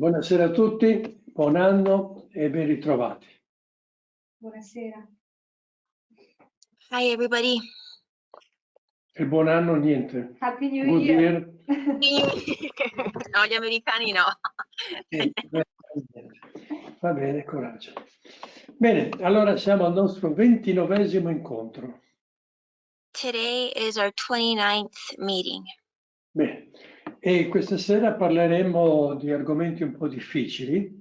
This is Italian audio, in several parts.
Buonasera a tutti, buon anno e ben ritrovati. Buonasera. Hi, everybody. Il buon anno niente. Happy New Good Year. No, gli americani no. Va bene, coraggio. Bene, allora siamo al nostro 29esimo incontro. Today is our 29th meeting. Bene, e questa sera parleremo di argomenti un po' difficili.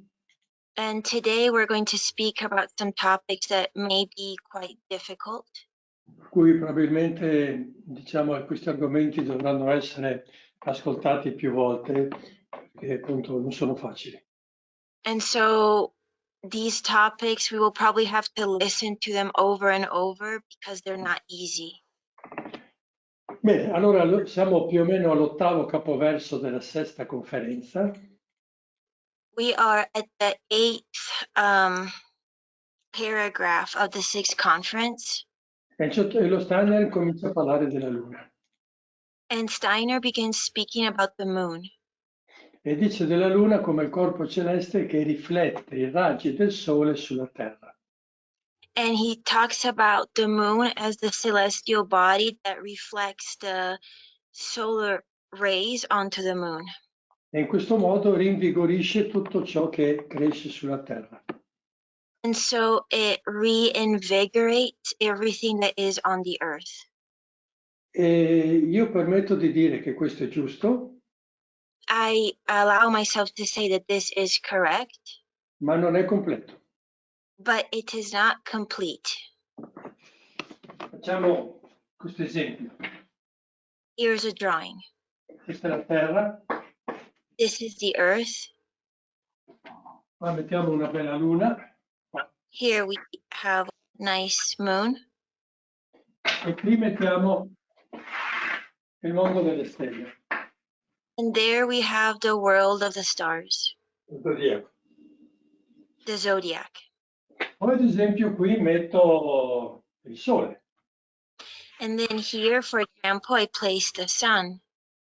And today we're going to speak about some topics that may be quite difficult. Cui probabilmente, diciamo, questi argomenti dovranno essere ascoltati più volte, perché appunto non sono facili. And so these topics, we will probably have to listen to them over and over because they're not easy. Bene, allora siamo più o meno all'8° capoverso della sesta conferenza. We are at the 8th paragraph of the 6th conference. E lo Steiner comincia a parlare della Luna And Steiner begins speaking about the moon. e dice della Luna come il corpo celeste che riflette i raggi del Sole sulla Terra. And he talks about the moon as the celestial body that reflects the solar rays onto the moon. E in questo modo rinvigorisce tutto ciò che cresce sulla Terra. And so it reinvigorates everything that is on the earth. E io permetto di dire che questo è giusto, I allow myself to say that this is correct, ma non è completo. but it is not complete. Facciamo questo esempio. Here's a drawing. Questa è la Terra, This is the earth. qua mettiamo una bella Luna Here we have a nice moon. e qui mettiamo il mondo delle stelle. And there we have the world of the stars, Zodiaco. the zodiac. Poi ad esempio qui metto il Sole, And then here, for example, I place the sun.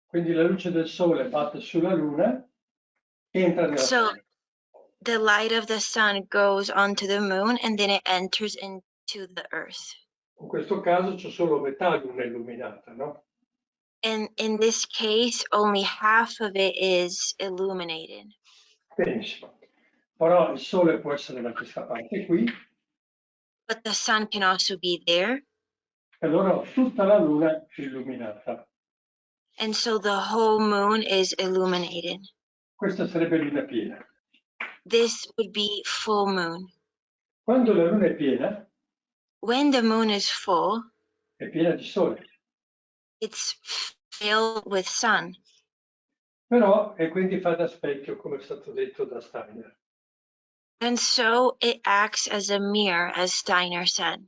quindi la luce del Sole batte sulla Luna e entra nella So Terra. the light of the sun goes onto the moon and then it enters into the earth. In questo caso c'è solo metà Luna illuminata, no? And in this case, only half of it is illuminated. Benissimo. Però il Sole può essere da questa parte qui, But the sun can also be there. e allora ho tutta la Luna illuminata. And so the whole moon is illuminated. Questa sarebbe luna piena. This would be full moon. Quando la Luna è When the moon is full, è piena di Sole. it's filled with sun. Però, e quindi fa da specchio, come è stato detto da Steiner. And so it acts as a mirror, as Steiner said.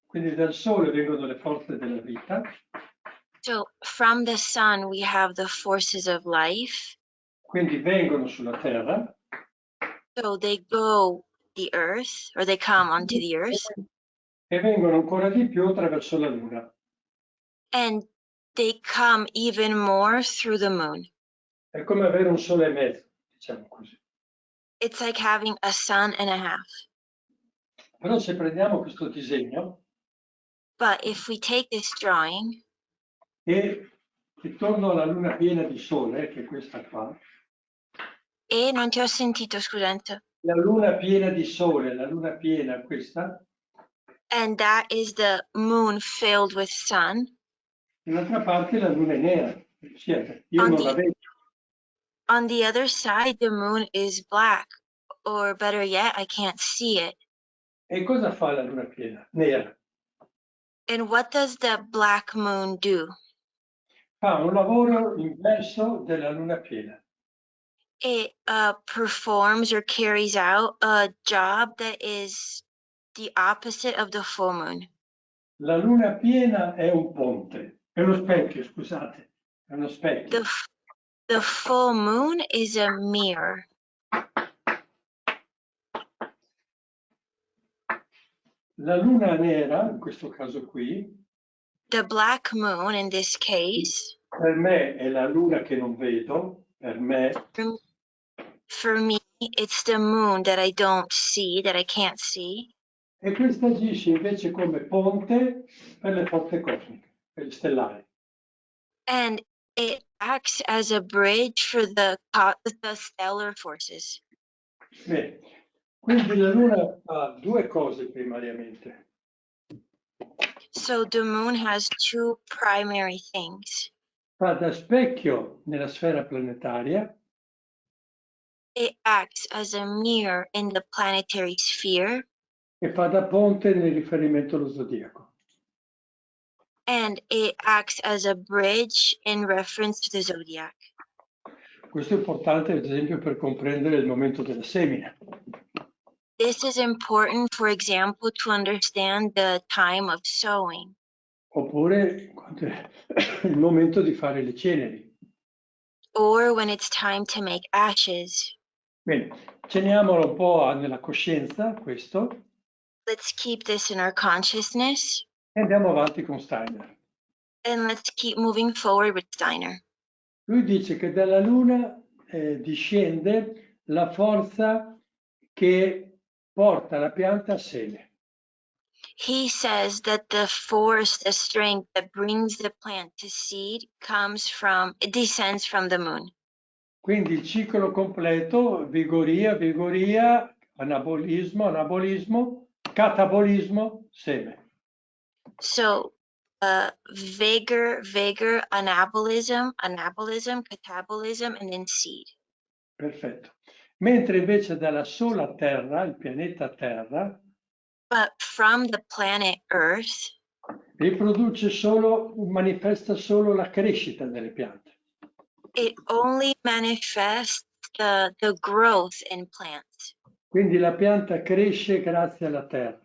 Quindi dal Sole vengono le forze della vita, So from the sun, we have the forces of life. quindi vengono sulla Terra, So they go the earth, or they come onto the earth, e vengono ancora di più attraverso la Luna. and they come even more through the moon. È come avere un Sole e mezzo, diciamo così. It's like having a sun and a half. Però se prendiamo questo disegno But if we take this drawing e torno alla Luna piena di Sole, che è questa qua, e non ti ho sentito, scusate. la Luna piena di Sole, la Luna piena questa, And that is the moon filled with sun. dall'altra parte la Luna è nera, io non la vedo. On the other side, the moon is black, or better yet, I can't see it. E cosa fa la Luna piena? Nera. And what does the black moon do? Fa un lavoro inverso della Luna piena. It performs or carries out a job that is the opposite of the full moon. La Luna piena è un ponte, è uno specchio, scusate, è uno specchio. The full moon is a mirror. La Luna nera, in questo caso qui, The black moon, in this case, per me è la Luna che non vedo, per me, For me, it's the moon that I don't see, that I can't see. E questo agisce invece come ponte per le forze cosmiche, per gli stellari. And it acts as a bridge for the stellar forces. Bene, quindi la Luna ha due cose primariamente. So the moon has two primary things. Fa da specchio nella sfera planetaria It acts as a mirror in the planetary sphere, e fa da ponte nel riferimento allo zodiaco. and it acts as a bridge in reference to the zodiac. Questo è importante, ad esempio, per comprendere il momento della semina. This is important, for example, to understand the time of sowing, Oppure quando è il momento di fare le ceneri. or when it's time to make ashes. Bene, teniamolo un po' nella coscienza, questo, Let's keep this in our consciousness, e andiamo avanti con Steiner. and let's keep moving forward with Steiner. Lui dice che dalla Luna discende la forza che porta la pianta a seme. He says that the force, the strength that brings the plant to seed it descends from the moon. Quindi il ciclo completo, vigoria, vigoria, anabolismo, anabolismo, catabolismo, seme. So vigor, anabolism, catabolism, and then seed. Perfetto. Mentre invece dalla sola Terra, il pianeta Terra, But from the planet Earth, manifesta solo la crescita delle piante. it only manifests the growth in plants. Quindi la pianta cresce grazie alla Terra,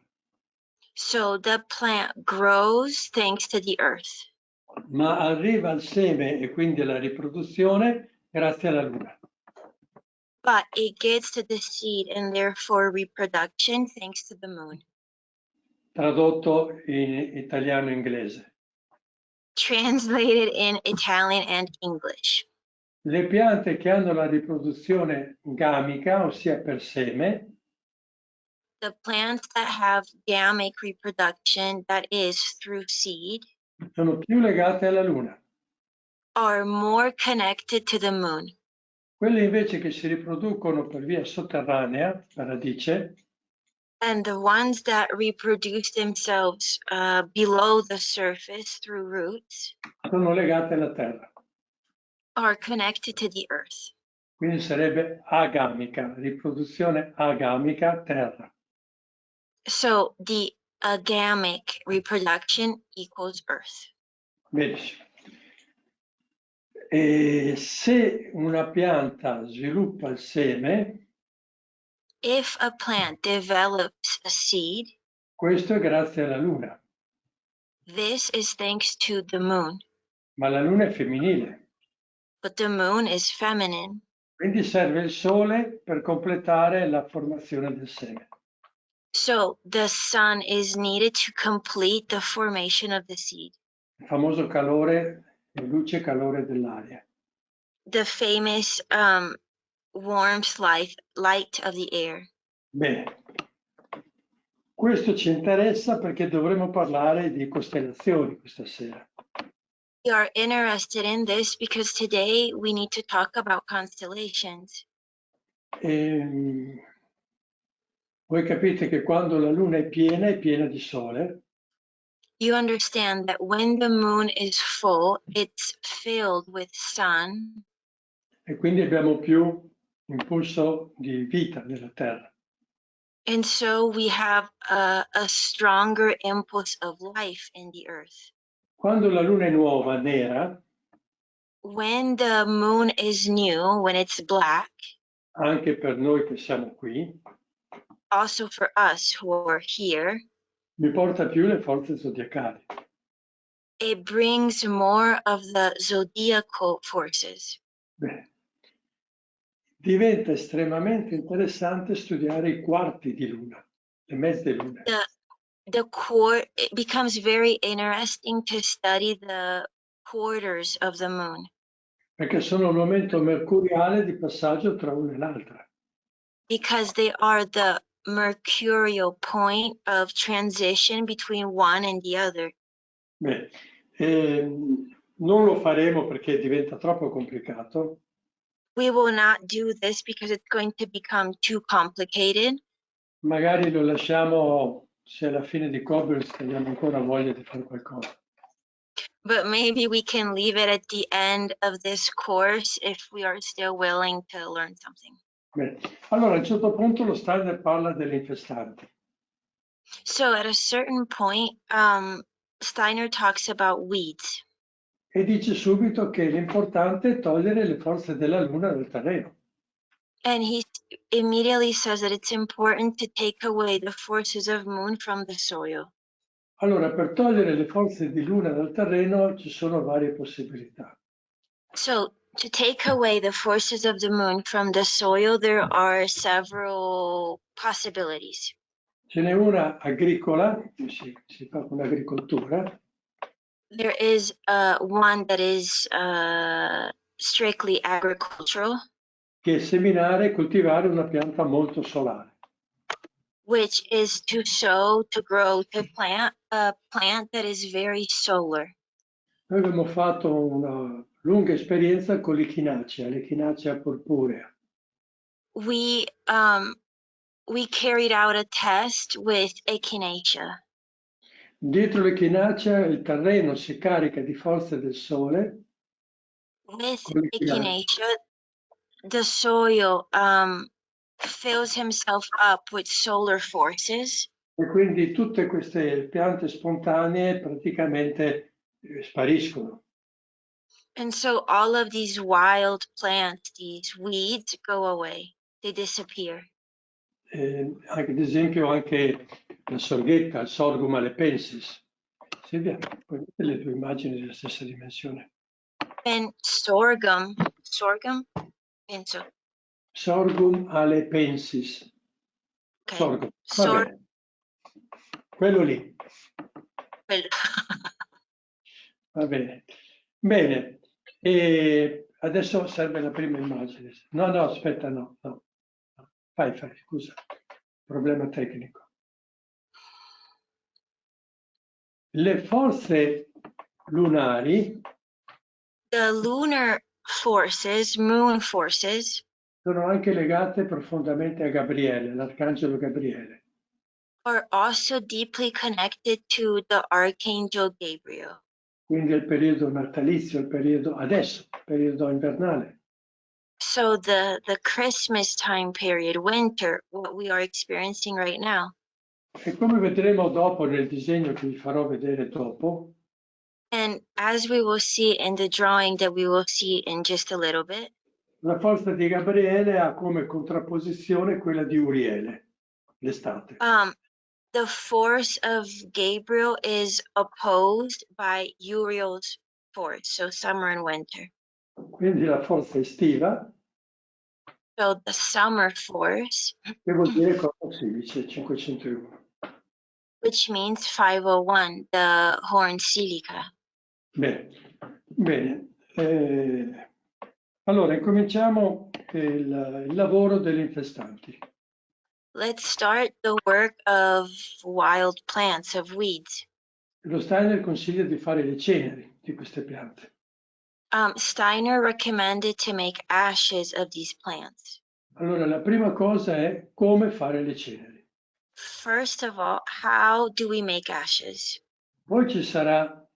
So the plant grows thanks to the earth, ma arriva al seme e quindi alla riproduzione grazie alla Luna. but it gets to the seed and therefore reproduction thanks to the moon. Tradotto in italiano e inglese. Translated in Italian and English. Le piante che hanno la riproduzione gamica, ossia per seme, The plants that have gamic reproduction, that is through seed, sono più legate alla Luna. are more connected to the moon. Quelle invece che si riproducono per via sotterranea, la radice, And the ones that reproduce themselves below the surface through roots sono legate alla Terra. are connected to the earth. Quindi sarebbe agamica, riproduzione agamica, Terra. So the agamic reproduction equals earth. Benissimo. E se una pianta sviluppa il seme, If a plant develops a seed, questo è grazie alla Luna, this is thanks to the moon. ma la Luna è femminile, But the moon is feminine. quindi serve il Sole per completare la formazione del seme. So the sun is needed to complete the formation of the seed. Il famoso calore, luce e calore dell'aria. The famous warmth, light of the air. Bene, questo ci interessa perché dovremo parlare di costellazioni questa sera. We are interested in this because today we need to talk about constellations. Voi capite che quando la Luna è piena di Sole. You understand that when the moon is full, it's filled with sun. E quindi abbiamo più impulso di vita nella Terra. And so we have a stronger impulse of life in the earth. Quando la Luna è nuova, nera, When the moon is new, when it's black, anche per noi che siamo qui, also for us who are here, mi porta più le forze zodiacali. it brings more of the zodiacal forces. Bene. Diventa estremamente interessante studiare i quarti di Luna, le mezze lune. It becomes very interesting to study the quarters of the moon. Perché sono un momento mercuriale di passaggio tra una e l'altra. because they are the mercurial point of transition between one and the other. Beh, non lo faremo perché diventa troppo complicato. We will not do this because it's going to become too complicated. Magari lo lasciamo se alla fine di Koberwitz abbiamo ancora voglia di fare qualcosa. But maybe we can leave it at the end of this course if we are still willing to learn something. Beh, allora a un certo punto lo Steiner parla delle infestanti. So at a certain point, Steiner talks about weeds. E dice subito che l'importante è togliere le forze della Luna dal terreno. And he immediately says that it's important to take away the forces of moon from the soil. Allora, per togliere le forze di Luna dal terreno ci sono varie possibilità. So to take away the forces of the moon from the soil, there are several possibilities. Ce n'è una agricola, si fa con l'agricoltura, There is one that is strictly agricultural, che è seminare e coltivare una pianta molto solare. which is to sow, to grow, to plant a plant that is very solar. Noi abbiamo fatto una lunga esperienza con l'echinacea purpurea. We carried out a test with echinacea. Dietro l'echinacea il terreno si carica di forze del sole. With con l'echinacea. echinacea, the soil fills himself up with solar forces. E quindi tutte queste piante spontanee praticamente spariscono. And so all of these wild plants, these weeds, go away. They disappear. Anche, ad esempio anche la sorghetta, il sorghum alepensis. Silvia, puoi mettere le due immagini della stessa dimensione? And sorghum, penso. Sorghum alepensis. Okay. Sorghum, va bene. Quello lì, va bene. Bene, e adesso serve la prima immagine. No, aspetta, no. Fai, scusa, problema tecnico. Le forze lunari The lunar forces, moon forces, sono anche legate profondamente a Gabriele, l'arcangelo Gabriele. are also deeply connected to the Archangel Gabriel. Quindi è il periodo natalizio, il periodo adesso, il periodo invernale. So the Christmas time period, winter, what we are experiencing right now. E come vedremo dopo nel disegno che vi farò vedere dopo, And as we will see in the drawing that we will see in just a little bit, la forza di Gabriele ha come contrapposizione quella di Uriele, l'estate. the force of Gabriel is opposed by Uriel's force, so summer and winter. Quindi la forza estiva, So the summer force, che vuol dire cosa si dice 501. which means 501, the horn silica. Bene. Allora, incominciamo il lavoro delle infestanti. Let's start the work of wild plants, of weeds. Lo Steiner consiglia di fare le ceneri di queste piante. Steiner recommended to make ashes of these plants. Allora, la prima cosa è come fare le ceneri. First of all, how do we make ashes? Poi ci sarà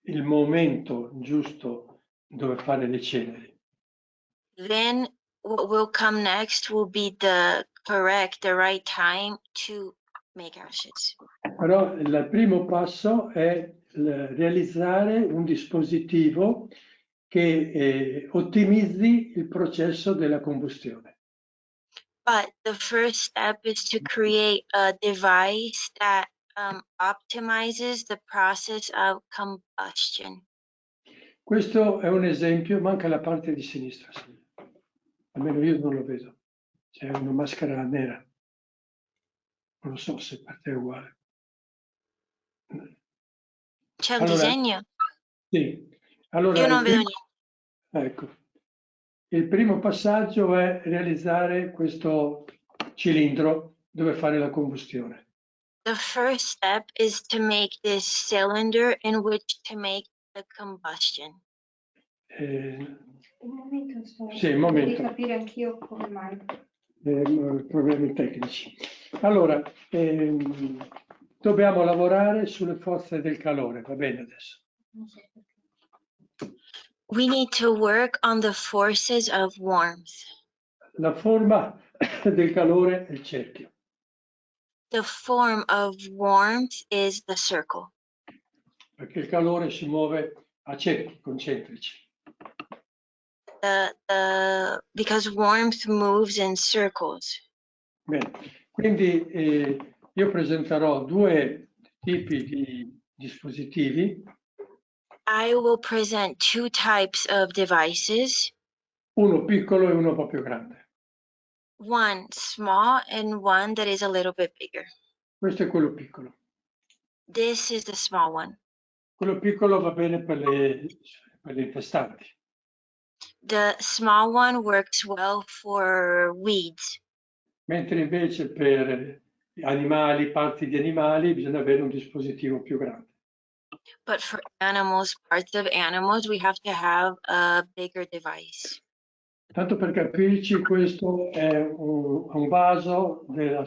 il momento giusto dove fare le ceneri. Then what will come next will be the right time to make ashes. Però il primo passo è realizzare un dispositivo che ottimizzi il processo della combustione. But the first step is to create a device that optimizes the process of combustion. Questo è un esempio, manca la parte di sinistra, sì. Almeno io non lo vedo, c'è una maschera nera, non lo so se per te è uguale. C'è un Allora, disegno? sì, allora Io non vedo niente. ecco, Il primo passaggio è realizzare questo cilindro dove fare la combustione. The first step is to make this cylinder in which to make the combustion. Un momento, Sì, un momento. devi capire anch'io come mai. Problemi tecnici. Allora, dobbiamo lavorare sulle forze del calore, va bene adesso. Non so perché. We need to work on the forces of warmth. La forma del calore è il cerchio. The form of warmth is the circle. Perché il calore si muove a cerchi concentrici. Because warmth moves in circles. Bene, quindi io presenterò due tipi di dispositivi, I will present two types of devices, uno piccolo e uno un po' più grande. one small and one that is a little bit bigger. Questo è quello piccolo. This is the small one. Quello piccolo va bene per le infestanti. The small one works well for weeds, Mentre invece per animali, parti di animali, bisogna avere un dispositivo più grande. but for animals, parts of animals, we have to have a bigger device. Tanto per capirci, questo è un vaso del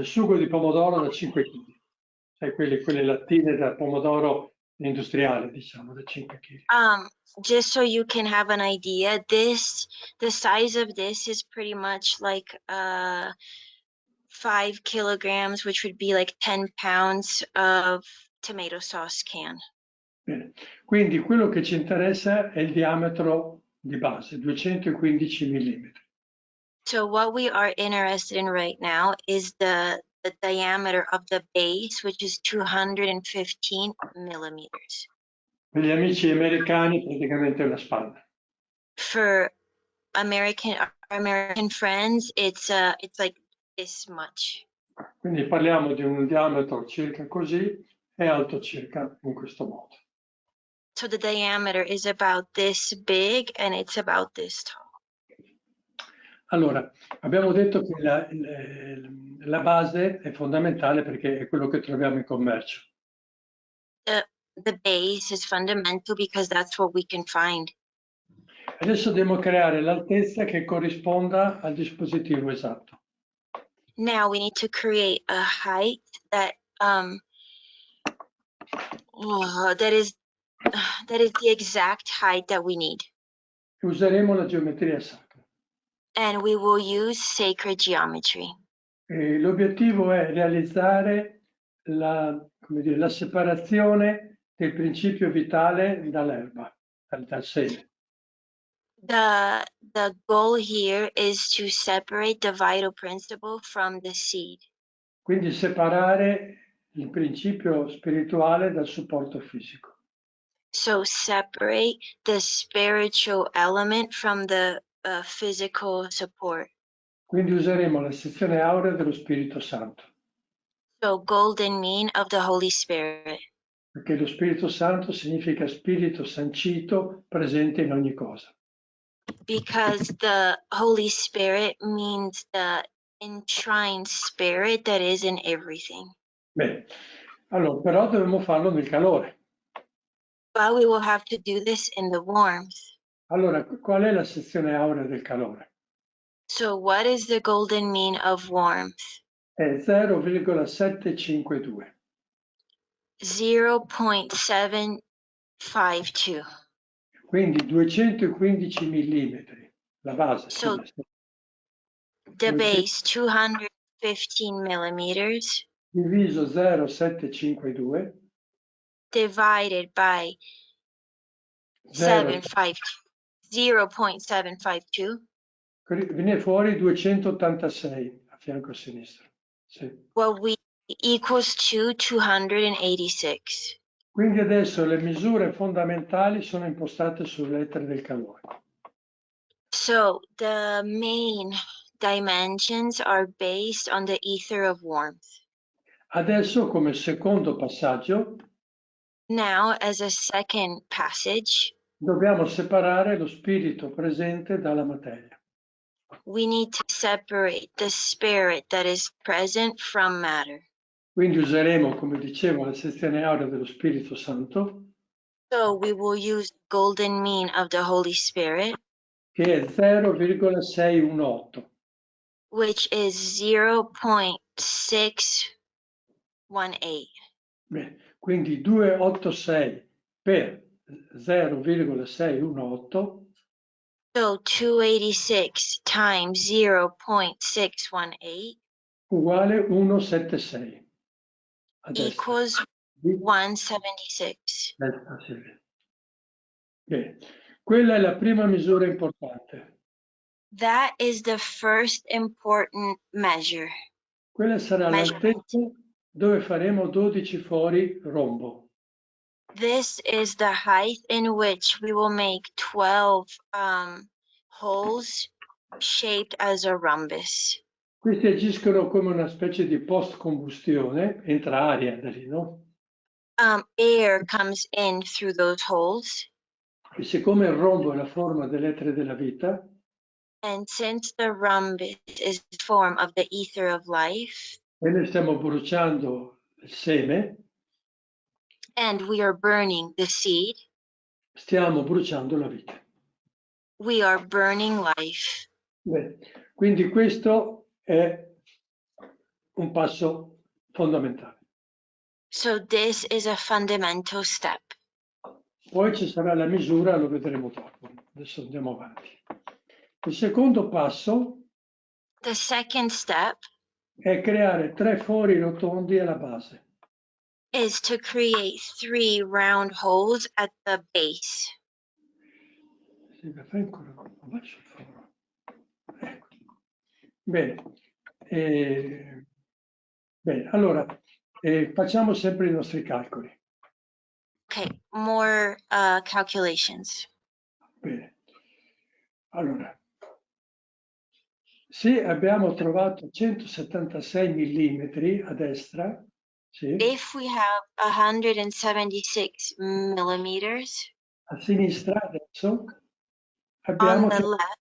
sugo di pomodoro da 5 kg. Sai, quelle lattine da pomodoro industriale, diciamo, da 5 kg. Just so you can have an idea, the size of this is pretty much like 5 kilograms, which would be like 10 pounds of tomato sauce can. Bene. Quindi quello che ci interessa è il diametro di base, 215 mm. So what we are interested in right now is the diameter of the base, which is 215 millimeters. Per gli amici americani praticamente è una spanna. For American friends, it's like this much. Quindi parliamo di un diametro circa così e alto circa in questo modo. So the diameter is about this big and it's about this tall. Allora, abbiamo detto che la base è fondamentale perché è quello che troviamo in commercio. The base is fundamental because that's what we can find. Adesso dobbiamo creare l'altezza che corrisponda al dispositivo esatto. Now we need to create a height that that is the exact height that we need. Useremo la geometria sacra. And we will use sacred geometry. L'obiettivo è realizzare la separazione del principio vitale dall'erba, dal seme. The goal here is to separate the vital principle from the seed. Quindi separare il principio spirituale dal supporto fisico. So separate the spiritual element from the physical support. Quindi useremo la sezione aurea dello Spirito Santo. So golden mean of the Holy Spirit. Perché lo Spirito Santo significa spirito sancito presente in ogni cosa. Because the Holy Spirit means the enshrined spirit that is in everything. Bene, allora però dobbiamo farlo nel calore. But we will have to do this in the warmth. Allora, qual è la sezione aurea del calore? So what is the golden mean of warmth? È 0,752. 0.752. Quindi 215 millimetri, la base. So the base 215 millimeters diviso 0,752 divided by 0.752 viene fuori 286 a fianco sinistro. Sì. what we equals to 286. Quindi adesso le misure fondamentali sono impostate sulle lettere del calore. So the main dimensions are based on the ether of warmth. Adesso come secondo passaggio Now, as a second passage, Dobbiamo separare lo spirito presente dalla materia. We need to separate the spirit that is present from matter. Quindi useremo, come dicevo, la sezione aurea dello Spirito Santo, So we will use golden mean of the Holy Spirit, che è 0,618. which is 0.618. Bene, quindi 286 per 0,618 So 286 times 0.618 uguale 176. A destra. equals Di 176. destra si vede. Bene, quella è la prima misura importante. That is the first important measure. Quella sarà Measurement. l'altezza dove faremo 12 fori rombo. This is the height in which we will make 12 holes shaped as a rhombus. Questi agiscono come una specie di post-combustione, entra aria da lì, no? Air comes in through those holes, E siccome il rombo è la forma delle lettere della vita, and since the rhombus is the form of the ether of life, e noi stiamo bruciando il seme, and we are burning the seed, stiamo bruciando la vita. we are burning life. Bene, quindi questo è un passo fondamentale. So this is a fundamental step. Poi ci sarà la misura, lo vedremo dopo. Adesso andiamo avanti. Il secondo passo The second step è creare 3 fori rotondi alla base. is to create 3 round holes at the base. Sì, fai ancora, non vai sul foro. Ecco. Bene. Bene, allora facciamo sempre i nostri calcoli. Okay, more calculations. Bene. Allora, se abbiamo trovato 176 millimetri a destra, sì, If we have 176 millimeters, a sinistra adesso on abbiamo the che left,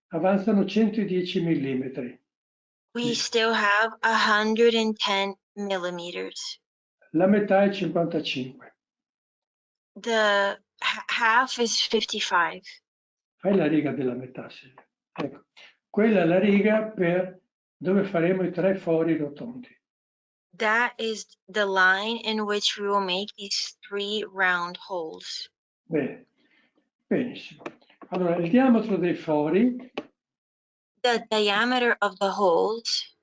avanzano 110 millimetri. we still have 110 millimeters. La metà è 55. The half is 55. Fai la riga della metà, Silvia. Ecco. Quella è la riga per dove faremo i 3 fori rotondi. That is the line in which we will make these 3 round holes. Bene, benissimo. Allora, il diametro dei fori The diameter of the holes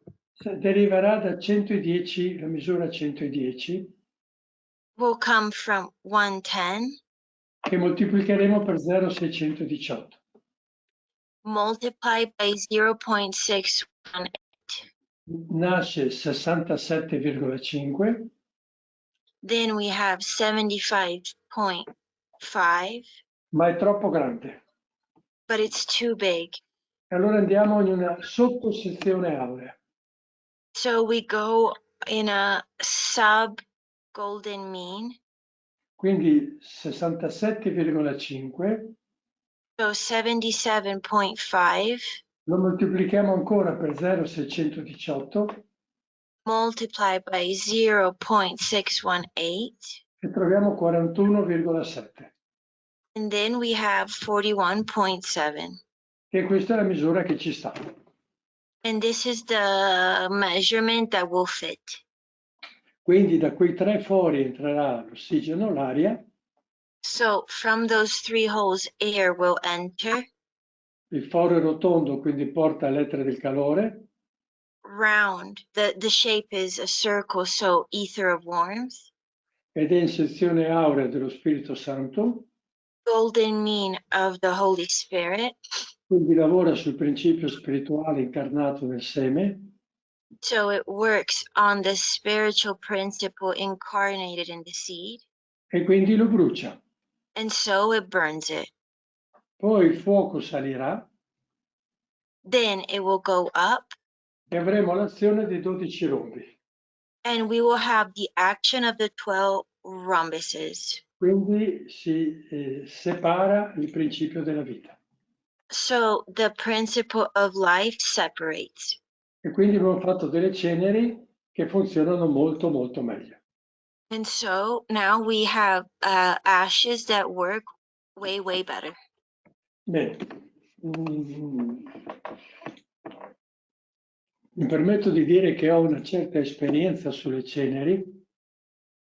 deriverà da 110, la misura 110, will come from 110 che moltiplicheremo per 0,618. multiplied by 0.618. Nasce 67,5, Then we have 75.5, ma è troppo grande. but it's too big. Allora andiamo in una sottosezione aurea. So we go in a sub golden mean. Quindi 67,5 So 77.5 lo moltiplichiamo ancora per 0,618 multiplied by 0.618. e troviamo 41,7. And then we have 41.7. E questa è la misura che ci sta. And this is the measurement that will fit. Quindi da quei 3 fori entrerà l'ossigeno, l'aria, So from those 3 holes, air will enter. il foro è rotondo, quindi porta l'etere del calore, Round, the shape is a circle, so ether of warmth. ed è in sezione aurea dello Spirito Santo, Golden mean of the Holy Spirit. quindi lavora sul principio spirituale incarnato nel seme, So it works on the spiritual principle incarnated in the seed. e quindi lo brucia. And so it burns it. Poi il fuoco salirà Then it will go up e avremo l'azione dei 12 rombi. and we will have the action of the 12 rhombuses. Quindi si separa il principio della vita. So the principle of life separates. E quindi abbiamo fatto delle ceneri che funzionano molto molto meglio. And so now we have ashes that work way, way better. Bene. Mi permetto di dire che ho una certa esperienza sulle ceneri,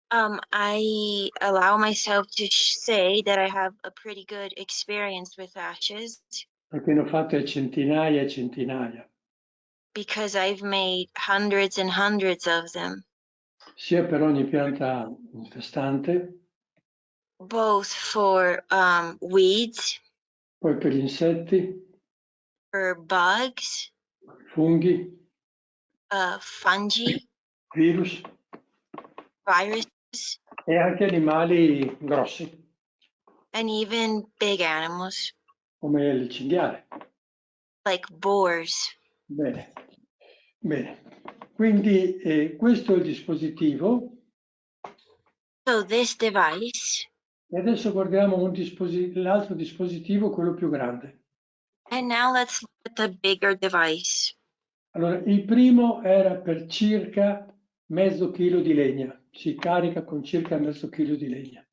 I allow myself to say that I have a pretty good experience with ashes perché ne ho fatte centinaia e centinaia, because I've made hundreds and hundreds of them, sia per ogni pianta infestante, both for weeds, poi per gli insetti, for bugs, funghi, fungi, virus viruses, e anche animali grossi, and even big animals come il cinghiale. like boars. Bene, bene. Quindi questo è il dispositivo. So this device, E adesso guardiamo l'altro dispositivo, quello più grande. and now let's look at the bigger device. Allora, il primo era per circa mezzo chilo di legna. Si carica con circa mezzo chilo di legna.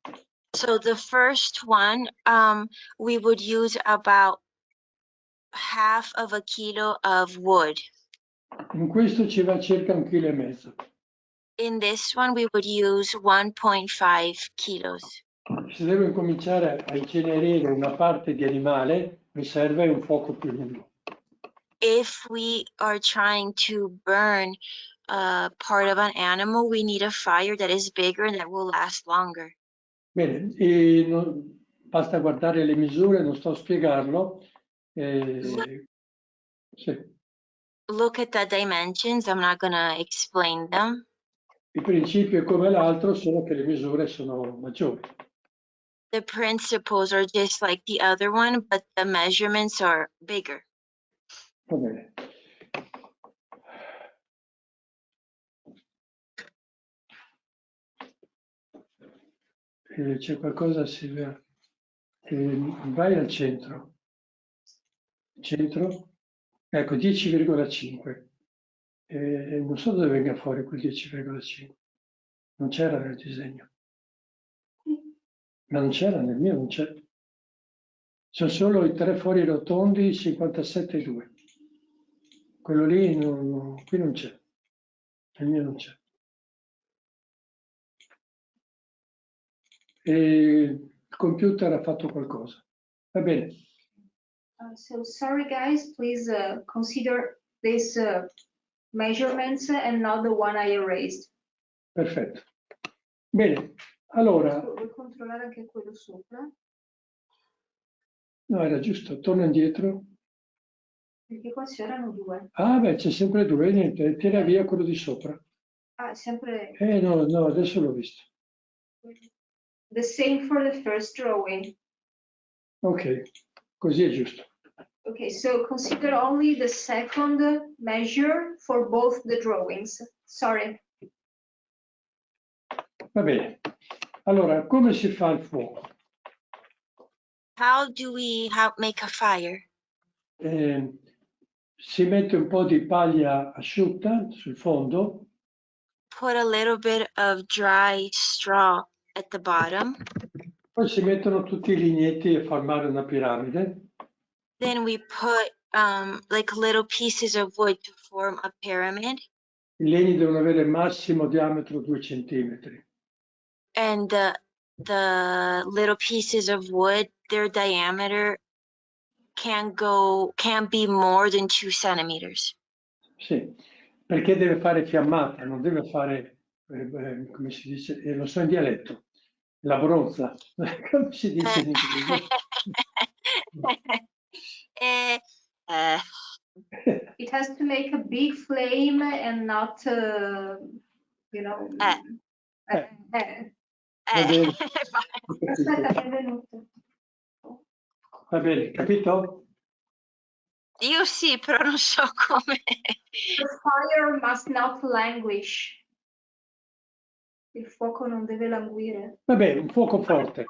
So the first one, we would use about half of a kilo of wood. In questo ci va circa 1,5 kg. In this one, we would use 1.5 kilos. Se devo incominciare a incenerire una parte di animale, mi serve un fuoco più lungo. If we are trying to burn part of an animal, we need a fire that is bigger and that will last longer. Bene, basta guardare le misure, non sto a spiegarlo. Sì. Look at the dimensions. I'm not gonna explain them. Il principio è come l'altro, solo che le misure sono maggiori. The principles are just like the other one, but the measurements are bigger. Va bene. C'è qualcosa, Silvia? Vai al centro. Centro? Ecco, 10,5. Non so dove venga fuori quel 10,5. Non c'era nel disegno. Ma non c'era, nel mio non c'è. Sono solo i 3 fori rotondi, 57,2. Quello lì qui non c'è. Nel mio non c'è. Il computer ha fatto qualcosa. Va bene. So sorry guys, please consider these measurements and not the one I erased. Perfetto. Bene, allora, Vuoi controllare anche quello sopra? no, era giusto, torna indietro. Perché qua c'erano due. Ah, beh, c'è sempre due, niente, tira via quello di sopra. Ah, sempre No, no, adesso l'ho visto. the same for the first drawing. Ok, così è giusto. Okay, so consider only the second measure for both the drawings. Sorry. Va bene. Allora, come si fa il fuoco? How do we make a fire? Si mette un po' di paglia asciutta sul fondo, Put a little bit of dry straw at the bottom. poi si mettono tutti i lignetti a formare una piramide. Then we put like little pieces of wood to form a pyramid. I legni devono avere massimo diametro 2 centimetri. And the little pieces of wood, their diameter can be more than 2 centimeters. Sì, perché deve fare fiammata, non deve fare, come si dice, lo so in dialetto, la bronza, come si dice in inglese? It has to make a big flame and not, you know. Va bene. Aspetta, è venuto. Va bene, capito? Io sì, però non so come. The fire must not languish. Il fuoco non deve languire. Vabbè, un fuoco forte.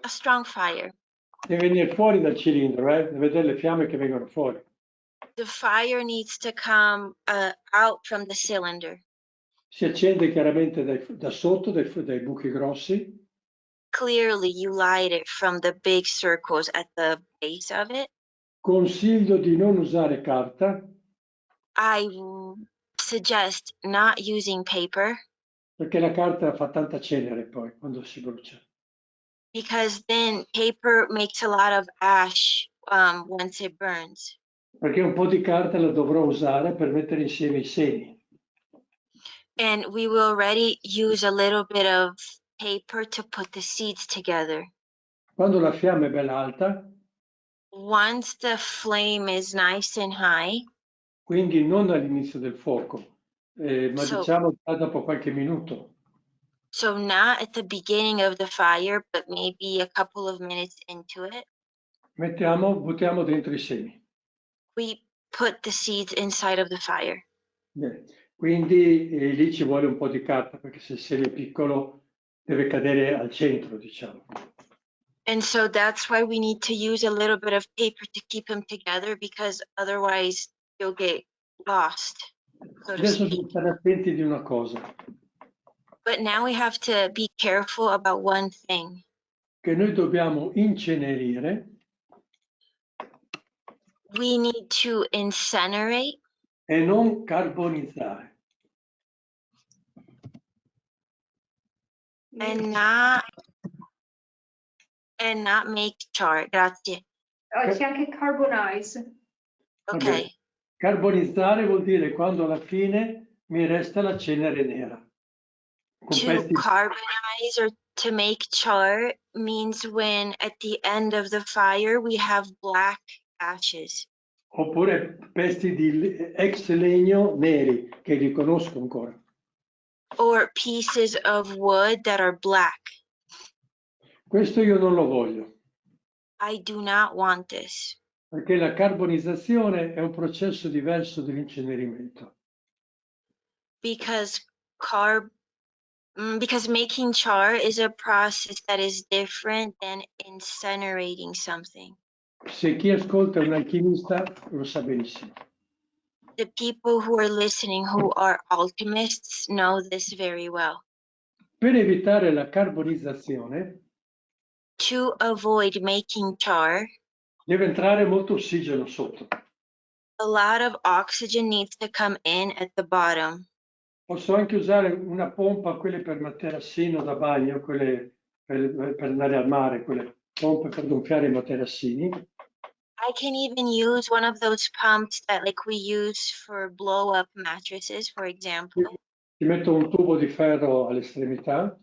A strong fire. Deve venire fuori dal cilindro, deve vedere le fiamme che vengono fuori. The fire needs to come out from the cylinder. Si accende chiaramente da sotto, dai buchi grossi. Clearly, you light it from the big circles at the base of it. Consiglio di non usare carta, I suggest not using paper perché la carta fa tanta cenere poi quando si brucia. because then paper makes a lot of ash once it burns. Perché un po' di carta la dovrò usare per mettere insieme i semi. And we will already use a little bit of paper to put the seeds together. Quando la fiamma è bella alta, Once the flame is nice and high, quindi non all'inizio del fuoco, ma So- diciamo già dopo qualche minuto, so not at the beginning of the fire, but maybe a couple of minutes into it, buttiamo dentro i semi. we put the seeds inside of the fire. Bene. Quindi lì ci vuole un po' di carta, perché se il seme è piccolo deve cadere al centro, diciamo. And so that's why we need to use a little bit of paper to keep them together, because otherwise you'll get lost, so to Adesso speak. bisogna stare attenti di una cosa, But now we have to be careful about one thing. che noi dobbiamo incenerire We need to incinerate e non carbonizzare. and not make char. Grazie. C'è anche carbonize. Va Okay. bene. Carbonizzare vuol dire quando alla fine mi resta la cenere nera. Con To pesti, carbonize or to make char means when at the end of the fire we have black ashes, oppure pesti di ex legno neri, che li conosco ancora. or pieces of wood that are black. Questo io non lo voglio, I do not want this perché la carbonizzazione è un processo diverso dell'incenerimento. because because making char is a process that is different than incinerating something. Se chi ascolta è un alchimista lo sa benissimo. The people who are listening who are alchemists know this very well. Per evitare la carbonizzazione To avoid making char, deve entrare molto ossigeno sotto. a lot of oxygen needs to come in at the bottom. Posso anche usare una pompa, quelle per materassino da bagno, quelle per andare al mare, quelle pompe per gonfiare i materassini. I can even use one of those pumps that like we use for blow up mattresses, for example. Ci metto un tubo di ferro all'estremità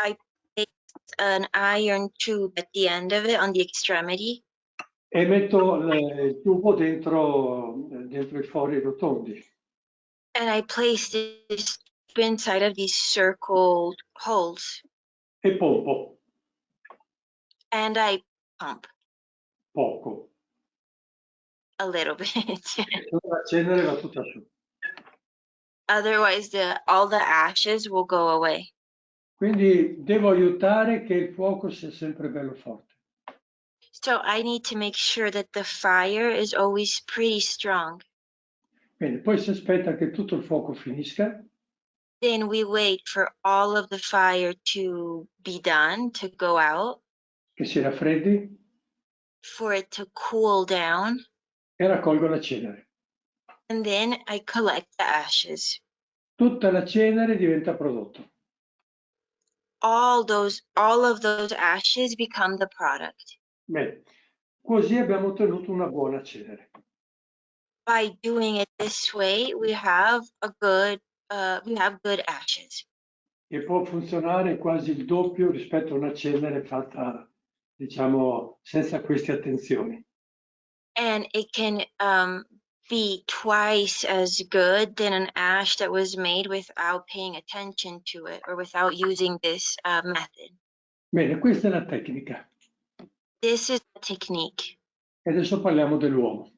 I place an iron tube at the end of it on the extremity, e metto il tubo dentro i fori rotondi. and I place this inside of these circled holes, E pompo and I pump poco. a little bit. Se no la cenere va tutta su. Otherwise, all the ashes will go away. Quindi devo aiutare che il fuoco sia sempre bello forte. So I need to make sure that the fire is always pretty strong. Bene, poi si aspetta che tutto il fuoco finisca. Then we wait for all of the fire to be done, to go out, Che si raffreddi for it to cool down, e raccolgo la cenere. and then I collect the ashes. Tutta la cenere diventa prodotto. All of those ashes become the product. Bene, così abbiamo ottenuto una buona cenere. By doing it this way, we have good ashes. E può funzionare quasi il doppio rispetto a una cenere fatta, diciamo, senza queste attenzioni. And it can be twice as good than an ash that was made without paying attention to it or without using this method. Bene, questa è la tecnica. This is the technique. E adesso parliamo dell'uomo.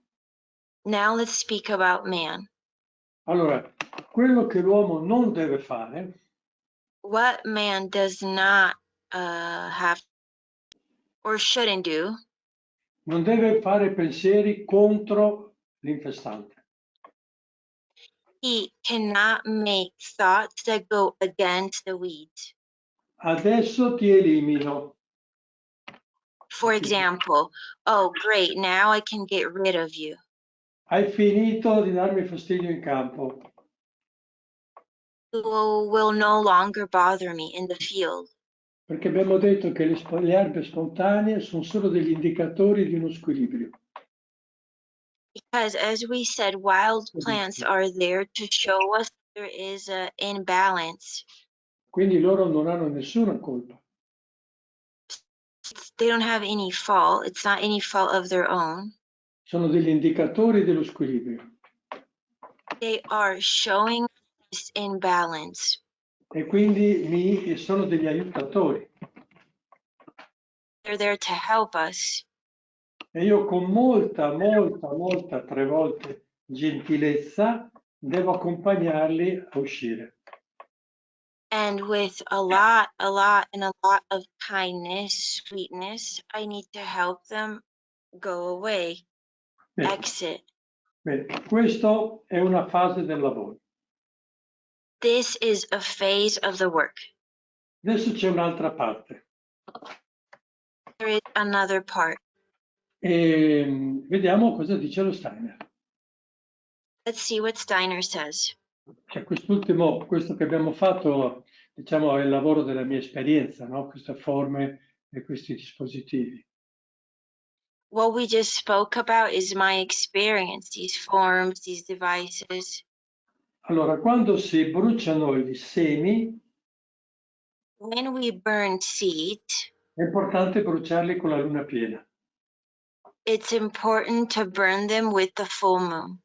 Now let's speak about man. Allora, quello che l'uomo non deve fare what man does not have or shouldn't do? Non deve fare pensieri contro l'infestante. He cannot make thoughts that go against the weeds. Adesso ti elimino. For example, oh great, now I can get rid of you. Hai finito di darmi fastidio in campo. You will no longer bother me in the field. Perché abbiamo detto che le erbe spontanee sono solo degli indicatori di uno squilibrio. Because as we said, wild plants are there to show us there is an imbalance. Quindi loro non hanno nessuna colpa. They don't have any fault. It's not any fault of their own. Sono degli indicatori dello squilibrio. They are showing this imbalance. E quindi sono degli aiutatori. They're there to help us. E io con molta, 3 volte gentilezza devo accompagnarli a uscire. And with a lot of kindness, sweetness, I need to help them go away, Bene. exit. Bene. Questo è una fase del lavoro. This is a phase of the work. Adesso c'è un'altra parte. There is another part. E vediamo cosa dice lo Steiner. Let's see what Steiner says. Cioè, questo che abbiamo fatto, diciamo, è il lavoro della mia esperienza, no? Queste forme e questi dispositivi. What we just spoke about is my experience, these forms, these devices. Allora, quando si bruciano i semi, When we burn seed, è importante bruciarli con la luna piena. it's important to burn them with the full moon.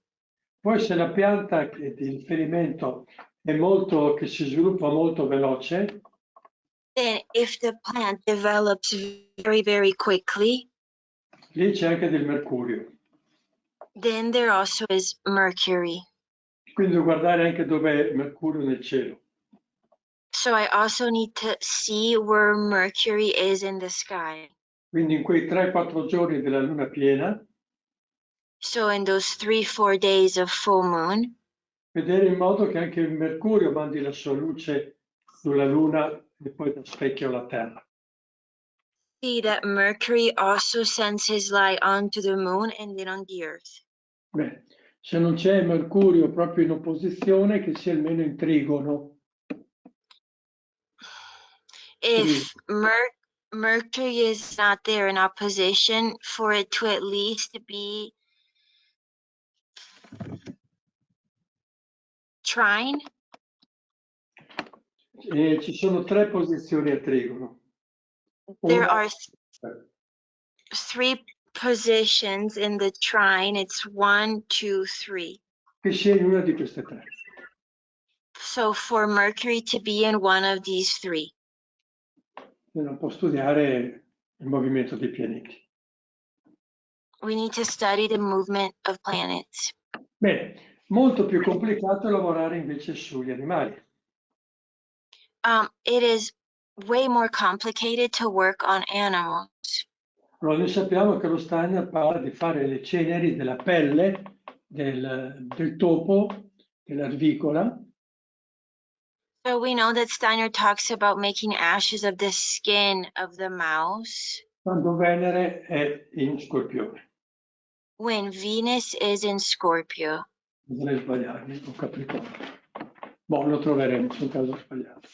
Poi se la pianta di riferimento è molto, che si sviluppa molto veloce, Then if the plant develops very, very quickly, lì c'è anche del mercurio. then there also is mercury. Quindi devo guardare anche dov'è il mercurio nel cielo. So I also need to see where mercury is in the sky. Quindi in quei 3-4 giorni della luna piena, So in those 3-4 days of full moon, vedere in modo che anche il mercurio mandi la sua luce sulla luna e poi da specchio alla terra. see that mercury also sends his light onto the moon and then on the earth. Beh, se non c'è mercurio proprio in opposizione, che sia almeno in trigono. If mercury is not there in opposition, for it to at least be trine. Ci sono 3 posizioni a trigono. There are 3 positions in the trine. It's 1, 2, 3. Che sia in una di queste 3. So for mercury to be in one of these 3. Bisogna un po' studiare il movimento dei pianeti. We need to study the movement of planets. Bene, molto più complicato lavorare invece sugli animali. It is way more complicated to work on animals. Allora, noi sappiamo che lo Steiner parla di fare le ceneri della pelle del topo, dell'arvicola. So we know that Steiner talks about making ashes of the skin of the mouse Quando Venere è in Scorpione. when Venus is in Scorpio. Potrei sbagliarmi, o Capricorno. Boh, lo troveremo, sul caso sbagliato.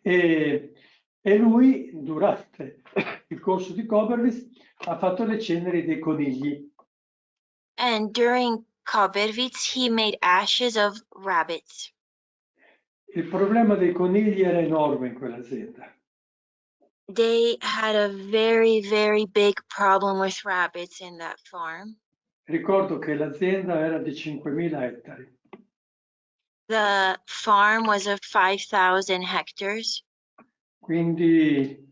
E lui, durante il corso di Koberwitz, ha fatto le ceneri dei conigli. And during Koberwitz, he made ashes of rabbits. Il problema dei conigli era enorme in quell'azienda. They had a very, very big problem with rabbits in that farm. Ricordo che l'azienda era di 5.000 ettari. The farm was of 5,000 hectares. Quindi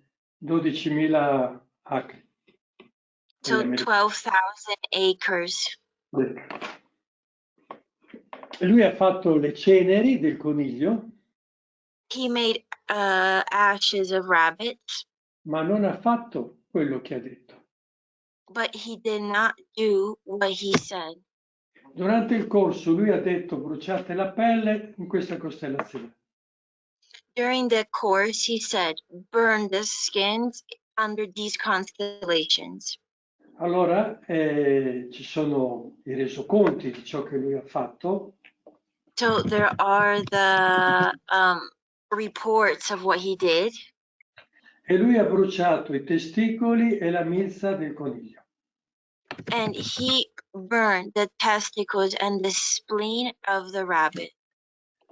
12.000 acri. So 12,000 acres. Lui ha fatto le ceneri del coniglio. He made ashes of rabbits, ma non ha fatto quello che ha detto. but he did not do what he said. Durante il corso lui ha detto bruciate la pelle in questa costellazione. During the course, he said, burn the skins under these constellations. Allora ci sono i resoconti di ciò che lui ha fatto. So there are the reports of what he did. E lui ha bruciato i testicoli e la milza del coniglio. And he burned the testicles and the spleen of the rabbit.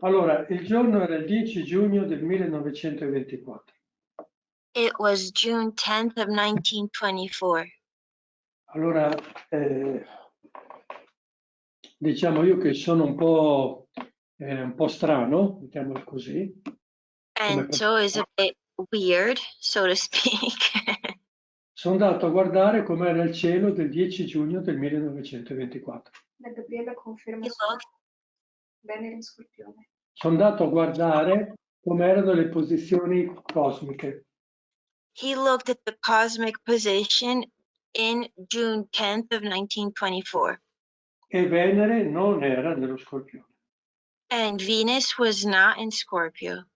Allora, il giorno era il 10 giugno del 1924. It was June 10th of 1924. Allora, diciamo io che sono un po' strano, mettiamolo così. And so it's a bit weird, so to speak. Sono andato a guardare com'era il cielo del 10 giugno del 1924. La Gabriella conferma He looked, Venere in Scorpione. Sono andato a guardare com'erano le posizioni cosmiche. he looked at the cosmic position in June 10th of 1924. E Venere non era nello Scorpione. And Venus was not in Scorpio.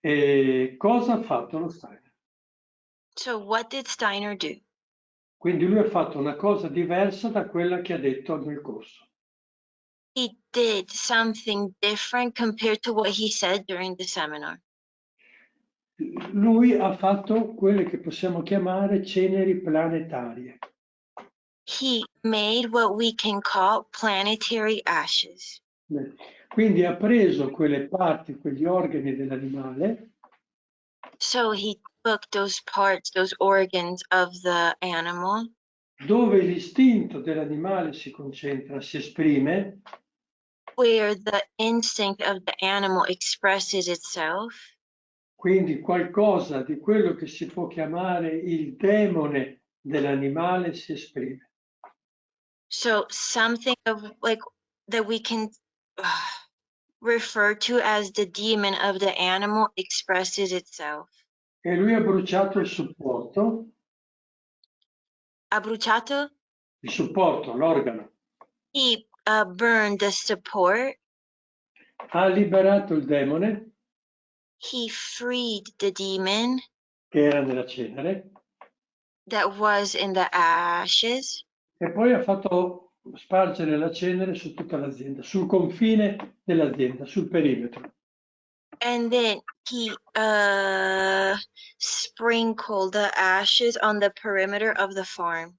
E cosa ha fatto lo Steiner? So what did Steiner do? Quindi lui ha fatto una cosa diversa da quella che ha detto nel corso. He did something different compared to what he said during the seminar. Lui ha fatto quelle che possiamo chiamare ceneri planetarie. He made what we can call planetary ashes. Quindi ha preso quelle parti, quegli organi dell'animale. So he took those parts, those organs of the animal, dove l'istinto dell'animale si concentra, si esprime, where the instinct of the animal expresses itself. quindi qualcosa di quello che si può chiamare il demone dell'animale si esprime. So something of like that we can refer to as the demon of the animal expresses itself. E lui ha bruciato il supporto, Ha bruciato? l'organo, He burned the support. ha liberato il demone, He freed the demon che era nella cenere, that was in the ashes. e poi ha fatto spargere la cenere su tutta l'azienda, sul confine dell'azienda, sul perimetro. And then he sprinkled the ashes on the perimeter of the farm.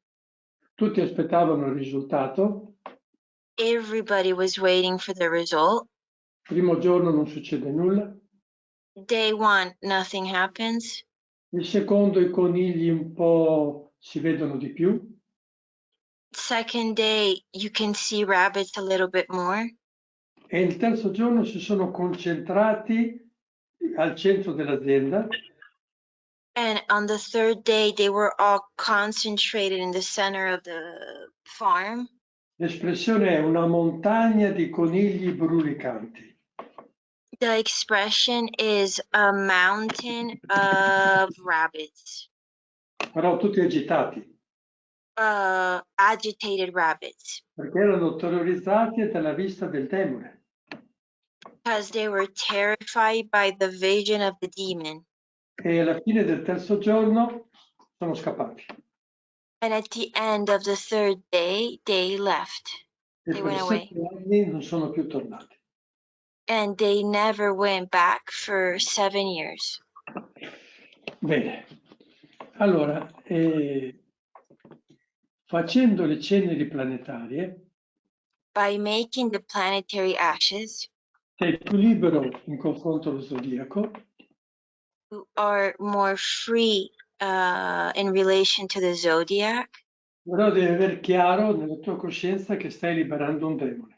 Tutti aspettavano il risultato. Everybody was waiting for the result. Primo giorno non succede nulla. Day one, nothing happens. Il secondo i conigli un po' si vedono di più. Second day, you can see rabbits a little bit more. E il terzo giorno si sono concentrati al centro dell'azienda. And on the third day, they were all concentrated in the center of the farm. L'espressione è una montagna di conigli brulicanti. The expression is a mountain of rabbits. Però tutti agitati. Agitated rabbits. Perché erano terrorizzati dalla vista del demone. Because they were terrified by the vision of the demon. E alla fine del terzo giorno sono scappati. And at the end of the third day, they left. E They per went away. 7 anni non sono più tornati. And they never went back for 7 years. Bene. Allora, facendo le ceneri planetarie, By making the planetary ashes, sei più libero in confronto allo zodiaco, you are more free in relation to the zodiac, però devi aver chiaro nella tua coscienza che stai liberando un demone.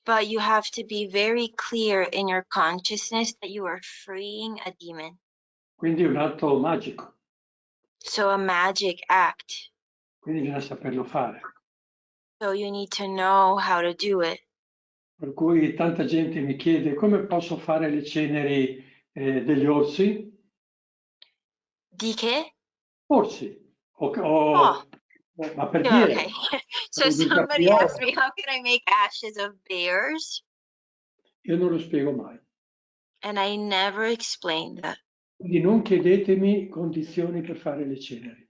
but you have to be very clear in your consciousness that you are freeing a demon. Quindi è un atto magico, So a magic act. quindi bisogna saperlo fare. So you need to know how to do it. Per cui tanta gente mi chiede come posso fare le ceneri degli orsi, Di che? orsi, Oh, ma per yeah, okay. dire, So dei somebody asked me, caprioli, how can I make ashes of bears? io non lo spiego mai. And I never explained that. Quindi non chiedetemi condizioni per fare le ceneri.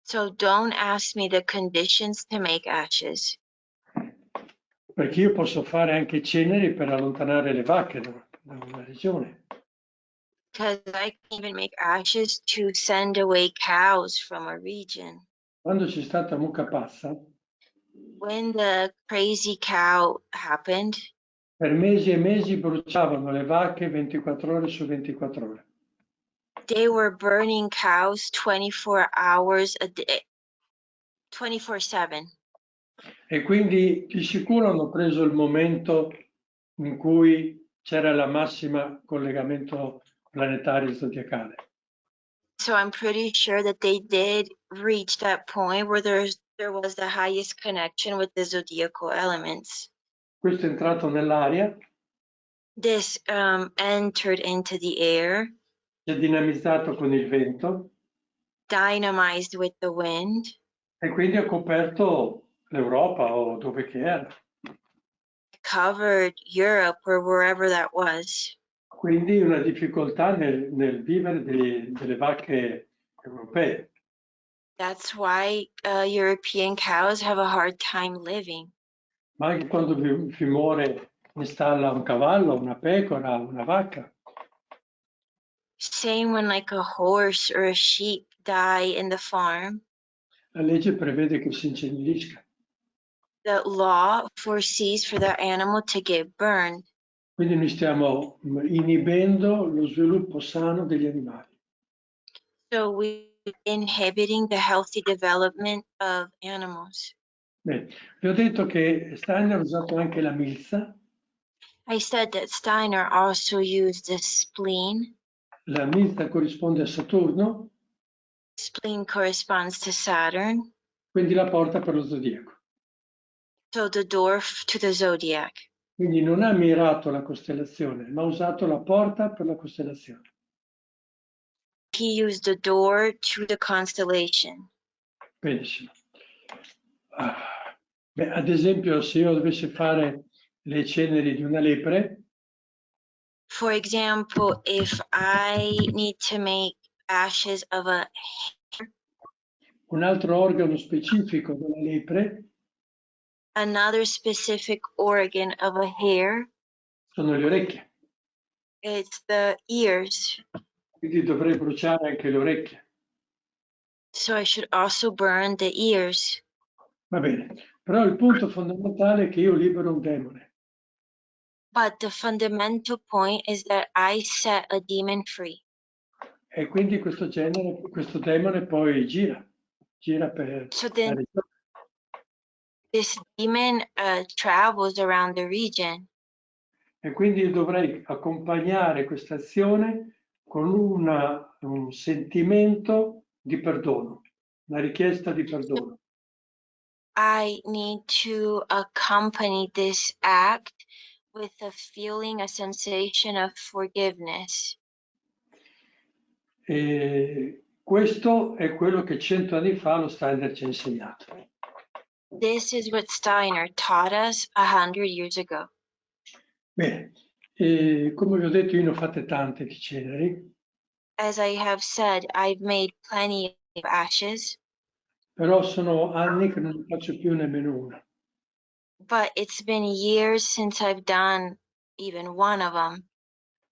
So don't ask me the conditions to make ashes. Perché io posso fare anche ceneri per allontanare le vacche da una regione. Because I can even make ashes to send away cows from a region. Quando c'è stata mucca pazza, When the crazy cow happened, per mesi e mesi bruciavano le vacche 24 ore su 24 ore. they were burning cows 24 hours a day, 24/7. E quindi di sicuro hanno preso il momento in cui c'era la massima collegamento planetario zodiacale. So I'm pretty sure that they did reach that point where there was the highest connection with the zodiacal elements. Questo è entrato nell'aria, This entered into the air, si è dinamizzato con il vento dynamized with the wind, e quindi ha coperto l'Europa o dove che era. covered Europe or wherever that was. Quindi una difficoltà nel vivere delle vacche europee. That's why European cows have a hard time living. Ma anche quando vi muore in stalla un cavallo, una pecora, una vacca, Same when like a horse or a sheep die in the farm. la legge prevede che si incenerisca. The law foresees for the animal to get burned. Quindi noi stiamo inibendo lo sviluppo sano degli animali. So we're inhibiting the healthy development of animals. Bene, vi ho detto che Steiner ha usato anche la milza. I said that Steiner also used the spleen. La milza corrisponde a Saturno, Spleen corresponds to Saturn. quindi la porta per lo zodiaco. So the door to the zodiac. Quindi non ha mirato la costellazione, ma ha usato la porta per la costellazione. He used the door to the constellation. Benissimo. Beh, ad esempio, se io dovessi fare le ceneri di una lepre, For example, if I need to make ashes of un altro organo specifico della lepre another specific organ of a hare, sono le orecchie. it's the ears. Quindi dovrei bruciare anche le orecchie. So I should also burn the ears. Va bene, però il punto fondamentale è che io libero un demone. But the fundamental point is that I set a demon free. E quindi questo demone poi gira per So la then regione. this demon travels around the region. E quindi io dovrei accompagnare questa azione con un sentimento di perdono, una richiesta di perdono. I need to accompany this act with a feeling, a sensation of forgiveness. E questo è quello che 100 anni fa lo Steiner ci ha insegnato. This is what Steiner taught us 100 years ago. Bene, e come vi ho detto io ne ho fatte tante di ceneri, As I have said, I've made plenty of ashes, però sono anni che non ne faccio più nemmeno una. but it's been years since I've done even one of them.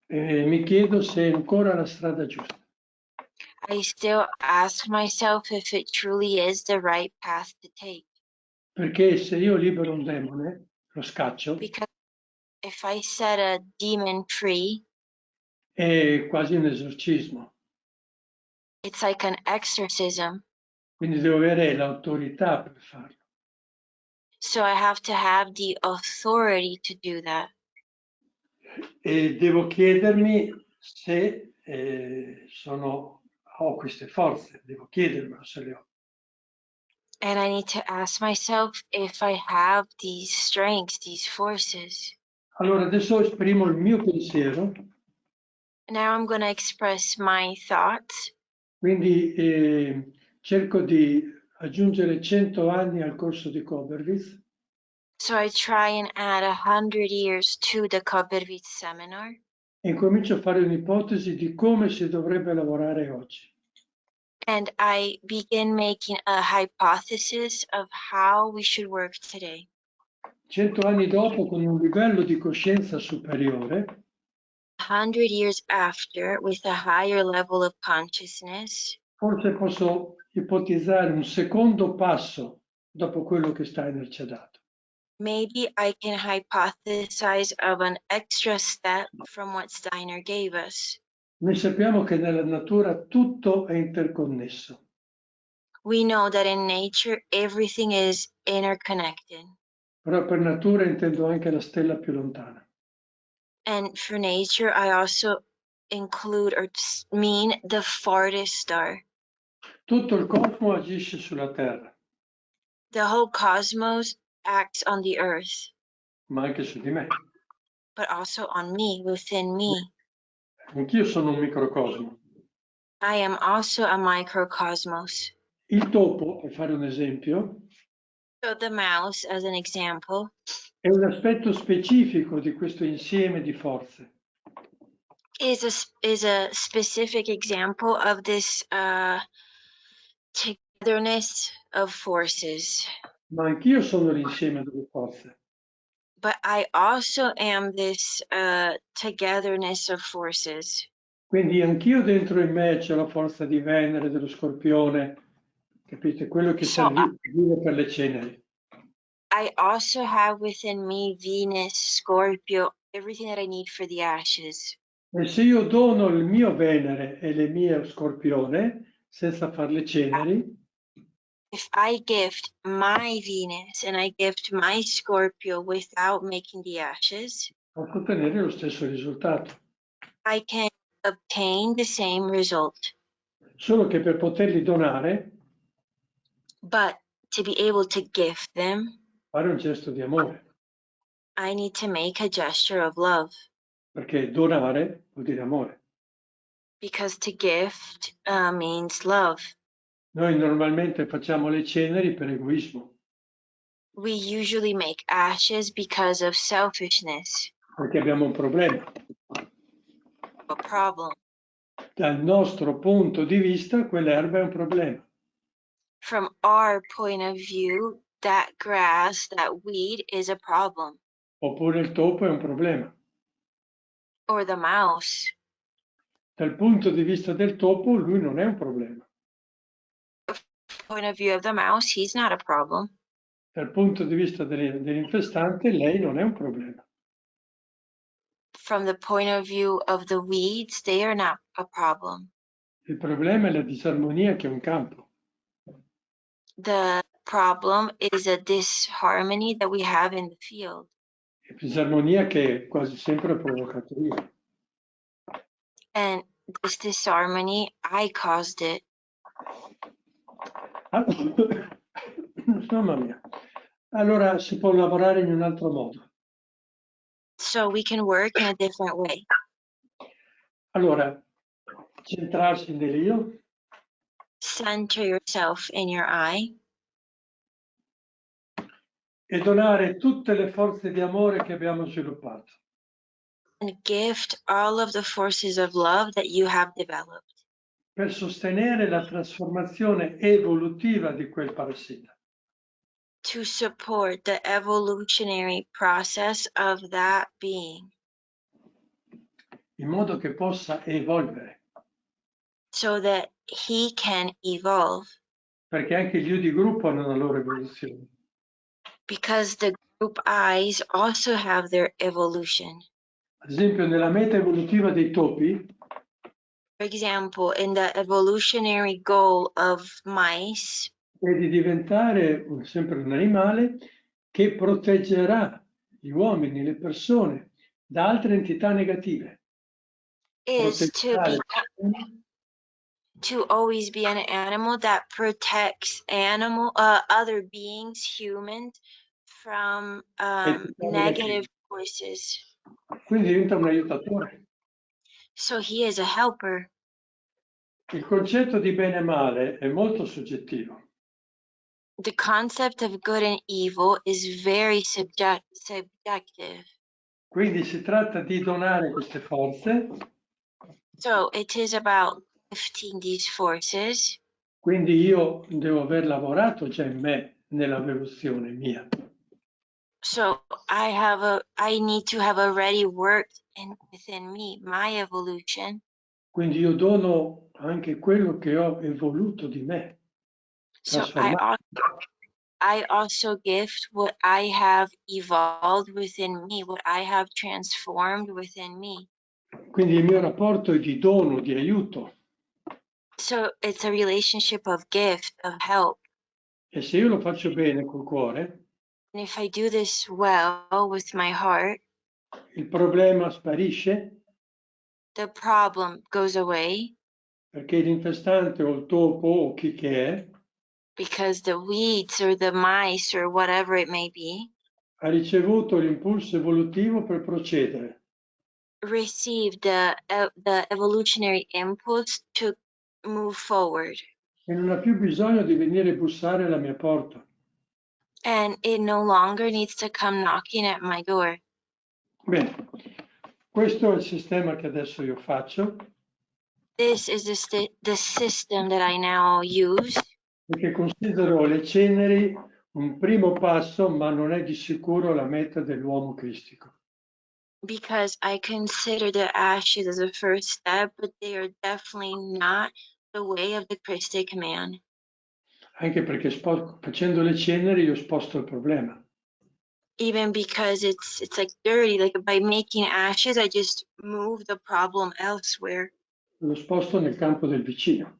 E mi chiedo se è ancora la strada giusta. I still ask myself if it truly is the right path to take. Perché se io libero un demone, lo scaccio, Because if I set a demon free, è quasi un esorcismo. it's like an exorcism. Quindi devo avere l'autorità per farlo. So I have to have the authority to do that. E devo chiedermi se ho queste forze, devo chiedermelo se le ho. And I need to ask myself if I have these strengths, these forces. Allora adesso esprimo il mio pensiero Now I'm going to express my thoughts. Quindi cerco di aggiungere 100 anni al corso di Koberwitz So I try and add 100 years to the Koberwitz seminar. e comincio a fare un'ipotesi di come si dovrebbe lavorare oggi. And I begin making a hypothesis of how we should work today. 100 anni dopo, con un livello di coscienza superiore, 100 years after, with a higher level of consciousness, forse posso ipotizzare un secondo passo dopo quello che Steiner ci ha dato. maybe I can hypothesize of an extra step from what Steiner gave us. Noi sappiamo che nella natura tutto è interconnesso. We know that in nature, everything is interconnected. Però per natura intendo anche la stella più lontana. And for nature, I also include or mean the farthest star. Tutto il cosmo agisce sulla Terra, The whole cosmos acts on the earth, ma anche su di me. but also on me, within me. Anch'io sono un microcosmo. I am also a microcosmos. Il topo, per fare un esempio, So the mouse, as an example, è un aspetto specifico di questo insieme di forze. is a specific example of this togetherness of forces. Ma anch'io sono l'insieme delle forze. But I also am this togetherness of forces. Quindi anch'io dentro in me c'è la forza di Venere, dello Scorpione, capite? Quello che serve per le ceneri. I also have within me Venus, Scorpio, everything that I need for the ashes. E se io dono il mio Venere e le mie Scorpione, senza far le ceneri, If I gift my Venus and I gift my Scorpio without making the ashes, posso ottenere lo stesso risultato. I can obtain the same result. Solo che per poterli donare, But to be able to gift them, fare un gesto di amore, I need to make a gesture of love. perché donare vuol dire amore. Because to gift means love. Noi normalmente facciamo le ceneri per egoismo, We usually make ashes because of selfishness, perché abbiamo un problema. a problem. Dal nostro punto di vista, quell'erba è un problema. From our point of view, that grass, that weed is a problem. Oppure il topo è un problema. Or the mouse. Dal punto di vista del topo, lui non è un problema. Point of view of the mouse, he's not a problem. Dal punto di vista dell'infestante, lei non è un problema. From the point of view of the weeds, they are not a problem. Il problema è la disarmonia che è un campo. The problem is a disharmony that we have in the field. E disarmonia che quasi sempre ho provocato io. And this disharmony, I caused it. Mamma mia. Allora si può lavorare in un altro modo. So we can work in a different way. Allora, centrarsi nell'io, Center yourself in your eye e donare tutte le forze di amore che abbiamo sviluppato. and gift all of the forces of love that you have developed Per sostenere la trasformazione evolutiva di quel parassita. to support the evolutionary process of that being, In modo che possa evolvere. so that he can evolve, Perché anche gli io di gruppo hanno la loro evoluzione. because the group eyes also have their evolution. Ad esempio, nella meta evolutiva dei topi, For example, in the evolutionary goal of mice, è di diventare sempre un animale che proteggerà gli uomini, le persone, da altre entità negative. is Proteggerà to always be an animal that protects other beings, humans, from entità negative negative. forces. Quindi diventa un aiutatore. So he is a helper. Il concetto di bene e male è molto soggettivo. The concept of good and evil is very subjective. Quindi si tratta di donare queste forze, So it is about gifting these forces. quindi io devo aver lavorato già in me nell'evoluzione mia. So I need to have already worked within me, my evolution. Quindi io dono anche quello che ho evoluto di me, So trasformato. I also gift what I have evolved within me, what I have transformed within me. Quindi il mio rapporto è di dono, di aiuto. So it's a relationship of gift, of help. E se io lo faccio bene col cuore, And if I do this well with my heart, il problema sparisce the problem goes away perché l'infestante o il topo o chi che è because the weeds or the mice or whatever it may be ha ricevuto l'impulso evolutivo per procedere. receive the evolutionary impulse to move forward. E non ha più bisogno di venire bussare alla mia porta. And it no longer needs to come knocking at my door. Bene, questo è il sistema che adesso io faccio, This is the system that I now use perché considero le ceneri un primo passo, ma non è di sicuro la meta dell'uomo cristico. because I consider the ashes as a first step, but they are definitely not the way of the Christic man. Anche perché facendo le ceneri io sposto il problema. Even because it's like dirty, like by making ashes, I just move the problem elsewhere. Lo sposto nel campo del vicino.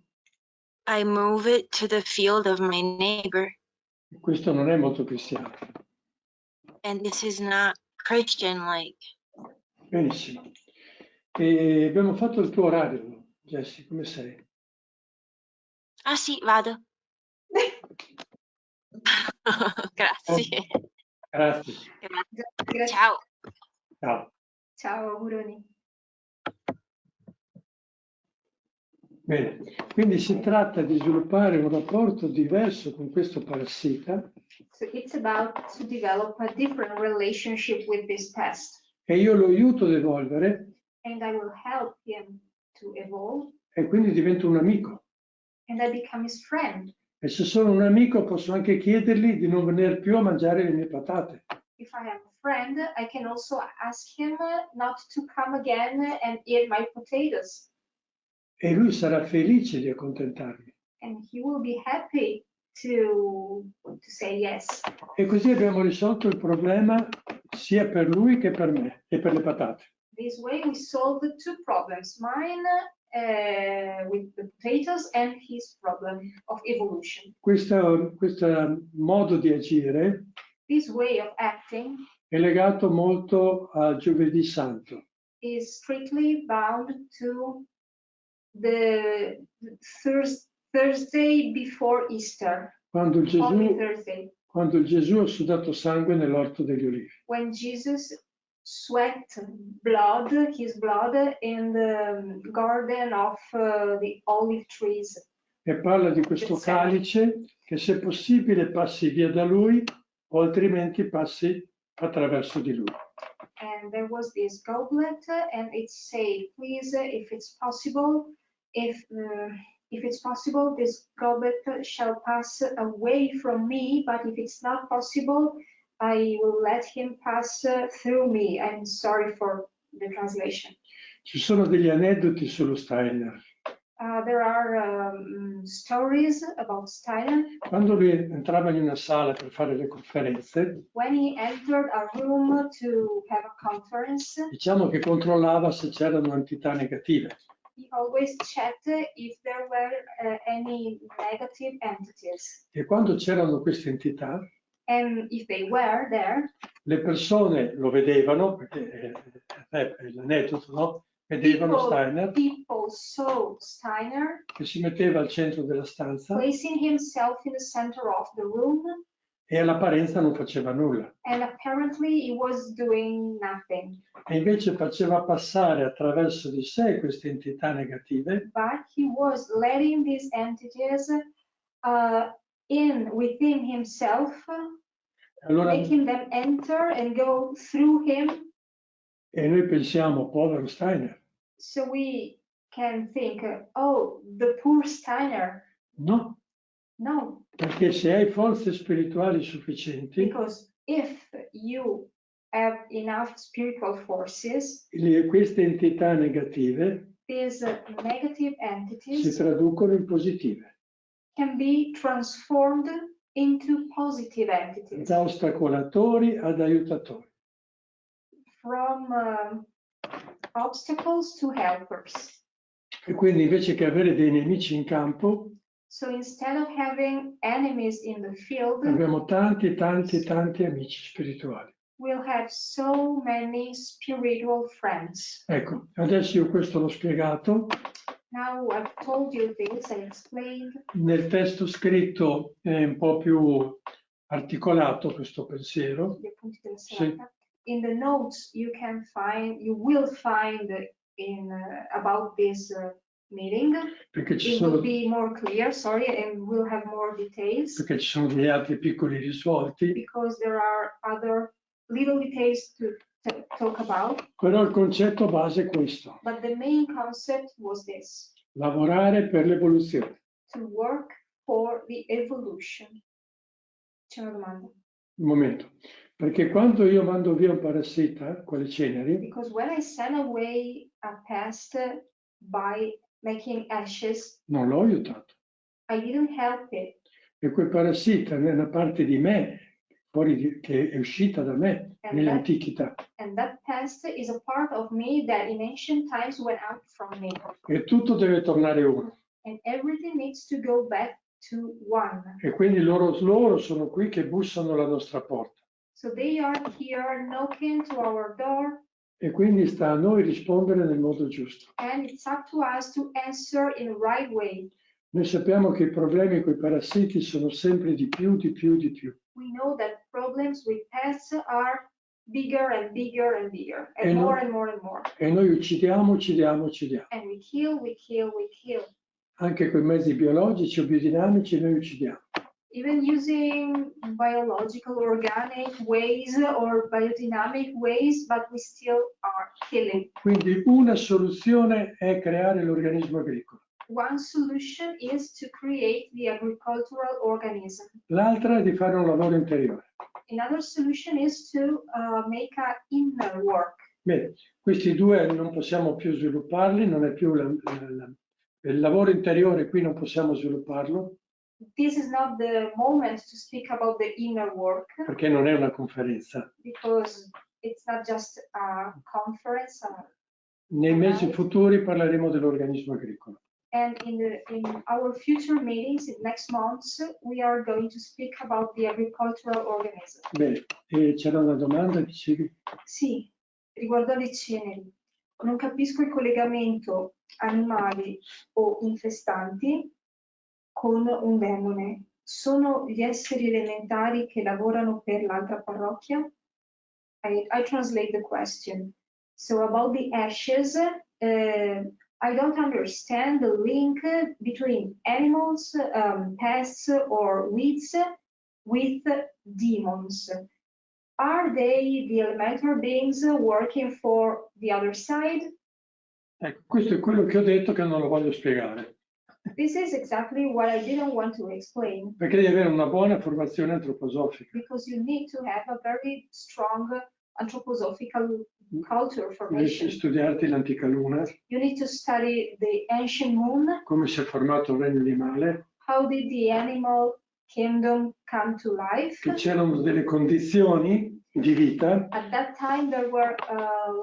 I move it to the field of my neighbor. E questo non è molto cristiano. And this is not Christian-like. Benissimo. E abbiamo fatto il tuo orario, Jessie, come sei? Ah sì, vado. Grazie. Grazie. Grazie. Ciao. Ciao. Ciao, auguroni. Bene, quindi si tratta di sviluppare un rapporto diverso con questo parassita. So it's about to develop a different relationship with this pest. E io lo aiuto ad evolvere And I will help him to evolve. e quindi divento un amico. And I become his friend. E se sono un amico posso anche chiedergli di non venire più a mangiare le mie patate. If I am a friend, I can also ask him not to come again and eat my potatoes. E lui sarà felice di accontentarmi. And he will be happy to say yes. E così abbiamo risolto il problema sia per lui che per me e per le patate. This way we solve the two problems, mine with the potatoes and his problem of evolution. Questo modo di agire This way of acting è legato molto al Giovedì Santo. is strictly bound to the Thursday before Easter. Quando il Only Thursday. quando il Gesù ha sudato sangue nell'orto degli ulivi. When Jesus sweat his blood in the garden of the olive trees. E parla di questo calice che se possibile passi via da lui o altrimenti passi attraverso di lui. And there was this goblet, and it said, please, if it's possible, if it's possible, this goblet shall pass away from me, but if it's not possible, I will let him pass through me. I'm sorry for the translation. Ci sono degli aneddoti sullo Steiner. There are stories about Steiner. Quando lui entrava in una sala per fare le conferenze, when he entered a room to have a conference, diciamo che controllava se c'erano entità negative. he always checked if there were any negative entities. E quando c'erano queste entità, And if they were there, le persone lo vedevano, perché è l'aneddoto, no? Vedevano Steiner people saw Steiner che si metteva al centro della stanza placing himself in the center of the room e all'apparenza non faceva nulla. and apparently he was doing nothing. E invece faceva passare attraverso di sé queste entità negative But he was letting these entities within himself, allora, making them enter and go through him. e noi pensiamo, povero Steiner. So we can think, oh, the poor Steiner. No, No, perché se hai forze spirituali sufficienti, because if you have enough spiritual forces, queste entità negative these negative si entities traducono in positive, can be transformed into positive entities, da ostacolatori ad aiutatori. from obstacles to helpers. E quindi invece che avere dei nemici in campo, So instead of having enemies in the field, abbiamo tanti amici spirituali. we'll have so many spiritual friends. Ecco, adesso io questo l'ho spiegato. Now I've told you this, I explained. Nel testo scritto è un po' più articolato questo pensiero. Gli appunti della Sì. serata. In the notes you will find about this meeting. Perché ci It sono, will be more clear, sorry, and we'll have more details perché ci sono degli altri piccoli risvolti. because there are other little details to talk about. Però il concetto base è questo: But the main concept was this: lavorare per l'evoluzione. to work for the evolution. C'è una domanda? Un momento, perché quando io mando via un parassita con le ceneri, Because when I send away a pest by making ashes, non l'ho aiutato. I didn't help it. E quel parassita è una parte di me, che è uscita da me nell'antichità. And that pest is a part of me that in ancient times went out from me. E tutto deve tornare uno. And everything needs to go back to one. E quindi loro sono qui che bussano alla nostra porta. So they are here knocking to our door. E quindi sta a noi rispondere nel modo giusto. And it's up to us to answer in the right way. Noi sappiamo che i problemi con i parassiti sono sempre di più. We know that problems with pests are bigger and bigger and bigger, and E more no- and more and more. E noi uccidiamo. And we kill. Anche con i mezzi biologici o biodinamici noi uccidiamo. Even using biological, organic ways or biodynamic ways, but we still are killing. Quindi una soluzione è creare l'organismo agricolo. One solution is to create the agricultural organism. L'altra è di fare un lavoro interiore. Another solution is to make an inner work. Bene, questi due non possiamo più svilupparli, non è più il lavoro interiore, qui non possiamo svilupparlo. This is not the moment to speak about the inner work. Perché non è una conferenza. Because it's not just a conference. Nei mesi futuri parleremo dell'organismo agricolo. And in our future meetings in next months, we are going to speak about the agricultural organism. Bene, e c'era una domanda, dicevi? Sì, riguardo alle ceneri. Non capisco il collegamento animali o infestanti con un demone. Sono gli esseri elementari che lavorano per l'altra parrocchia? I translate the question. So about the ashes, I don't understand the link between animals, pests or weeds with demons. Are they the elemental beings working for the other side? Ecco, questo è quello che ho detto che non lo voglio spiegare. This is exactly what I didn't want to explain. Perché devi avere una buona formazione antroposofica. Because you need to have a very strong anthroposophical culture Devi formation. studiarti l'antica luna, You need to study the ancient moon. come si è formato il regno animale, How did the animal kingdom come to life? che c'erano delle condizioni di vita At that time there were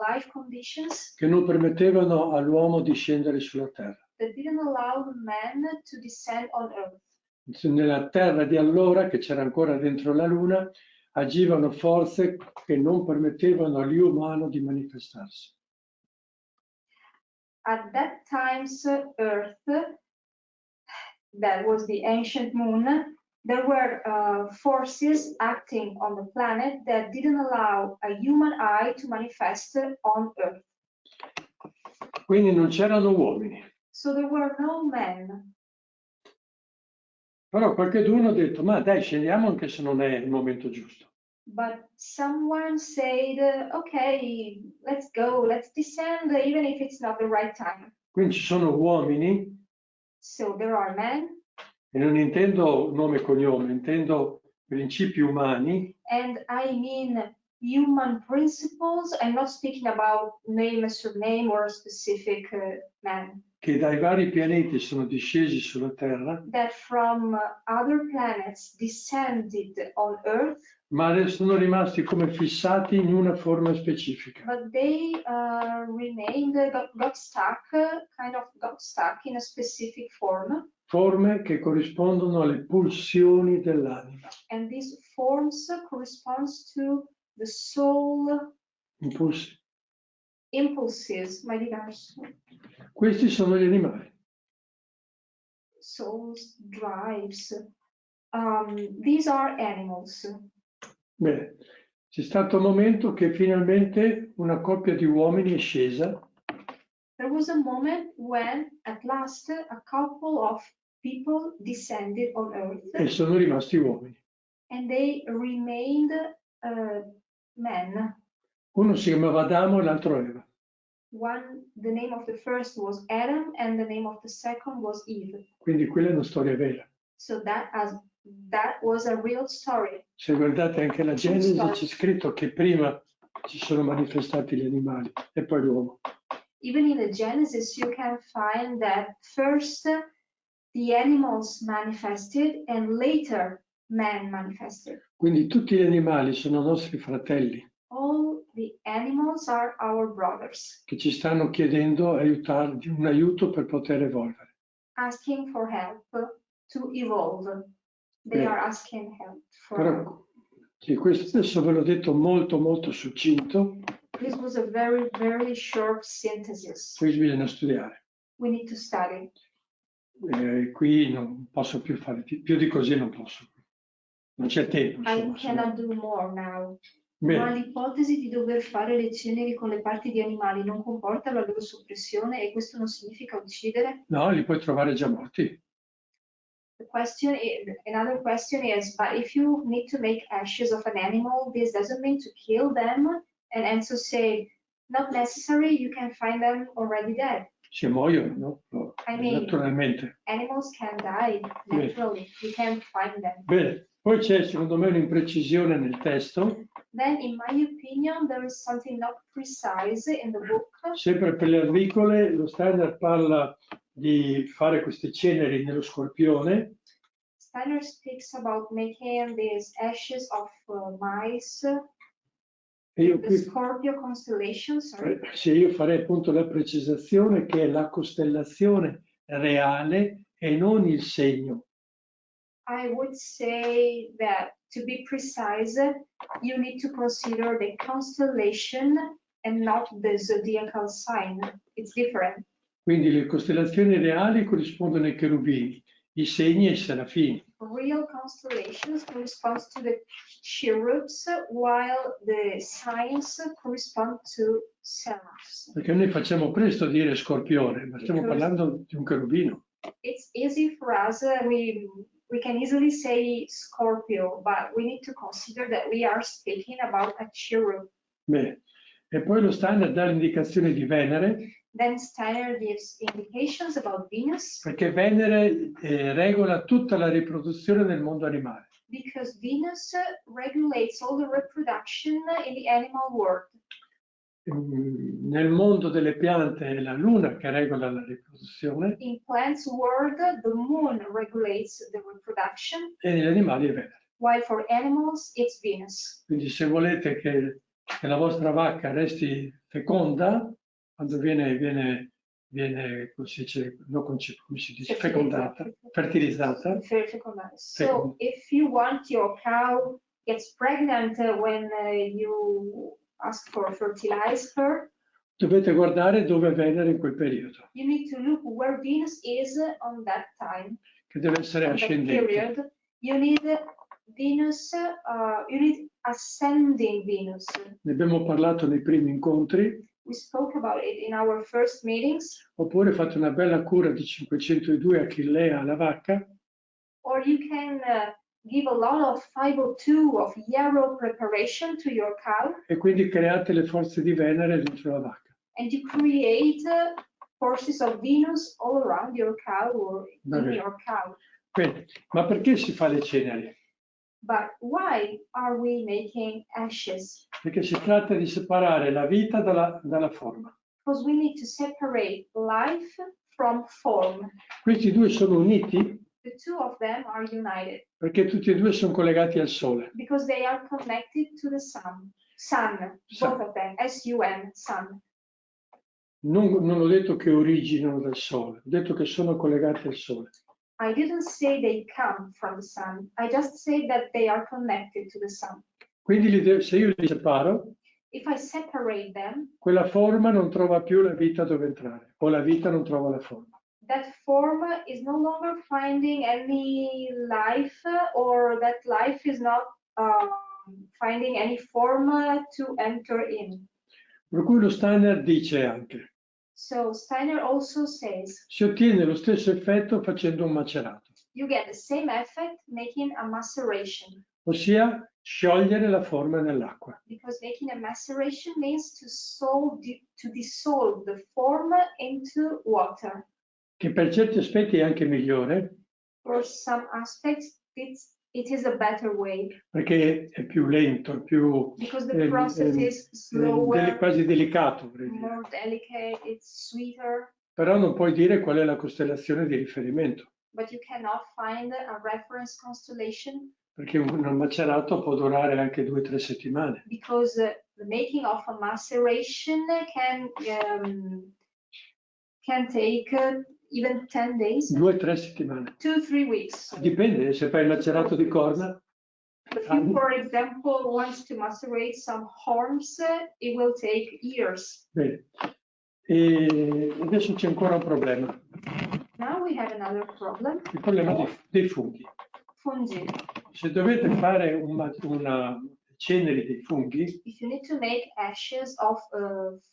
life conditions che non permettevano all'uomo di scendere sulla terra. that didn't allow man to descend on earth. Nella terra di allora, che c'era ancora dentro la luna, agivano forze che non permettevano all'umano di manifestarsi. At that time's earth, that was the ancient moon, There were forces acting on the planet that didn't allow a human eye to manifest on Earth. Quindi non c'erano uomini. So there were no men. Però qualcuno ha detto, ma dai, scendiamo anche se non è il momento giusto. But someone said, okay, let's go, let's descend, even if it's not the right time. Quindi ci sono uomini, So there are men, e non intendo nome e cognome, intendo principi umani, and I mean human principles. I'm not speaking about name, a surname, or a specific man. che dai vari pianeti sono discesi sulla Terra, That from other planets descended on Earth, ma sono rimasti come fissati in una forma specifica. but they remained, got stuck, kind of got stuck in a specific form. Forme che corrispondono alle pulsioni dell'anima. And these forms corresponds to the soul Impulsi. impulses, my diverso. Questi sono gli animali. Souls, drives. These are animals. Bene, c'è stato un momento che finalmente una coppia di uomini è scesa There was a moment when at last a couple of people descended on Earth e sono rimasti uomini. and they remained men. Uno si chiamava Adamo e l'altro Eva. The name of the first was Adam and the name of the second was Eve. Quindi quella è una storia vera. So that was a real story. Se guardate anche la Genesi c'è scritto che prima ci sono manifestati gli animali e poi l'uomo. Even in the Genesis, you can find that first the animals manifested and later man manifested. Quindi tutti gli animali sono nostri fratelli All the animals are our brothers, che ci stanno chiedendo un aiuto per poter evolvere. asking for help to evolve. They are asking help for help. Però sì, questo adesso ve l'ho detto molto succinto, This was a very, very short synthesis. qui bisogna studiare. We need to study. Qui non posso più fare più di così, non posso. Non c'è tempo. I Insomma, cannot do more now. Bene. Ma l'ipotesi di dover fare le ceneri con le parti di animali non comporta la loro soppressione e questo non significa uccidere? No, li puoi trovare già morti. Another question is, but if you need to make ashes of an animal, this doesn't mean to kill them? And Enzo said, not necessary, you can find them already dead. Se muoiono, no? I mean, Naturalmente. Animals can die naturally, you can find them. Bene, poi c'è secondo me un'imprecisione nel testo. Then, in my opinion, there is something not precise in the book. Sempre per le agricole, lo Steiner parla di fare queste ceneri nello scorpione. Steiner speaks about making these ashes of mice, E io the qui, Scorpio constellation, sorry. se io farei appunto la precisazione che è la costellazione reale e non il segno. I would say that, to be precise, you need to consider the constellation and not the zodiacal sign. It's different. Quindi le costellazioni reali corrispondono ai cherubini, i segni ai serafini. Real constellations corresponds to the cherubs, while the signs correspond to seraphs. Perché noi facciamo presto a dire scorpione, ma stiamo parlando di un cherubino. It's easy for us, we can easily say Scorpio, but we need to consider that we are speaking about a cherub. Bene. E poi lo Steiner dà l'indicazione di Venere. Then Steiner gives indications about Venus. Perché Venere regola tutta la riproduzione nel mondo animale. Because Venus regulates all the reproduction in the animal world. Nel mondo delle piante è la luna che regola la riproduzione. In plants world, the moon regulates the reproduction. E negli animali è Venere. While for animals, it's Venus. Quindi se volete che la vostra vacca resti feconda, quando viene come si dice, come si dice, fecondata, fertilizzata. So if you want your cow gets pregnant when you ask for fertilize her, dovete guardare dove è Venere in quel periodo. You need to look where Venus is on that time. Che deve essere ascendente. Period, You need Venus, you need ascending Venus. Ne abbiamo parlato nei primi incontri. We spoke about it in our first meetings. Oppure fate una bella cura di 502 achillea alla vacca. Or you can give a lot of 502 of yarrow preparation to your cow. E quindi create le forze di Venere dentro la vacca. And you create forces of Venus all around your cow or in your cow. Bene, ma perché si fa le ceneri? But why are we making ashes? Perché si tratta di separare la vita dalla forma. Because we need to separate life from form. Questi due sono uniti The two of them are united. perché tutti e due sono collegati al Sole. Because they are connected to the sun. Both of them, S-U-N, sun. Non ho detto che originano dal Sole, ho detto che sono collegati al Sole. I didn't say they come from the sun. I just said that they are connected to the sun. Quindi se io li separo, If I separate them, quella forma non trova più la vita dove entrare, o la vita non trova la forma. that form is no longer finding any life, or that life is not finding any form to enter in. Per cui lo Steiner dice anche, So Steiner also says, si ottiene lo stesso effetto facendo un macerato, you get the same effect making a maceration. ossia sciogliere la forma nell'acqua. Because making a maceration means to dissolve the form into water. Che per certi aspetti è anche migliore, For some aspects, it is a better way. perché è più lento, è più Because the process is slower, quasi delicato, vorrei dire. more delicate, it's sweeter. Però non puoi dire qual è la costellazione di riferimento, But you cannot find a reference constellation. perché un macerato può durare anche 2 o 3 settimane. Because the making of a maceration can take even 10 days. 2 o 3 settimane. 2-3 weeks. Dipende, se fai il macerato di corna. If you, for example, wants to macerate some horns, it will take years. Bene. E adesso c'è ancora un problema. Now we have another problem. Il problema dei funghi. Fungi. Se dovete fare una ceneri dei funghi, If you need to make ashes of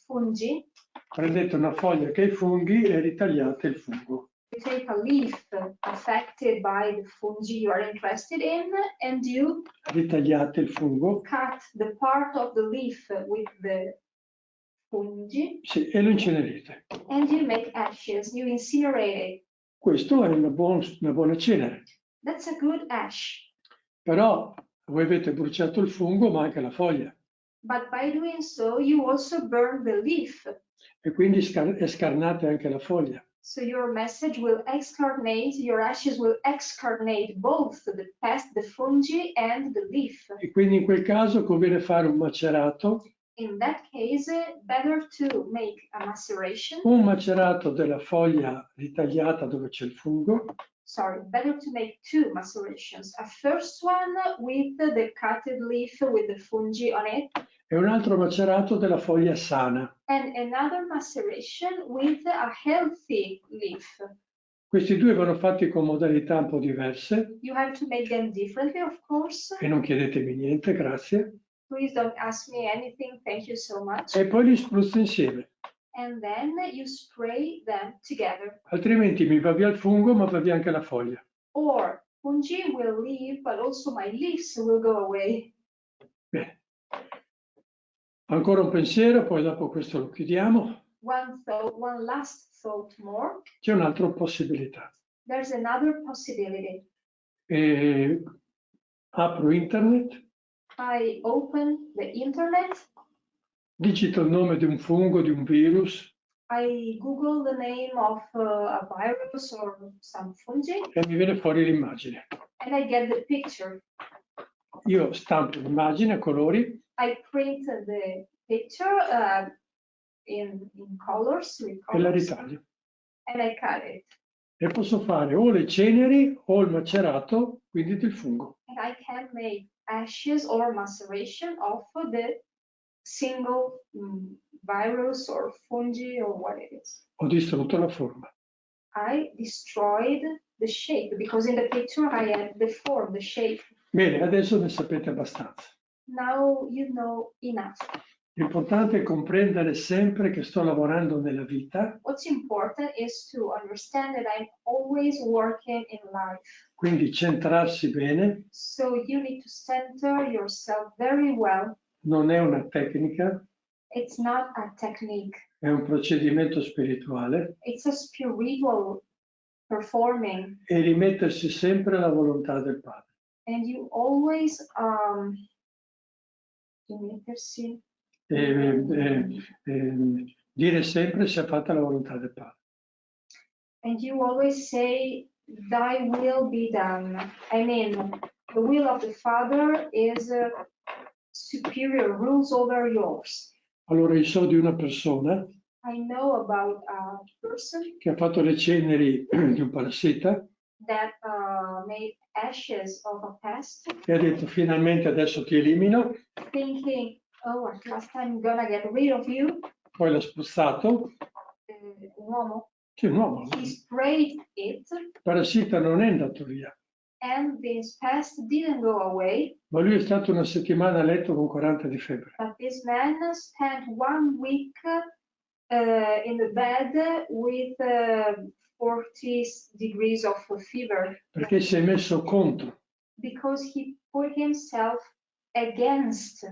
fungi, prendete una foglia che ha i funghi e ritagliate il fungo. you take a leaf affected by the fungi you are interested in, and you Ritagliate il fungo. cut the part of the leaf with the fungi, Sì, e lo incenerite. and you make ashes, you incinerate it. Questo è una buona cenere. That's a good ash. Però voi avete bruciato il fungo, ma anche la foglia. But by doing so, you also burn the leaf. E quindi scarnate anche la foglia. So your message will excarnate, your ashes will excarnate both the pest, the fungi, and the leaf. E quindi in quel caso conviene fare un macerato. In that case, better to make a maceration. Un macerato della foglia ritagliata dove c'è il fungo. Sorry, better to make 2 macerations. A first one with the cutted leaf with the fungi on it. E un altro macerato della foglia sana. And another maceration with a healthy leaf. Questi due vanno fatti con modalità un po' diverse. You have to make them differently, of course. E non chiedetemi niente, grazie. Please don't ask me anything, thank you so much. E poi li spruzzo insieme. And then you spray them together. Altrimenti mi va via il fungo, ma va via anche la foglia. Or fungi will leave, but also my leaves will go away. Bene. Ancora un pensiero, poi dopo questo lo chiudiamo. One last thought more. C'è un'altra possibilità. There's another possibility. Apro internet. I open the internet. Digito il nome di un fungo, di un virus. I Google the name of a virus or some fungi. E mi viene fuori l'immagine. And I get the picture. Io stampo l'immagine a colori. I print the picture in colors, with E la colors, ritaglio. and I cut it. E posso fare o le ceneri o il macerato, quindi del fungo. And I can make ashes or maceration of the single virus or fungi or what it is. Ho distrutto la forma. I destroyed the shape, because in the picture I had the form, the shape. Bene, adesso ne sapete abbastanza. Now you know enough. L'importante è comprendere sempre che sto lavorando nella vita, What's important is to understand that I'm always working in life. quindi centrarsi bene, So you need to center yourself very well. non è una tecnica, It's not a technique. è un procedimento spirituale, It's a spiritual performing. e rimettersi sempre alla volontà del Padre. And you always rimettersi. Dire sempre sia fatta la volontà del Padre. And you always say, thy will be done. I mean, the will of the Father is superior, rules over yours. Allora io so di una persona I know about a person che ha fatto le ceneri di un parassita that made ashes of a pest, e ha detto finalmente adesso ti elimino, thinking, oh, at last I'm gonna get rid of you. poi l'ha spuzzato, Un uomo. sì, un uomo, He sprayed it, il parassita non è andato via, and this pest didn't go away. ma lui è stato una settimana a letto con 40 di febbre. But this man spent 1 week in the bed with 40 degrees of fever, Perché si è messo contro. because he put himself against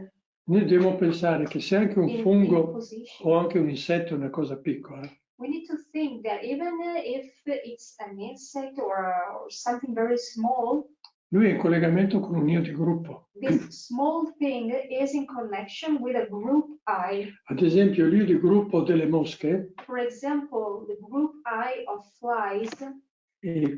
Noi dobbiamo pensare che se anche un in fungo position. o anche un insetto è una cosa piccola, We need to think that even if it's an insect or something very small, lui è in collegamento con un io di gruppo. this small thing is in connection with a group I. Ad esempio l'io di gruppo delle mosche For example, the group I of flies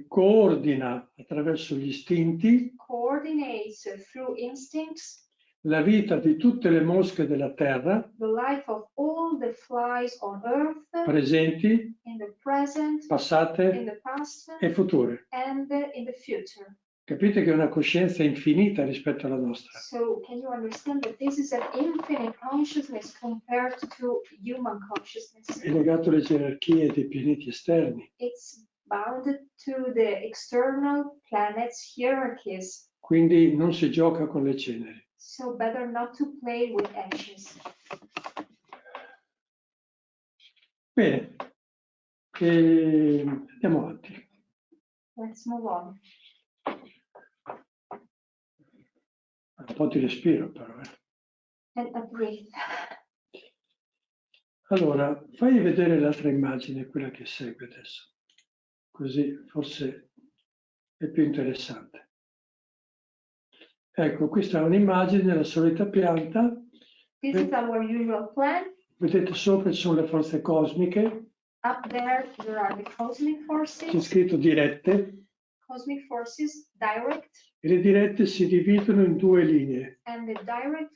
coordina attraverso gli istinti coordinates through instincts la vita di tutte le mosche della terra the life of all the flies on earth, presenti, in the present, in passate the past, e future. and in the future. Capite che è una coscienza infinita rispetto alla nostra. So can you understand that this is an infinite consciousness compared to human consciousness? È legato alle gerarchie dei pianeti esterni. It's bound to the external planets' hierarchies. Quindi non si gioca con le ceneri. So better not to play with ashes. Bene, andiamo avanti. Let's move on. Un po' di respiro però. And a breathe. Allora, fai vedere l'altra immagine, quella che segue adesso. Così forse è più interessante. Ecco, questa è un'immagine della solita pianta. This is our usual plant. Vedete sopra ci sono le forze cosmiche. Up there are the cosmic C'è forces. scritto dirette. Cosmic forces, direct, E le dirette si dividono in due linee. and the direct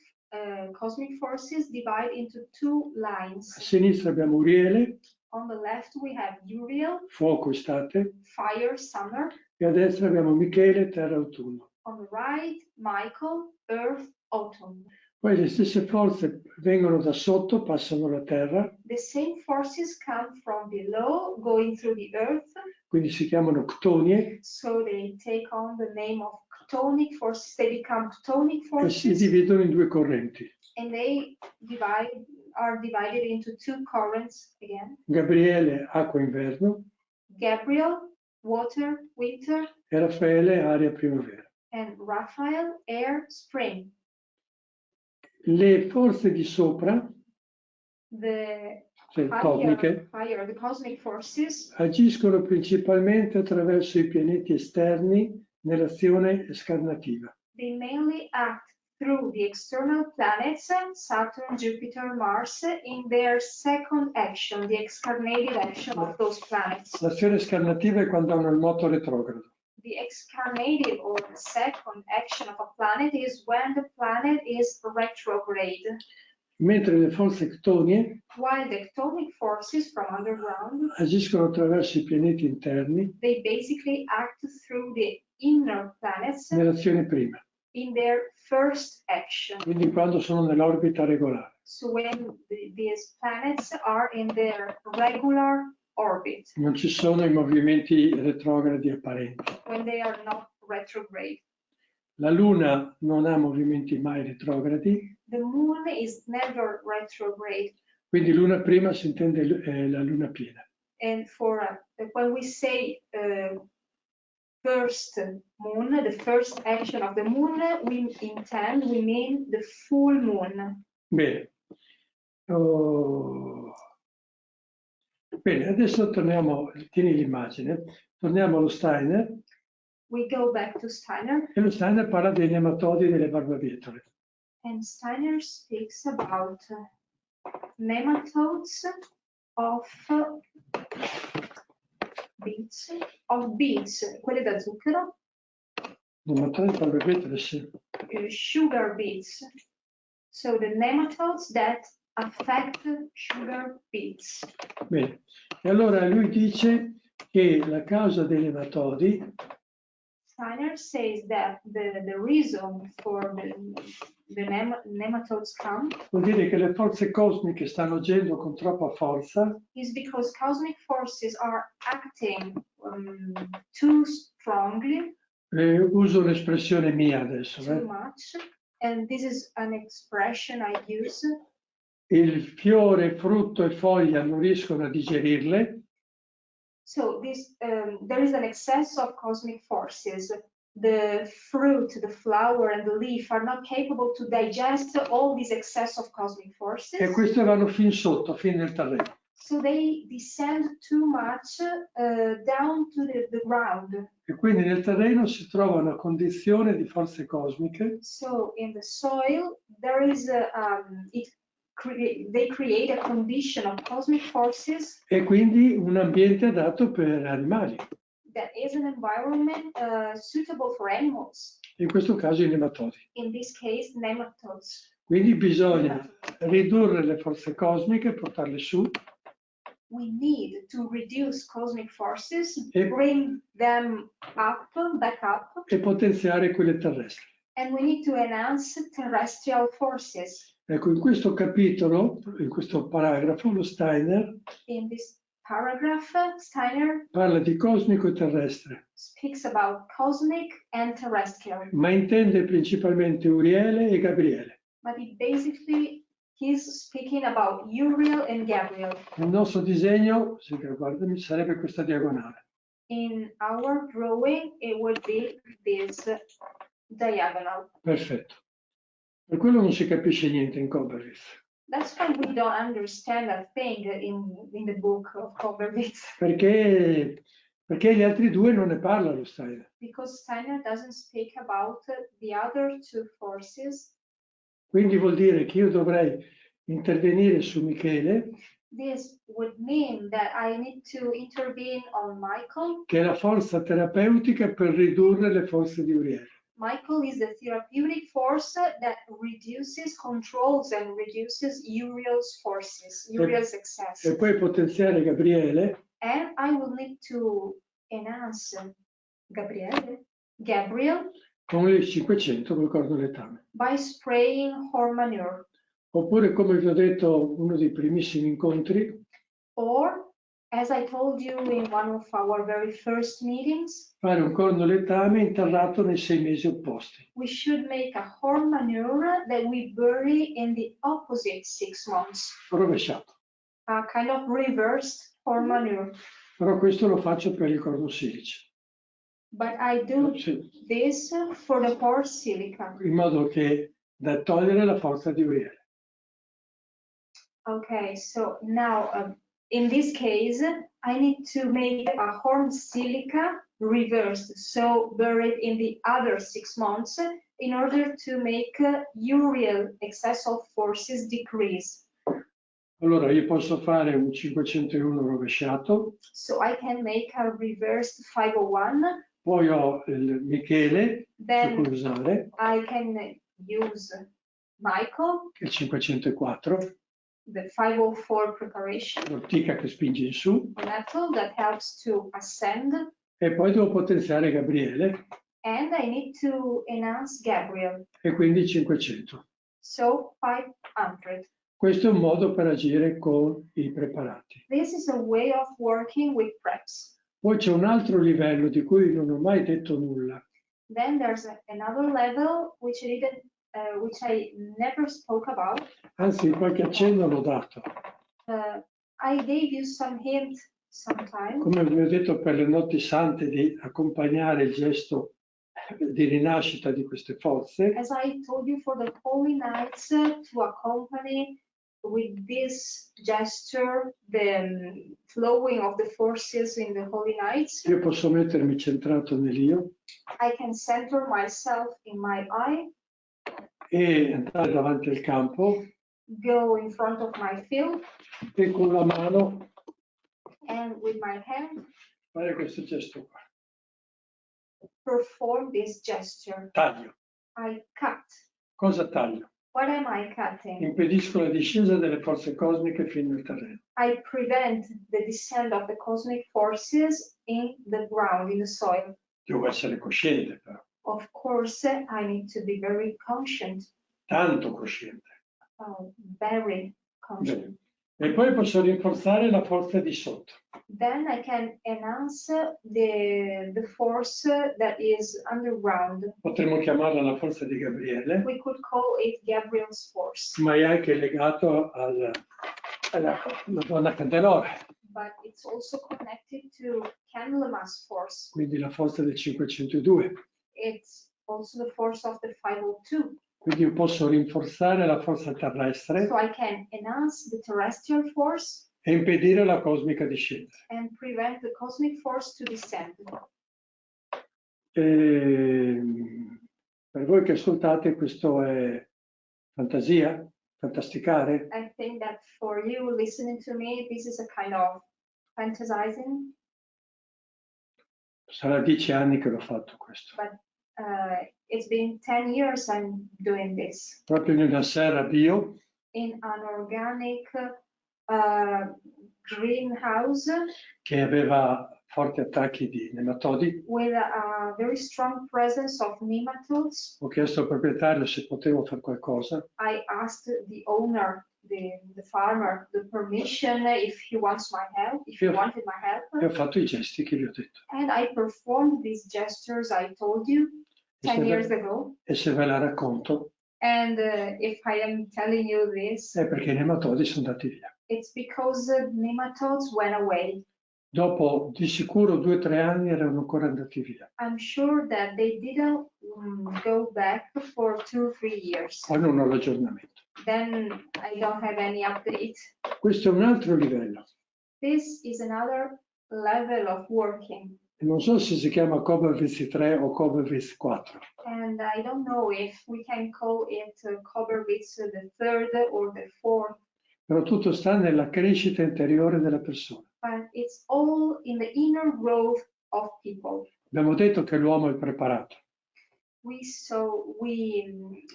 cosmic forces divide into two lines. A sinistra abbiamo Uriele, On the left we have Uriel, fuoco estate, fire, summer. e a destra abbiamo Michele, terra autunno. On the right, Michael, earth, autumn. Poi le stesse forze vengono da sotto, passano la terra, The same forces come from below, going through the earth, quindi si chiamano ctonie, so they take on the name of chthonic forces. They become chthonic e si forces, dividono in due correnti. and they are divided into two currents again. Gabriele, acqua inverno, Gabriel, water, winter, e Raffaele, aria primavera. and Raphael, air, spring. Le forze di sopra, The cioè cosmiche, the cosmic forces, agiscono principalmente attraverso i pianeti esterni nell'azione scarnativa. they mainly act through the external planets, Saturn, Jupiter, Mars, in their second action, the excarnated action of those planets. L'azione scarnativa è quando hanno il moto retrogrado. The excarnated or the second action of a planet is when the planet is retrograde, Mentre le forze ctonie while the chthonic forces from underground, agiscono attraverso i pianeti interni they basically act through the inner planets nell'azione prima, in their first action. quindi quando sono nell'orbita regolare. So when these planets are in their regular orbit, non ci sono i movimenti retrogradi apparenti. when they are not retrograde. La Luna non ha movimenti mai retrogradi, The moon is never retrograde. quindi luna prima si intende la luna piena. And when we say first moon, the first action of the moon, we mean the full moon. Bene. Bene, adesso torniamo, tieni l'immagine, torniamo allo Steiner, We go back to Steiner, e lo Steiner parla dei nematodi delle barbabietole. and Steiner speaks about nematodes of beets, quelle da zucchero, Nematodi di barbabietole, sì. sugar beets. So the nematodes that affect sugar beets. Bene, e allora lui dice che la causa dei nematodi Steiner says that the reason for the nematodes come vuol dire che le forze cosmiche stanno agendo con troppa forza is because cosmic forces are acting too strongly, uso un'espressione mia adesso, too much, and this is an expression I use. il fiore, frutto e foglia non riescono a digerirle, So there is an excess of cosmic forces. The fruit, the flower, and the leaf are not capable to digest all this excess of cosmic forces. e queste vanno fin sotto, fin nel terreno. So they descend too much down to the ground. E quindi nel terreno si trova una condizione di forze cosmiche So in the soil, there is they create a condition of cosmic forces e quindi un ambiente adatto per animali, that is an environment suitable for animals. in questo caso i nematodi. In this case, nematodes. Quindi bisogna ridurre le forze cosmiche, portarle su We need to reduce cosmic forces, E- bring them back up, e potenziare quelle terrestri. and we need to enhance terrestrial forces. Ecco, in questo capitolo, in questo paragrafo, lo Steiner In this paragraph, Steiner parla di cosmico e terrestre, speaks about cosmic and terrestrial, ma intende principalmente Uriele e Gabriele. but he's speaking about Uriel and Gabriel. Nel nostro disegno, se guardami, sarebbe questa diagonale. In our drawing, it would be this diagonal. Perfetto. Per quello non si capisce niente in Koberwitz, That's why we don't understand a thing in the book of Koberwitz, perché gli altri due non ne parla lo Steiner. because Steiner doesn't speak about the other two forces. Quindi vuol dire che io dovrei intervenire su Michele, This would mean that I need to intervene on Michael. che è la forza terapeutica per ridurre le forze di Uriele. Michael is the therapeutic force that controls and reduces Uriel's forces, Uriel's excess. E poi potenziare Gabriele And I will need to enhance Gabriel con il 500 col corno letame. by spraying horse manure. Oppure, come vi ho detto, uno dei primissimi incontri, Or, as I told you in one of our very first meetings, fare un corno letame interrato nei 6 mesi opposti. we should make a horse manure that we bury in the opposite 6 months. Rovesciato. A kind of reversed horse manure. Però questo lo faccio per il corno silice. But I do this for the horse silica. In modo che da togliere la forza di Uriele. Okay, so now in this case, I need to make a horn silica reversed, so buried in the other 6 months in order to make Uriel excess of forces decrease. Allora io posso fare un 501 rovesciato, So I can make a reversed 501, poi ho il Michele da then cui usare, I can use Michael, che è il 504, the 504 preparation, l'ortica che spinge in su, method that helps to ascend, e poi devo potenziare Gabriele, and I need to enhance Gabriel, e quindi 500. so 500. Questo è un modo per agire con i preparati. This is a way of working with preps. Poi c'è un altro livello di cui non ho mai detto nulla, Then there's another level which I never spoke about. anzi qualche accenno l'ho dato. I gave you some hint sometime. Come vi ho detto per le notti sante, di accompagnare il gesto di rinascita di queste forze, As I told you, for the holy nights, to accompany with this gesture the flowing of the forces in the holy nights. io posso mettermi centrato nell'io I can center myself in my I, e andare davanti al campo go in front of my field, e con la mano and with my hand fare questo gesto qua. perform this gesture. Taglio. I cut. Cosa taglio? What am I cutting? Impedisco la discesa delle forze cosmiche fino al terreno. I prevent the descent of the cosmic forces in the ground, in the soil. Devo essere cosciente però, Of course, I need to be very conscient, tanto cosciente. very conscient. Bene. E poi posso rinforzare la forza di sotto. Then I can enhance the force that is underground. Potremmo chiamarla la forza di Gabriele, We could call it Gabriel's force, ma è anche legato alla Madonna Candelora, but it's also connected to Candlemas force. quindi la forza del 502. It's also the force of the 502. Quindi io posso rinforzare la forza terrestre So I can enhance the terrestrial force e impedire la cosmica di scendere. and prevent the cosmic force to descend. Per voi che ascoltate, questo è fantasia, fantasticare? I think that for you listening to me, this is a kind of fantasizing, Sarà 10 anni che l'ho fatto questo. but it's been 10 years I'm doing this Proprio in una serra bio, in an organic greenhouse che aveva forti attacchi di nematodi. with a very strong presence of nematodes. Ho chiesto al proprietario se potevo fare qualcosa I asked the owner, the farmer, the permission if he wants my help, if he wanted my e ho help. fatto i gesti che vi ho detto. And I performed these gestures I told you 10 years ago. E se ve la racconto And if I am telling you this, è perché i nematodi sono andati via. it's because nematodes went away. Dopo di sicuro 2 o 3 anni erano ancora andati via. I'm sure that they didn't go back for 2 or 3 years. Poi non ho l'aggiornamento. Then I don't have any update. Questo è un altro livello. This is another level of working. Non so se si chiama Koberwitz 3 o Koberwitz 4. And I don't know if we can call it Koberwitz the third or the fourth, Però tutto sta nella crescita interiore della persona. but it's all in the inner growth of people. Abbiamo detto che l'uomo è preparato. We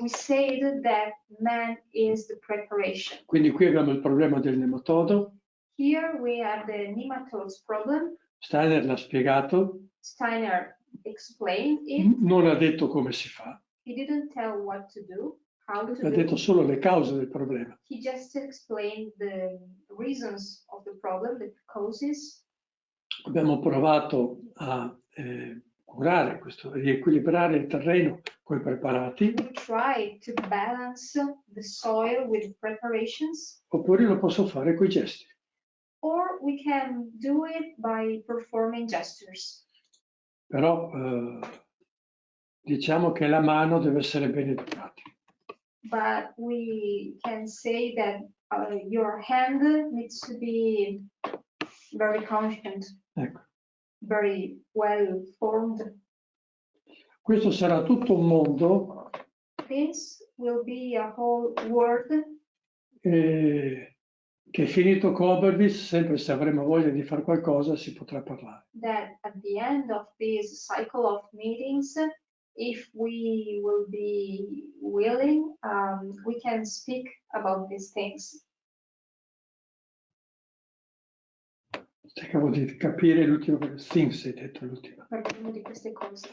said that man is the preparation. Quindi qui abbiamo il problema del nematodo. Here we have the nematodes problem. Steiner l'ha spiegato, Steiner explained it. non ha detto come si fa, He didn't tell what to do, how to ha detto do. solo le cause del problema. He just explained the reasons of the problem, the causes. Abbiamo provato a curare questo, riequilibrare il terreno con i preparati, We try to balance the soil with preparations, oppure lo posso fare con i gesti. or we can do it by performing gestures. Però diciamo che la mano deve essere ben educata. But we can say that your hand needs to be very conscient, Ecco. very well formed. Questo sarà tutto un mondo This will be a whole world che finito Koberwitz, sempre se avremo voglia di fare qualcosa, si potrà parlare. that at the end of this cycle of meetings, if we will be willing, we can speak about these things. Cercavo di capire l'ultimo, things hai detto l'ultimo. Parliamo di queste cose.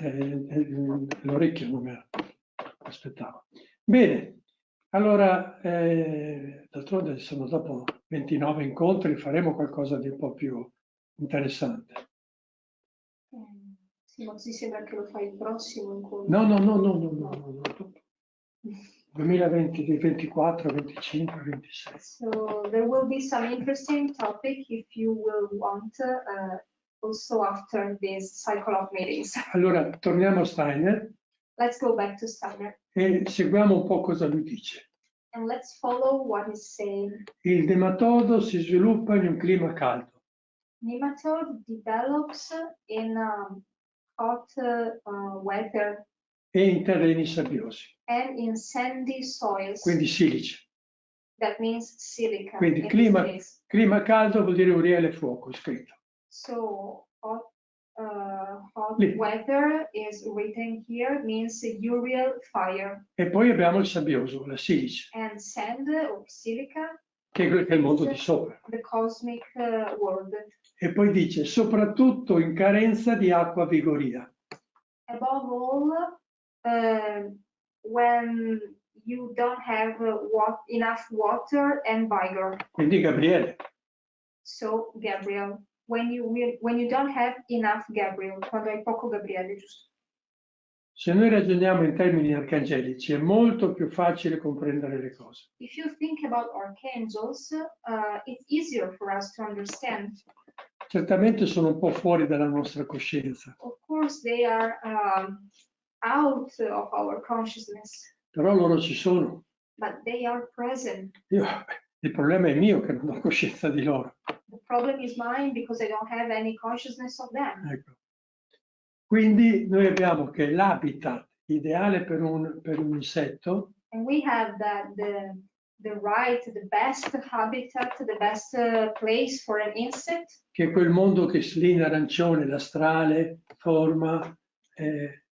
L'orecchio non mi aspettavo. Bene, Allora, d'altronde sono dopo 29 incontri, faremo qualcosa di un po' più interessante. Sì, ma ti sembra che lo fai il prossimo incontro? No. 2020, 24, 25, 26. So there will be some interesting topic if you will want also after this cycle of meetings. Allora, torniamo a Steiner Let's go back to Steiner e seguiamo un po' cosa lui dice. and let's follow what he's saying. Il nematodo si sviluppa in un clima caldo. Nematode develops in hot weather E in terreni sabbiosi, and in sandy soils. quindi silici. That means silica. Quindi in clima, this case. clima caldo vuol dire Uriele fuoco, scritto. So hot Lì. weather is written here means Uriel fire. E poi abbiamo il sabbioso, la silice, And sand or silica, che è il mondo di sopra. the cosmic world. E poi dice, soprattutto in carenza di acqua vigoria. Above all, when you don't have enough water and vigor. Quindi Gabriele. So Gabriel, when you don't have enough Gabriel, quando hai poco Gabriele, giusto? Se noi ragioniamo in termini arcangelici è molto più facile comprendere le cose. If you think about archangels, it's easier for us to understand. Certamente sono un po' fuori dalla nostra coscienza, Of course, they are out of our consciousness, però loro ci sono. but they are present. Il problema è mio che non ho coscienza di loro. The problem is mine because I don't have any consciousness of them. Ecco. Quindi noi abbiamo che l'habitat ideale per un insetto And we have that the best habitat, the best place for an insect, che è quel mondo che lì in arancione, l'astrale, forma,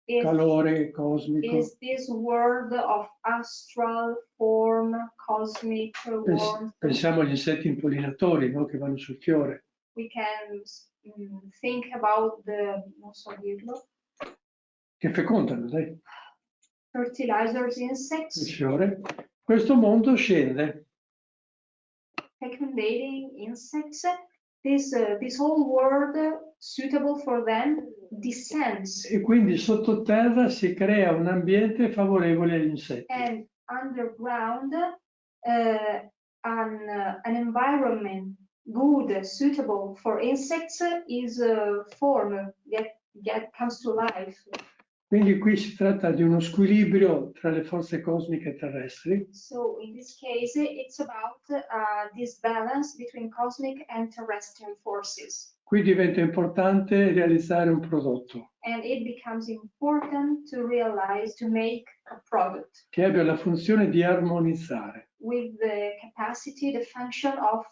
calore cosmico. is this world of astral form, cosmic warmth. Pensiamo agli insetti impollinatori, no? Che vanno sul fiore. We can think about non so dirlo, Che fecondano, dai. fertilizers Il insects, fiore. Questo mondo scende. fecundating insects. This whole world suitable for them descends. E quindi sottoterra si crea un ambiente favorevole agli insetti. And underground, an environment good, suitable for insects is formed that comes to life. Quindi qui si tratta di uno squilibrio tra le forze cosmiche e terrestri. So in this case, it's about this balance between cosmic and terrestrial forces. Qui diventa importante realizzare un prodotto And it becomes important to realize, to make a product che abbia la funzione di armonizzare. with the capacity, the function of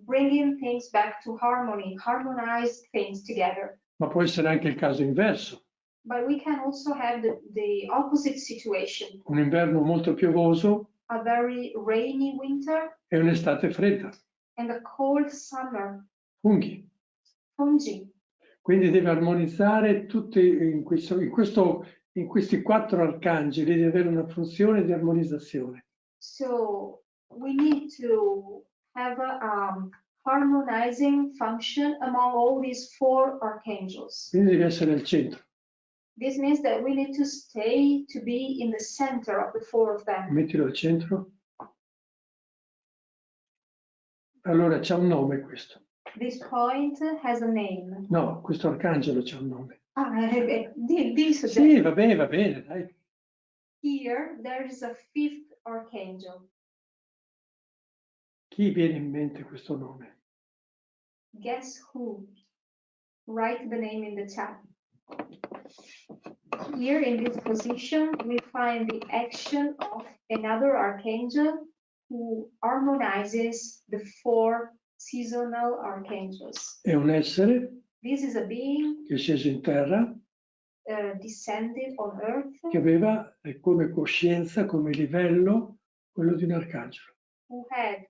bringing things back to harmony, harmonize things together. Ma può essere anche il caso inverso. But we can also have the opposite situation, Un inverno molto piovoso a very rainy winter e un'estate fredda. and a cold summer, Funghi. fungi. Quindi deve armonizzare tutti in questi 4 arcangeli, deve avere una funzione di armonizzazione. So we need to have a harmonizing function among all these 4 archangels. Quindi deve essere al centro. This means that we need to be in the center of the 4 of them. Mettilo al centro. Allora c'ha un nome questo. This point has a name. No, questo arcangelo c'ha un nome. This Sì, va bene, dai. Here there is a 5th archangel. Chi viene in mente questo nome? Guess who? Write the name in the chat. Here in this position, we find the action of another archangel who harmonizes the 4 seasonal archangels. È un essere This is a being che è sceso in terra, descended on earth che aveva come coscienza, come livello, quello di un arcangelo. who had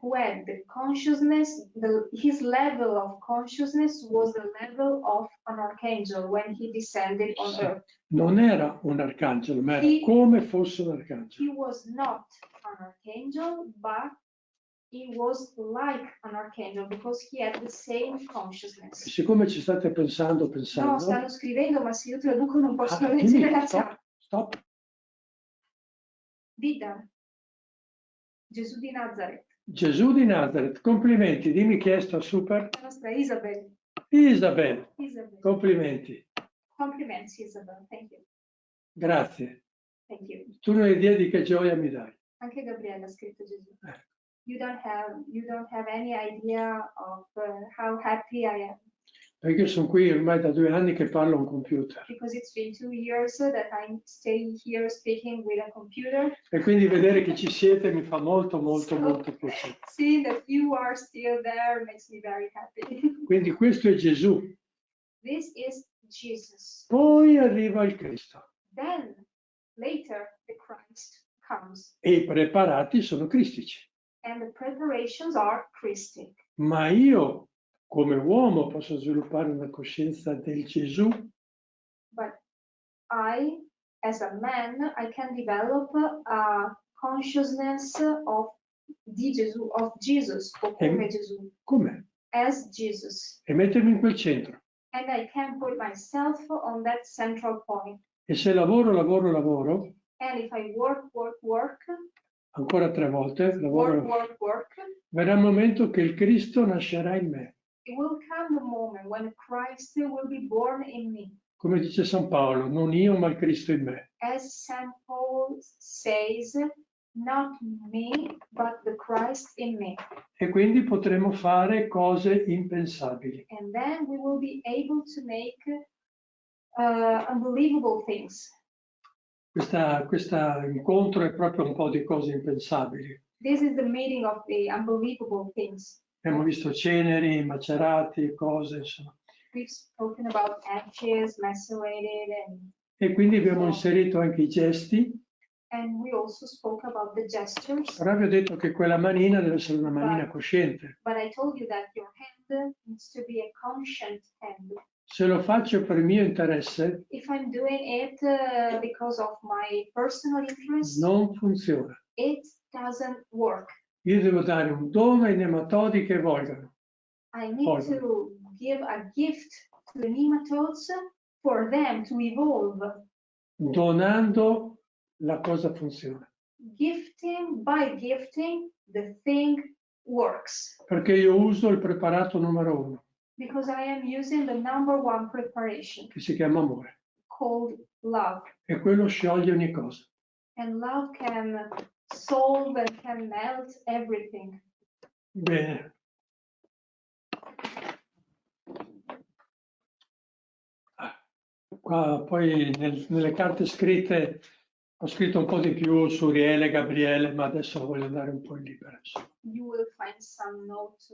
who had the consciousness, his level of consciousness was the level of an archangel when he descended on earth. Non era un arcangelo, ma era come fosse un arcangelo. He was not an archangel, but he was like an archangel because he had the same consciousness. E siccome ci state pensando, No, stanno scrivendo, ma se io traduco non posso leggere la chat. Stop. Vida. Gesù di Nazareth. Gesù di Nazareth, complimenti, dimmi chi è sto super. La nostra Isabel. Isabel, complimenti. Compliments, Isabel, thank you. Grazie. Thank you. Tu non hai idea di che gioia mi dai. Anche Gabriella ha scritto Gesù. You don't have any idea of how happy I am. Perché sono qui ormai da 2 anni che parlo a un computer. Because it's been 2 years that I'm staying here speaking with a computer. E quindi vedere che ci siete mi fa molto piacere. Seeing that you are still there makes me very happy. Quindi questo è Gesù. This is Jesus. Poi arriva il Cristo. Then, later, the Christ comes. E i preparati sono cristici. And the preparations are Christic. Ma io, come uomo, posso sviluppare una coscienza del Gesù? But I, as a man, I can develop a consciousness of Jesus, o come Gesù. Come? As Jesus. E mettermi in quel centro. And I can put myself on that central point. E se lavoro, and if I work, ancora 3 volte, work, verrà il momento che il Cristo nascerà in me. It will come the moment when Christ will be born in me. Come dice San Paolo, non io ma il Cristo in me. As St. Paul says, not me, but the Christ in me. E quindi potremo fare cose impensabili. And then we will be able to make unbelievable things. Questo incontro è proprio un po' di cose impensabili. This is the meaning of the unbelievable things. Abbiamo visto ceneri, macerati, cose, insomma. We've spoken about ashes, macerated, E quindi abbiamo inserito anche i gesti. and we also spoke about the gestures. Però vi ho detto che quella manina deve essere una manina cosciente. But I told you that your hand needs to be a conscient hand. Se lo faccio per mio interesse, If I'm doing it because of my personal interest, non funziona. it doesn't work. Io devo dare un dono ai nematodi che vogliono. I need to give a gift to the nematodes for them to evolve. Donando la cosa funziona. By gifting, the thing works. Perché io uso il preparato numero 1. Because I am using the number 1 preparation. Che si chiama amore. Called love. E quello scioglie ogni cosa. And love can solve and can melt everything. Bene. Qua poi nelle carte scritte ho scritto un po' di più su Uriele, Gabriele, ma adesso voglio andare un po' in libera. You will find some notes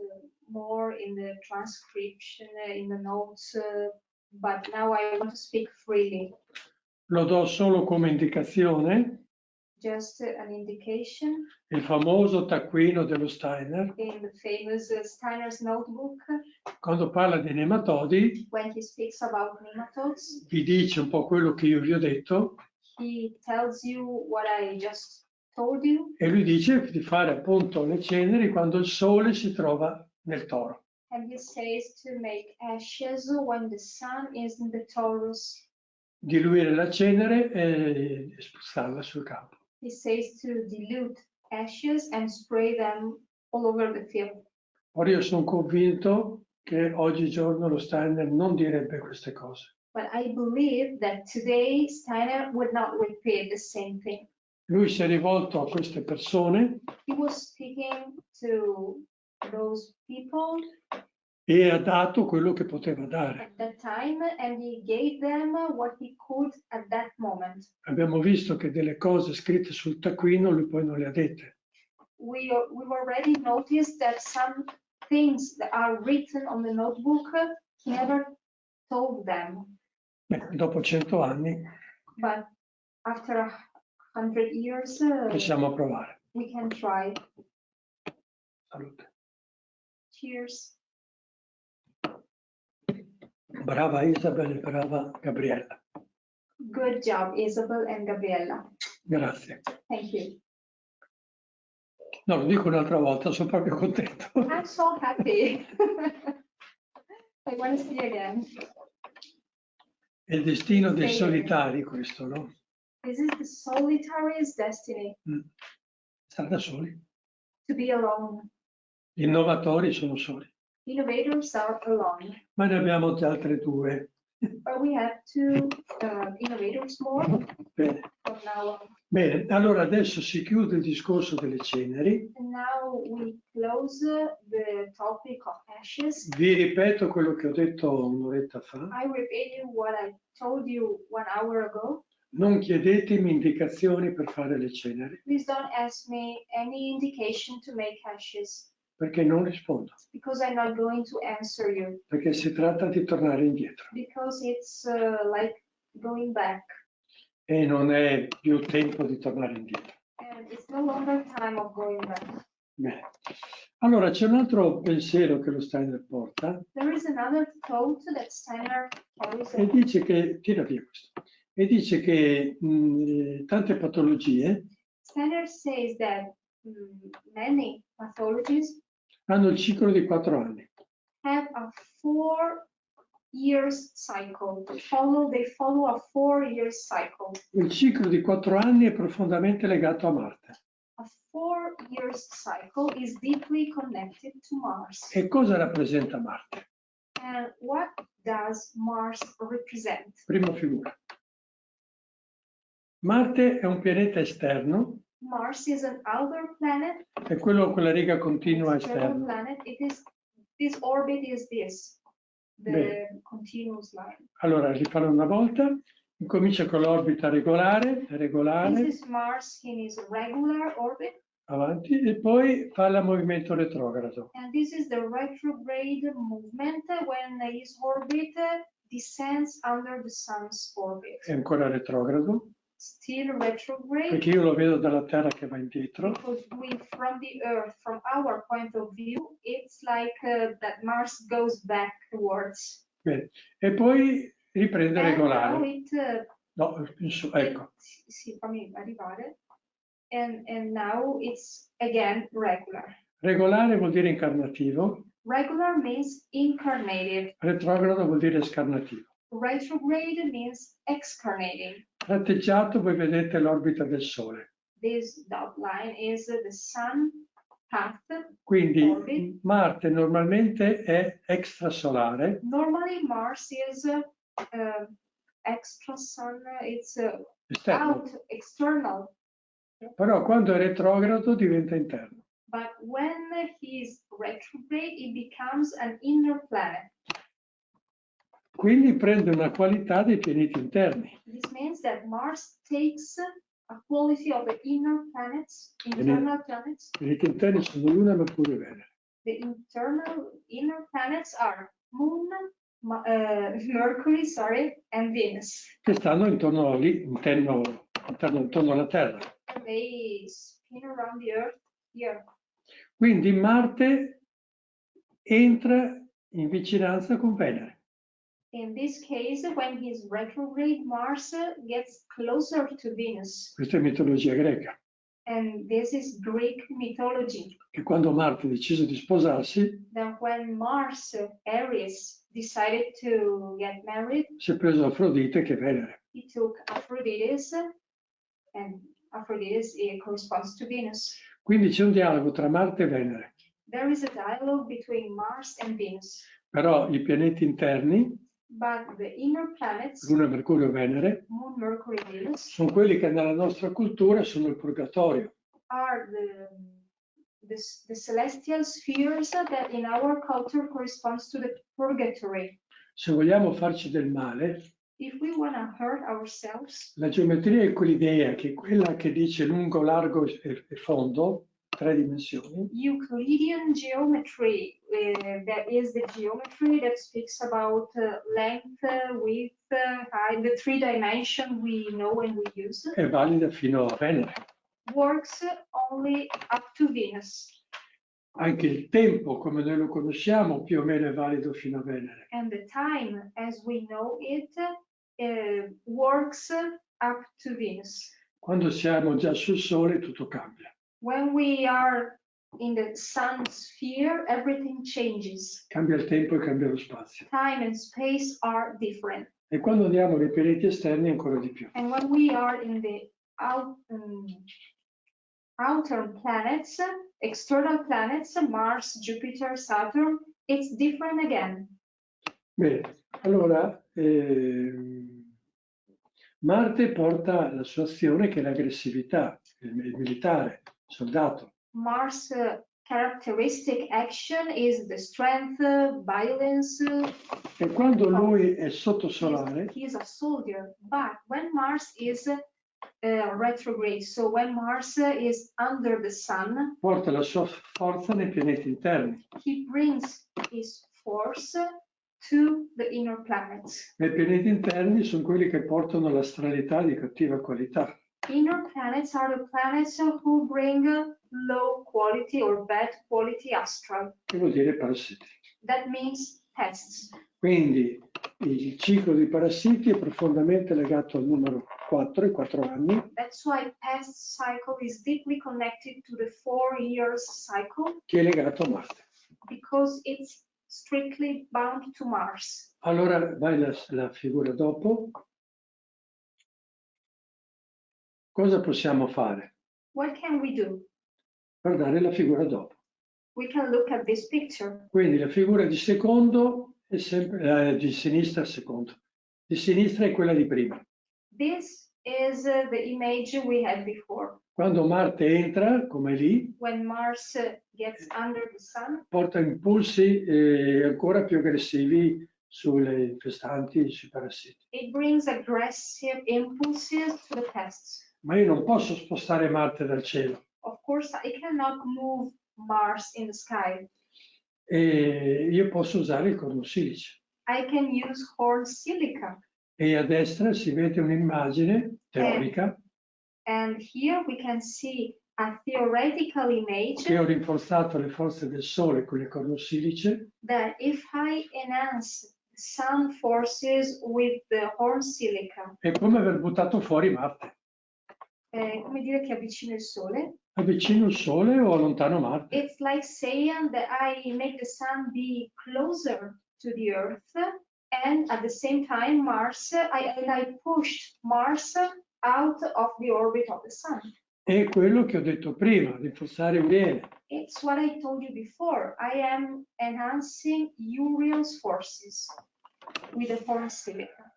more in the transcription, in the notes, but now I want to speak freely. Lo do solo come indicazione. Just an indication. Il famoso taccuino dello Steiner. In the famous Steiner's notebook. Quando parla dei nematodi. When he speaks about nematodes. Vi dice un po' quello che io vi ho detto. He tells you what I just told you. E lui dice di fare appunto le ceneri quando il sole si trova nel toro. And he says to make ashes when the sun is in the Taurus. Diluire la cenere e spuzzarla sul campo. He says to dilute ashes and spray them all over the field. Ora io sono convinto che oggigiorno lo Steiner non direbbe queste cose. But I believe that today Steiner would not repeat the same thing. Lui si è rivolto a queste persone. He was speaking to those people. E ha dato quello che poteva dare. At that time, and he gave them what he could at that moment. Abbiamo visto che delle cose scritte sul taccuino lui poi non le ha dette. We've already noticed that some things that are written on the notebook, he never told them. Beh, dopo 100 anni But after 100 years, possiamo provare. we can try. Salute. Cheers. Brava Isabel e brava Gabriella. Good job, Isabel and Gabriella. Grazie. Thank you. No, lo dico un'altra volta, sono proprio contento. I'm so happy. I want to see again. È il destino dei solitari questo, no? This is the solitary's destiny, Stare da soli. to be alone. Gli innovatori sono soli. Innovators are alone. Ma ne abbiamo già altre due. But we have two innovators more Bene. from now on. Bene, allora adesso si chiude il discorso delle ceneri. And now we close the topic of ashes. Vi ripeto quello che ho detto un'oretta fa. I repeat you what I told you 1 hour ago. Non chiedetemi indicazioni per fare le ceneri, Please don't ask me any indication to make ashes, perché non rispondo, because I'm not going to answer you, perché si tratta di tornare indietro because it's like going back, e non è più tempo di tornare indietro. and it's no longer time of going back. Bene. Allora c'è un altro pensiero che lo Steiner porta There is another thought that Steiner carries e dice che, tira via questo, e dice che tante patologie Steiner says that many pathologies hanno il ciclo di 4 anni. have a 4 years cycle. They follow a 4 years cycle. Il ciclo di 4 anni è profondamente legato a Marte. A 4 years cycle is deeply connected to Mars. E cosa rappresenta Marte? And what does Mars represent? Prima figura. Marte è un pianeta esterno, Mars is an outer planet. è quello con la riga continua External esterna. planet. It is this orbit is this, the Bene. continuous line. Allora, rifarò una volta, incomincia con l'orbita regolare, This is Mars in his regular orbit, avanti, e poi fa il movimento retrogrado. and this is the retrograde movement when his orbit descends under the sun's orbit. È ancora retrogrado, Still retrograde, perché io lo vedo dalla Terra che va indietro, because we, from the Earth, from our point of view, it's like that Mars goes back towards. bene. E poi riprende And now regolare. it, No, ecco, sì, fammi arrivare. And now it's again regular. regolare vuol dire incarnativo, Regular means incarnative. retrogrado vuol dire scarnativo. Retrograde means excarnating. Tratteggiato voi vedete l'orbita del Sole. This dot line is the sun path. Quindi Orbit. Marte normalmente è extrasolare, Normally Mars is extra sun, it's esterno, out, external. però quando è retrogrado diventa interno. But when he's retrograde, it becomes an inner planet. Quindi prende una qualità dei pianeti interni. This means that Mars takes a quality of the inner planets, internal planets. I pianeti interni sono Luna, Mercurio e Venere. The inner planets are Moon, Mercury, and Venus. Che stanno intorno alla Terra. And they spin around the Earth here. Quindi Marte entra in vicinanza con Venere. In this case, when he's retrograde, Mars gets closer to Venus. Questa è mitologia greca. And this is Greek mythology. Che quando Marte ha deciso di sposarsi, That when Mars, Aries, decided to get married, si è preso Afrodite che è Venere. he took Aphrodite, and Aphrodite corresponds to Venus. Quindi c'è un dialogo tra Marte e Venere. There is a dialogue between Mars and Venus. Però i pianeti interni, But the inner planets, Luna, Mercurio e Venere, Moon, Mercury, Venus, sono quelli che nella nostra cultura sono il purgatorio. are the celestial spheres that in our culture corresponds to the purgatory. Se vogliamo farci del male, If we want to hurt ourselves, la geometria è quell'idea che è quella che dice lungo, largo e fondo, 3 dimensioni, Euclidean geometry, that is the geometry that speaks about length, width, height, the 3 dimension we know and we use, è valida fino a Venere. works only up to Venus. Anche il tempo, come noi lo conosciamo, più o meno è valido fino a Venere. And the time, as we know it, works up to Venus. Quando siamo già sul Sole tutto cambia. When we are in the sun sphere, everything changes. Cambia il tempo e cambia lo spazio. Time and space are different. E quando andiamo nei pianeti esterni ancora di più. And when we are in the outer planets, external planets, Mars, Jupiter, Saturn, it's different again. Bene, allora Marte porta la sua azione che è l'aggressività, il militare, il soldato. Mars' characteristic action is the strength, violence. E quando lui è sottosolare, He is a soldier, but when Mars is retrograde, so when Mars is under the sun, porta la sua forza nei pianeti interni. he brings his force to the inner planets. Nei pianeti interni sono quelli che portano l'astralità di cattiva qualità. Inner planets are the planets who bring low quality or bad quality astral. Che vuol dire parassiti. That means pests. Quindi il ciclo dei parassiti è profondamente legato al numero 4, i 4 anni. That's why pest cycle is deeply connected to the 4 years cycle. Che è legato a Marte. Because it's strictly bound to Mars. Allora vai la figura dopo. Cosa possiamo fare? What can we do? Guardare la figura dopo. We can look at this picture. Quindi la figura di secondo è sempre di sinistra secondo. Di sinistra è quella di prima. This is the image we had before. Quando Marte entra, come lì, when Mars gets under the sun, porta impulsi ancora più aggressivi sulle infestanti, sui parassiti. It brings aggressive impulses to the pests. Ma io non posso spostare Marte dal cielo. Of course, I cannot move Mars in the sky. E io posso usare il corno silice. I can use horn silica. E a destra si vede un'immagine teorica. And here we can see a theoretical image. Che ho rinforzato le forze del Sole con il corno silice. That if I enhance sun forces with the horn silica. È come aver buttato fuori Marte. Come dire che avvicino il Sole. Avvicino il Sole o allontano Marte. It's like saying that I make the sun be closer to the Earth, and at the same time I pushed Mars out of the orbit of the sun. È quello che ho detto prima, rinforzare Uriel. It's what I told you before. I am enhancing Uriel's forces with the horn silica.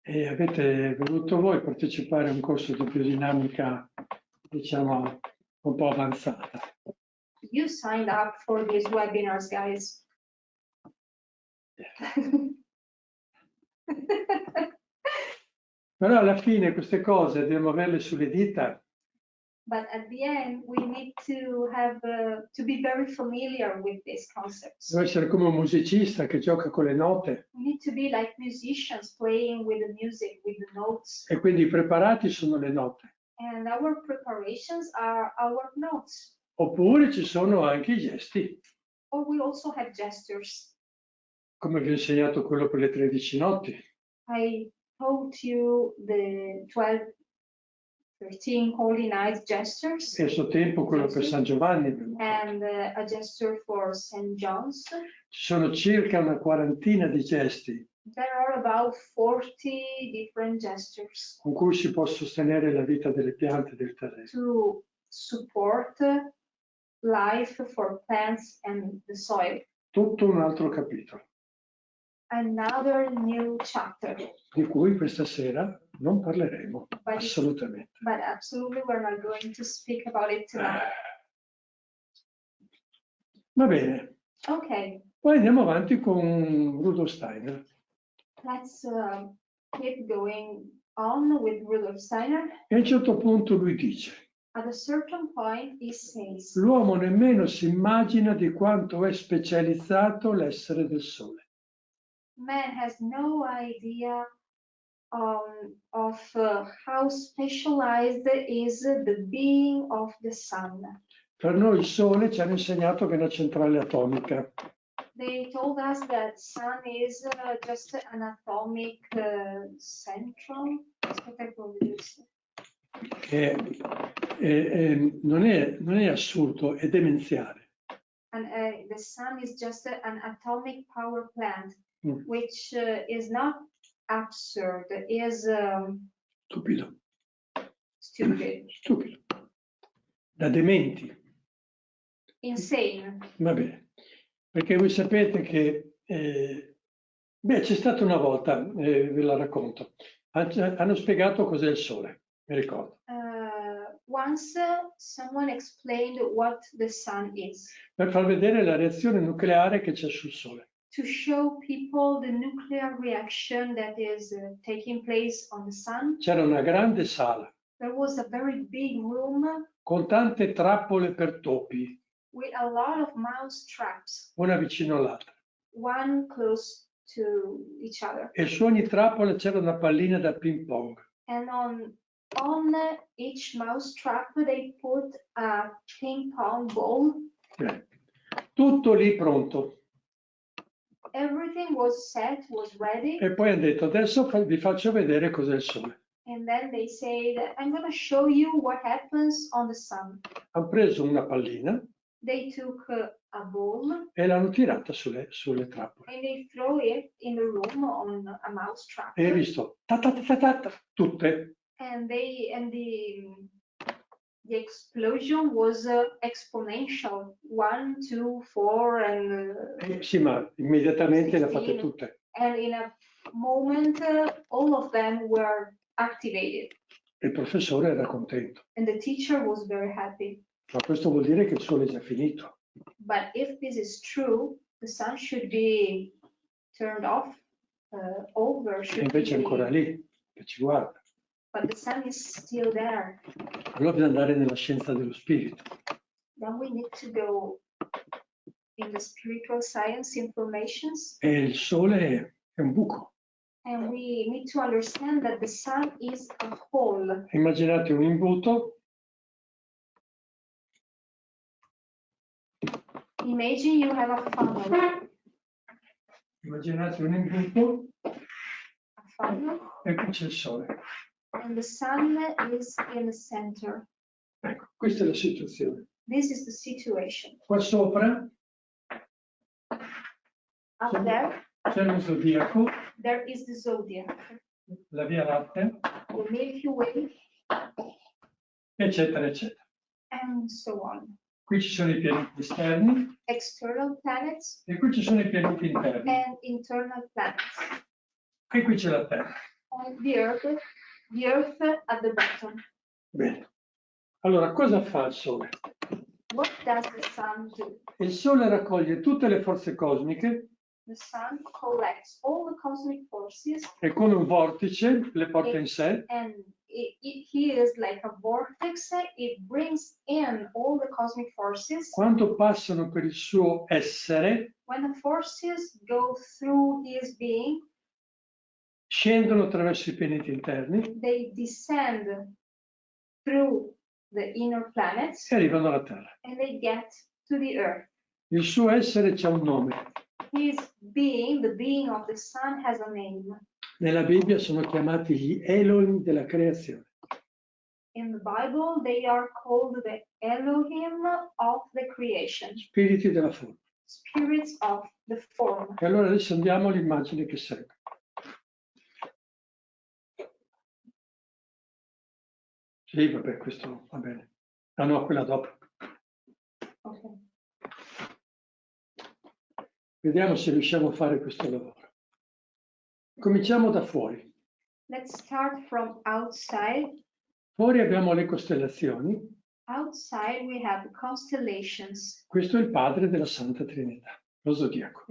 E avete voluto voi partecipare a un corso di biodinamica, diciamo, un po' avanzata. You signed up for these webinars, guys. Però alla fine queste cose dobbiamo averle sulle dita. But at the end, we need to have to be very familiar with these concepts. Deve essere come un musicista che gioca con le note. We need to be like musicians playing with the music, with the notes. E quindi i preparati sono le note. And our preparations are our notes. Oppure ci sono anche i gesti. Or we also have gestures. Come vi ho insegnato quello per le 13 notti. I taught you the 13 Holy Night gestures. E a suo tempo quello per San Giovanni. And a gesture for St. John's. Ci sono circa una quarantina di gesti. There are about 40 different gestures. Con cui si può sostenere la vita delle piante e del terreno. To support life for plants and the soil. Tutto un altro capitolo. Another new chapter. Di cui questa sera non parleremo, assolutamente. But absolutely we're not going to speak about it tonight. Va bene. Okay. Poi andiamo avanti con Rudolf Steiner. Let's keep going on with Rudolf Steiner. E a un certo punto lui dice: At a certain point he says, l'uomo nemmeno si immagina di quanto è specializzato l'essere del sole. man has no idea how specialized is the being of the sun. Per noi il Sole ci hanno insegnato che è una centrale atomica. They told us that sun is just an atomic central. Aspetta che lo vedo. Non è assurdo, è demenziale. And the sun is just an atomic power plant, which is not absurd, is Stupido. stupid, Stupido. Da dementi. insane. Va bene. Perché voi sapete che c'è stata una volta, ve la racconto, hanno spiegato cos'è il Sole, mi ricordo. Once someone explained what the sun is. Per far vedere la reazione nucleare che c'è sul Sole. To show people the nuclear reaction that is taking place on the sun. C'era una grande sala. There was a very big room. Con tante trappole per topi. With a lot of mouse traps. Una vicino all'altra. One close to each other. E su ogni trappola c'era una pallina da ping pong. And on each mouse trap they put a ping pong ball. Tutto lì pronto. Everything was set, was ready. E poi hanno detto adesso vi faccio vedere cos'è il Sole. And then they said, I'm going to show you what happens on the sun. Hanno preso una pallina. They took a ball. E l'hanno tirata sulle trappole. And they throw it in the room on a mouse trap. E hai visto? Tutte. And the explosion was exponential. 1, 2, 4 and Sì, ma immediatamente 16. le ha fatte tutte. And in a moment all of them were activated. Il professore era contento. And the teacher was very happy. Ma questo vuol dire che il Sole è già finito. But if this is true, the sun should be turned off, over. E invece è ancora lì, che ci guarda. But the sun is still there. Allora bisogna andare nella scienza dello spirito. Then we need to go in the spiritual science informations. E il Sole è un buco. And we need to understand that the sun is a hole. Immaginate un imbuto. Imagine you have a funnel. Immaginate un imbuto. A funnel. E qui c'è il Sole. And the sun is in the center. Ecco, questa è la situazione. This is the situation. Qua sopra Up there, c'è lo zodiaco, there is the zodiac, la Via Lattea, the Milky Way, eccetera, eccetera. and so on. Qui ci sono i pianeti esterni External planets e qui ci sono i pianeti interni. and internal planets. E qui c'è la Terra. And the Earth at the bottom. Bene. Allora, cosa fa il Sole? What does the sun do? Il Sole raccoglie tutte le forze cosmiche The sun collects all the cosmic forces e come un vortice le porta in sé and he is like a vortex. It brings in all the cosmic forces. quando passano per il suo essere, When the forces go through his being, scendono attraverso i pianeti interni they descend through the inner planets e arrivano alla Terra. and they get to the Earth. Il suo essere c'ha un nome. His being, the being of the sun, has a name. Nella Bibbia sono chiamati gli Elohim della creazione. In the Bible, they are called the Elohim of the creation, Spiriti della forma. spirits of the form. E allora adesso andiamo all'immagine che segue. Sì, vabbè, questo va bene. Ah no, quella dopo. Okay. Vediamo se riusciamo a fare questo lavoro. Cominciamo da fuori. Let's start from outside. Fuori abbiamo le costellazioni. Outside we have constellations. Questo è il padre della Santa Trinità, lo zodiaco.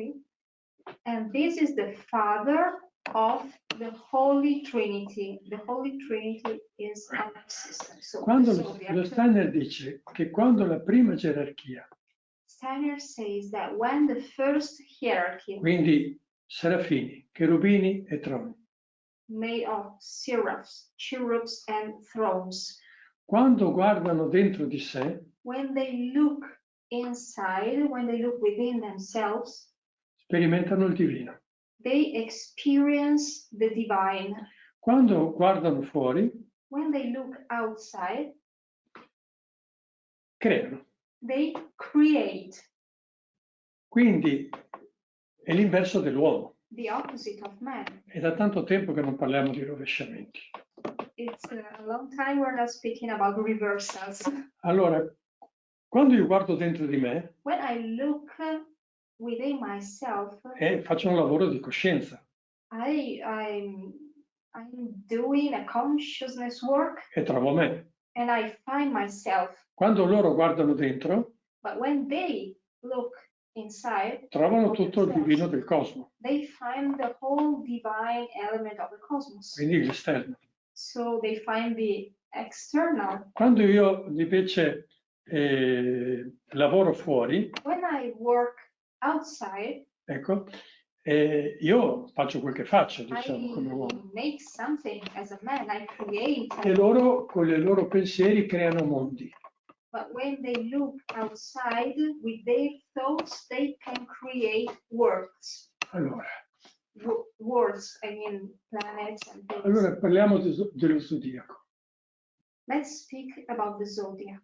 And this is the father of the Holy Trinity. The Holy Trinity is our system. So, Quando lo Steiner dice che quando la prima gerarchia, Steiner says that when the first hierarchy, quindi serafini, cherubini e troni, made of seraphs, cherubs, and thrones. Quando guardano dentro di sé, When they look inside, when they look within themselves, sperimentano il divino. they experience the divine. Quando guardano fuori, When they look outside, creano. they create, Quindi è l'inverso dell'uomo. the opposite of man. È da tanto tempo che non parliamo di rovesciamenti. It's a long time we're not speaking about reversals. Allora, quando io guardo dentro di me, When I look within myself, faccio un lavoro di coscienza I'm doing a consciousness work e trovo me. and I find myself. Quando loro guardano dentro, But when they look inside, trovano of tutto il themselves, divino del cosmo, they find the whole divine element of the cosmos. quindi l'esterno. So they find the external. Quando io invece lavoro fuori, When I work outside, ecco, io faccio quel che faccio, diciamo, come I uomo. make something as a man, I create. E loro con i loro pensieri creano mondi. But when they look outside with their thoughts, they can create worlds. Allora, Worlds, I mean planets and things. allora parliamo dello zodiaco. Let's speak about the zodiac.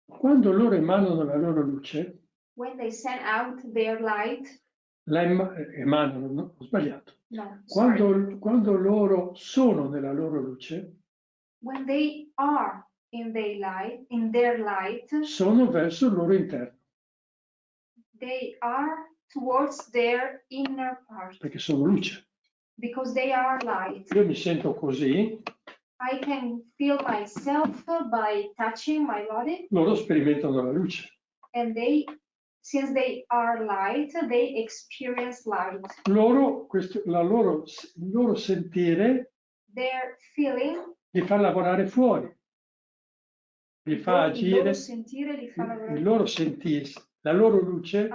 Quando loro emanano la loro luce, When they send out their light, emanano, no? Ho sbagliato. no, sorry. Quando loro sono nella loro luce, When they are in their light, sono verso il loro interno, they are towards their inner part perché sono luce. because they are light. Io mi sento così, I can feel myself by touching my body, loro sperimentano la luce. and they, since they are light, they experience light. Loro, il loro sentire Their feeling, li fa lavorare fuori, li fa il loro agire, sentire li fa lavorare. il loro sentirsi, la loro luce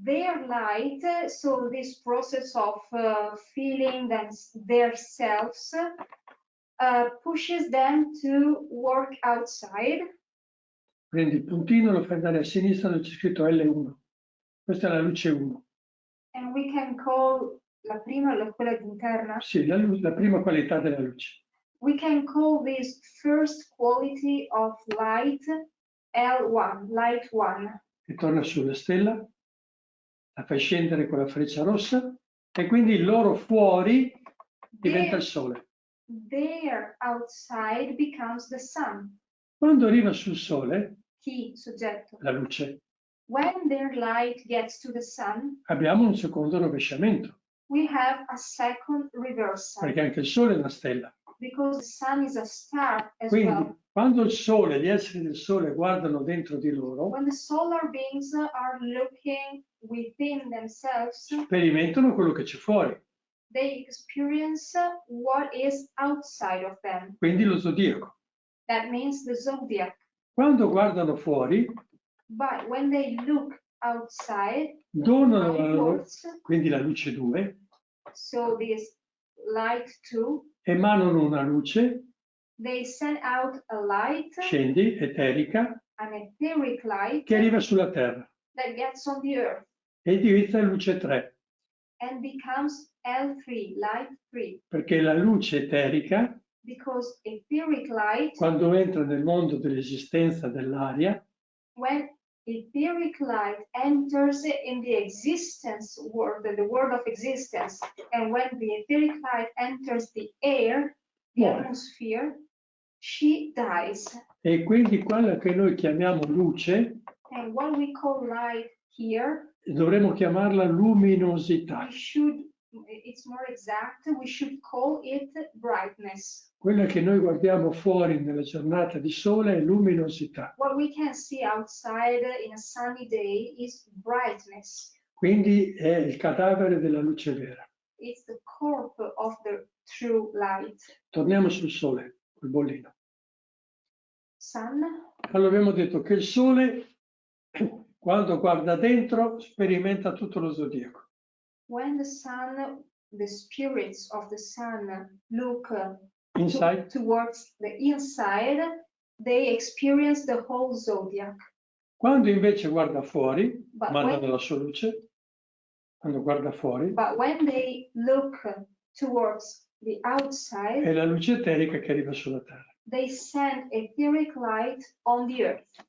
Their light, so this process of feeling their selves pushes them to work outside. prendi il puntino, lo fai andare a sinistra dove c'è scritto L1. Questa è la luce 1. And we can call la prima, quella interna. Sì, la prima qualità della luce. We can call this first quality of light L1, light 1. E torna sulla stella, la fai scendere con la freccia rossa e quindi il loro fuori diventa il sole. Their outside becomes the sun. Quando arriva sul sole, Chi, soggetto. la luce, When their light gets to the sun, abbiamo un secondo rovesciamento, we have a second reversal. perché anche il sole è una stella. Because the sun is a star as Quindi well. quando il sole, gli esseri del sole guardano dentro di loro, When the solar beings are looking within themselves, sperimentano quello che c'è fuori, they experience what is outside of them. quindi lo zodiaco. That means the zodiac. Quando guardano fuori, But when they look outside, donano la loro, outwards, quindi la luce 2, so this light 2, emanano una luce, they send out a light, scendi, eterica, an etheric light che arriva sulla Terra that gets on the earth e diventa luce 3, and becomes L3, light 3. perché la luce eterica, Because etheric light, quando entra nel mondo dell'esistenza dell'aria, when etheric light enters in the existence world, the world of existence, and when the etheric light enters the air, the muore. atmosphere, she dies. E quindi quella che noi chiamiamo luce, And what we call light here, dovremmo chiamarla luminosità. it's more exact, we should call it brightness. Quella che noi guardiamo fuori nella giornata di sole è luminosità. What we can see outside in a sunny day is brightness. Quindi è il cadavere della luce vera. It's the corpse of the true light. Torniamo sul sole, col bollino. Sun. Allora abbiamo detto che il sole, quando guarda dentro, sperimenta tutto lo zodiaco. When the sun, the spirits of the sun look Inside. towards the inside, they experience the whole zodiac. Quando invece guarda fuori, But mandano la sua luce, quando guarda fuori, But when they look towards the outside, è la luce eterica che arriva sulla Terra. they send etheric light on the earth.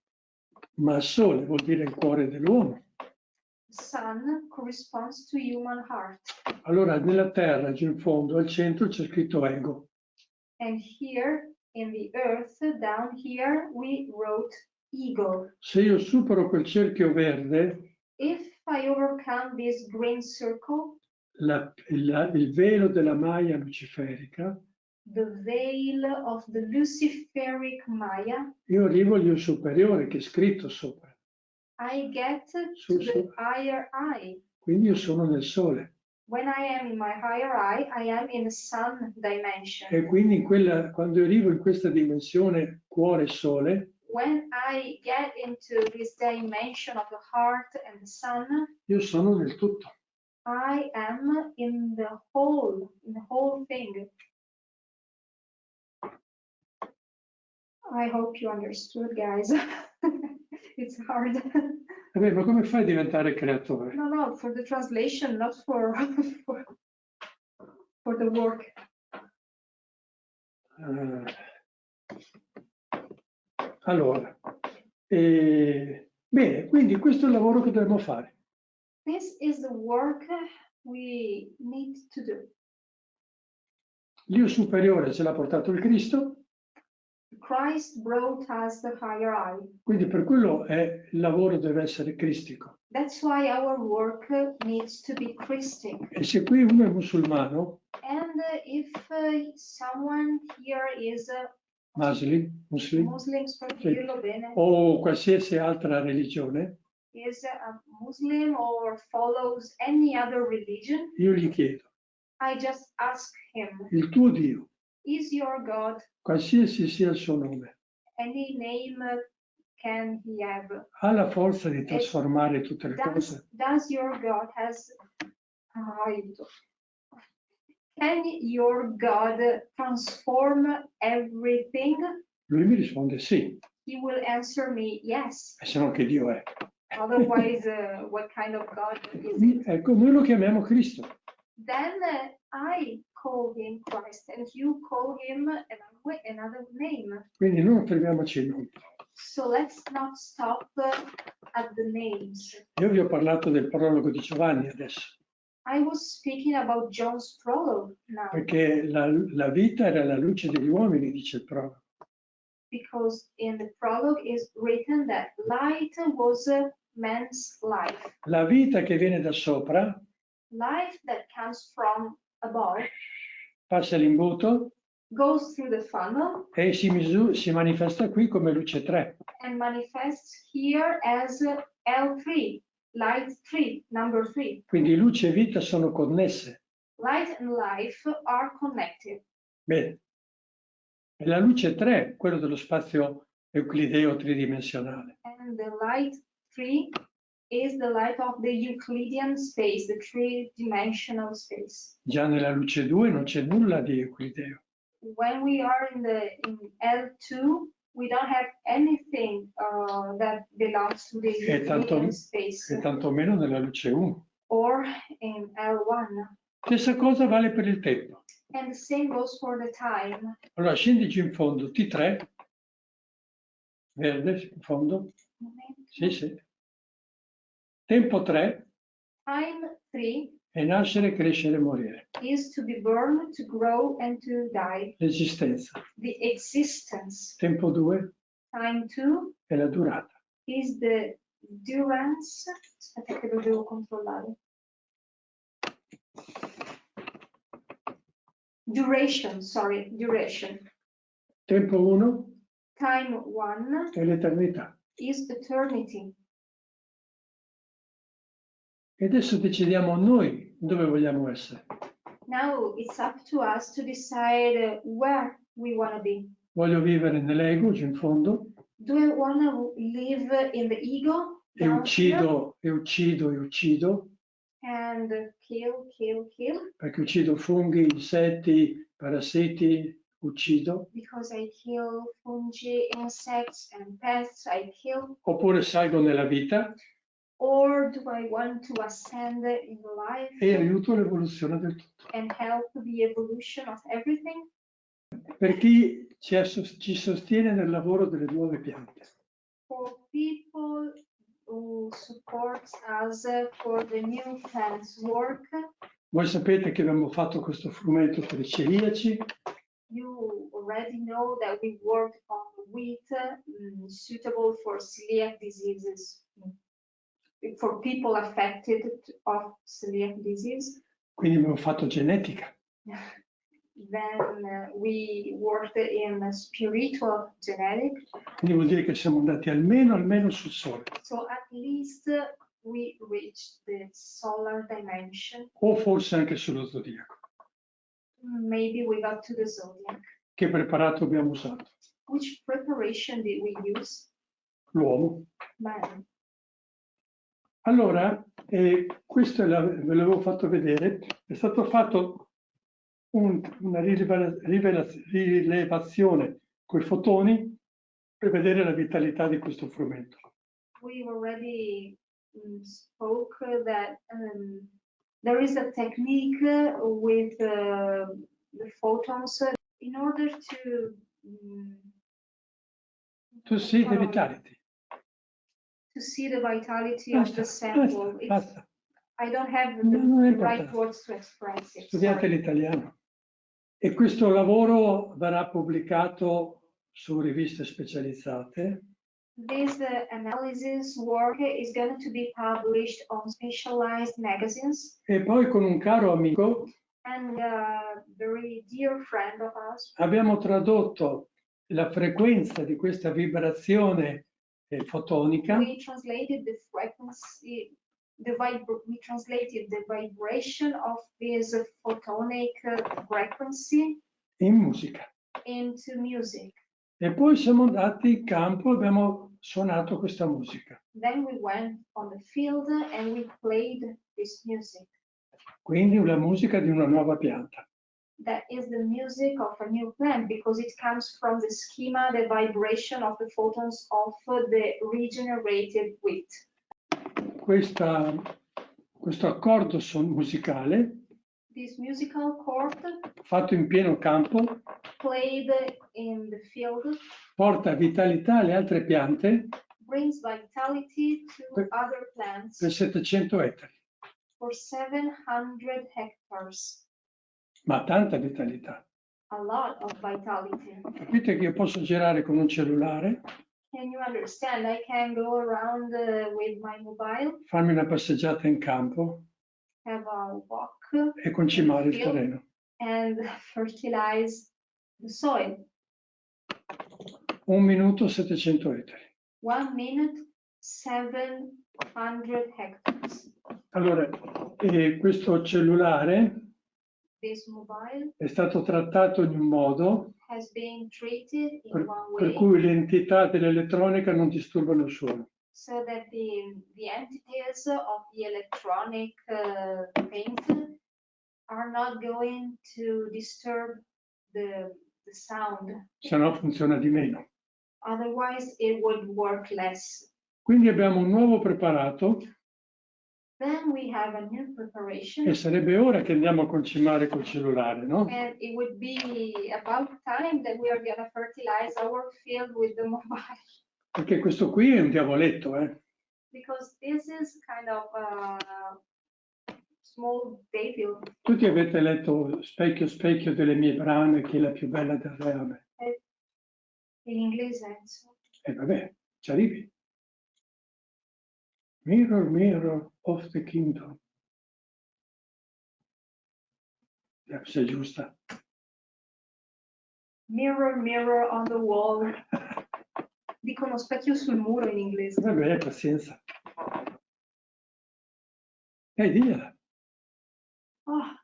Ma il Sole vuol dire il cuore dell'uomo. The sun corresponds to human heart. Allora nella Terra, giù in fondo, al centro c'è scritto ego. And here in the earth, down here, we wrote ego. Se io supero quel cerchio verde, If I overcome this green circle, il velo della maglia luciferica, the veil of the Luciferic Maya, io arrivo al io superiore che è scritto sopra. I get Su, to the su. higher eye. Quindi io sono nel Sole. When I am in my higher eye, I am in the sun dimension. E quindi quando arrivo in questa dimensione cuore-Sole, When I get into this dimension of the heart and the sun, io sono nel tutto. I am in the whole thing. I hope you understood, guys. It's hard. Vabbè, ma come fai a diventare creatore? No, for the translation, not for for the work. Allora, bene, quindi questo è il lavoro che dobbiamo fare. This is the work we need to do. L'io superiore ce l'ha portato il Cristo, Christ brought us the higher eye. quindi per quello il lavoro deve essere cristico. That's why our work needs to be Christic. E se qui uno è musulmano, And if someone here is muslim, Muslims, per sì, dirlo bene, o qualsiasi altra religione, is a Muslim or follows any other religion, io gli chiedo, I just ask him, il tuo Dio, is your God, qualsiasi sia il suo nome, any name can he have? ha la forza di trasformare tutte le cose? Does your God can your God transform everything? Lui mi risponde sì, He will answer me yes. e se no che Dio è? Otherwise, what kind of God is it? Ecco, noi lo chiamiamo Cristo. Then I call him Christ and you call him another name. Quindi non fermiamoci ai nomi. So let's not stop at the names. Io vi ho parlato del prologo di Giovanni adesso, I was speaking about John's prologue now, perché la vita era la luce degli uomini, dice il prologo. because in the prologue is written that light was man's life. La vita che viene da sopra Life that comes from above passa l'imbuto goes through the funnel e si manifesta qui come luce 3. and manifests here as L3, light 3, number 3. Quindi luce e vita sono connesse. Light and life are connected. Bene. E la luce 3, quello dello spazio euclideo tridimensionale. And the light 3 is the light of the Euclidean space, the three-dimensional space. Già nella luce 2 non c'è nulla di euclideo. When we are in L2, we don't have anything that belongs to the Euclidean space. E tantomeno nella luce 1. Or in L1. Stessa cosa vale per il tempo. And the same goes for the time. Allora scendi giù in fondo, T3, verde in fondo, sì. Tempo 3 Time 3 è nascere, crescere e morire. is to be born, to grow, and to die. L'esistenza. The existence. Tempo 2 Time 2 è la durata. is the durance. Aspetta che lo devo controllare. Duration. Tempo 1 Time 1 è l'eternità. is eternity. E adesso decidiamo noi dove vogliamo essere. Now it's up to us to decide where we want to be. Voglio vivere nell'ego, giù in fondo, Do I want to live in the ego? e uccido, and kill, kill, kill. Perché uccido funghi, insetti, parassiti, uccido. Because I kill fungi, insects, and pests, I kill. Oppure salgo nella vita Or do I want to ascend in life e aiuto l'evoluzione del tutto. and help the evolution of everything? Per chi ci sostiene nel lavoro delle nuove piante. For people who support us for the new plants work. Voi sapete che abbiamo fatto questo frumento per i celiaci. You already know that we worked on wheat suitable for celiac diseases, for people affected of celiac disease. Quindi abbiamo fatto genetica. Then we worked in spiritual genetics. Quindi vuol dire che siamo andati almeno sul Sole. So at least we reached the solar dimension. O forse anche sullo zodiaco. Maybe we got to the zodiac. Che preparato abbiamo usato? Which preparation did we use? L'uomo. Man. Allora, questo ve l'avevo fatto vedere, è stato fatto una rilevazione con i fotoni per vedere la vitalità di questo frumento. We already spoke that there is a technique with the photons in order To see the vitality. To see the vitality of the sample. Basta. I don't have the right words to express it. Studiate l'italiano. E questo lavoro verrà pubblicato su riviste specializzate. This analysis work is going to be published on specialized magazines. E poi con un caro amico And a very dear friend of us. Abbiamo tradotto la frequenza di questa vibrazione fotonica. We translated the frequency, we translated the vibration of this photonic frequency in musica. Into music. E poi siamo andati in campo e abbiamo suonato questa musica. Then we went on the field and we played this music. Quindi la musica di una nuova pianta. That is the music of a new plant because it comes from the schema, the vibration of the photons of the regenerated wheat. Questo accordo musicale, this musical chord, fatto in pieno campo, played in the field, porta vitalità alle altre piante, brings vitality to other plants per 700 ettari. For 700 hectares. Ma tanta vitalità. A lot of vitality. Capite che io posso girare con un cellulare? Can you understand? I can go around with my mobile. Farmi una passeggiata in campo. Have a walk. E concimare il terreno. And fertilize the soil. 1 minuto 700 ettari. 1 minute 700 hectares. Allora, questo cellulare è stato trattato in un modo per cui le entità dell'elettronica non disturbano il suono. So that the entities of the electronic things are not going to disturb the sound. Se no funziona di meno. Otherwise it would work less. Quindi abbiamo un nuovo preparato. Then we have a new preparation. E sarebbe ora che andiamo a concimare col cellulare, no? And it would be about time that we are going to fertilize our field with the mobile. Perché questo qui è un diavoletto, Because this is kind of a small devil. Tutti avete letto Specchio, specchio delle mie brame, chi è la più bella del reame? In inglese, Enzo. Vabbè, ci arrivi. Mirror, mirror of the kingdom. Se è giusta. Mirror, mirror on the wall. Dicono specchio sul muro in inglese. Vabbè, pazienza. Digliela. Oh,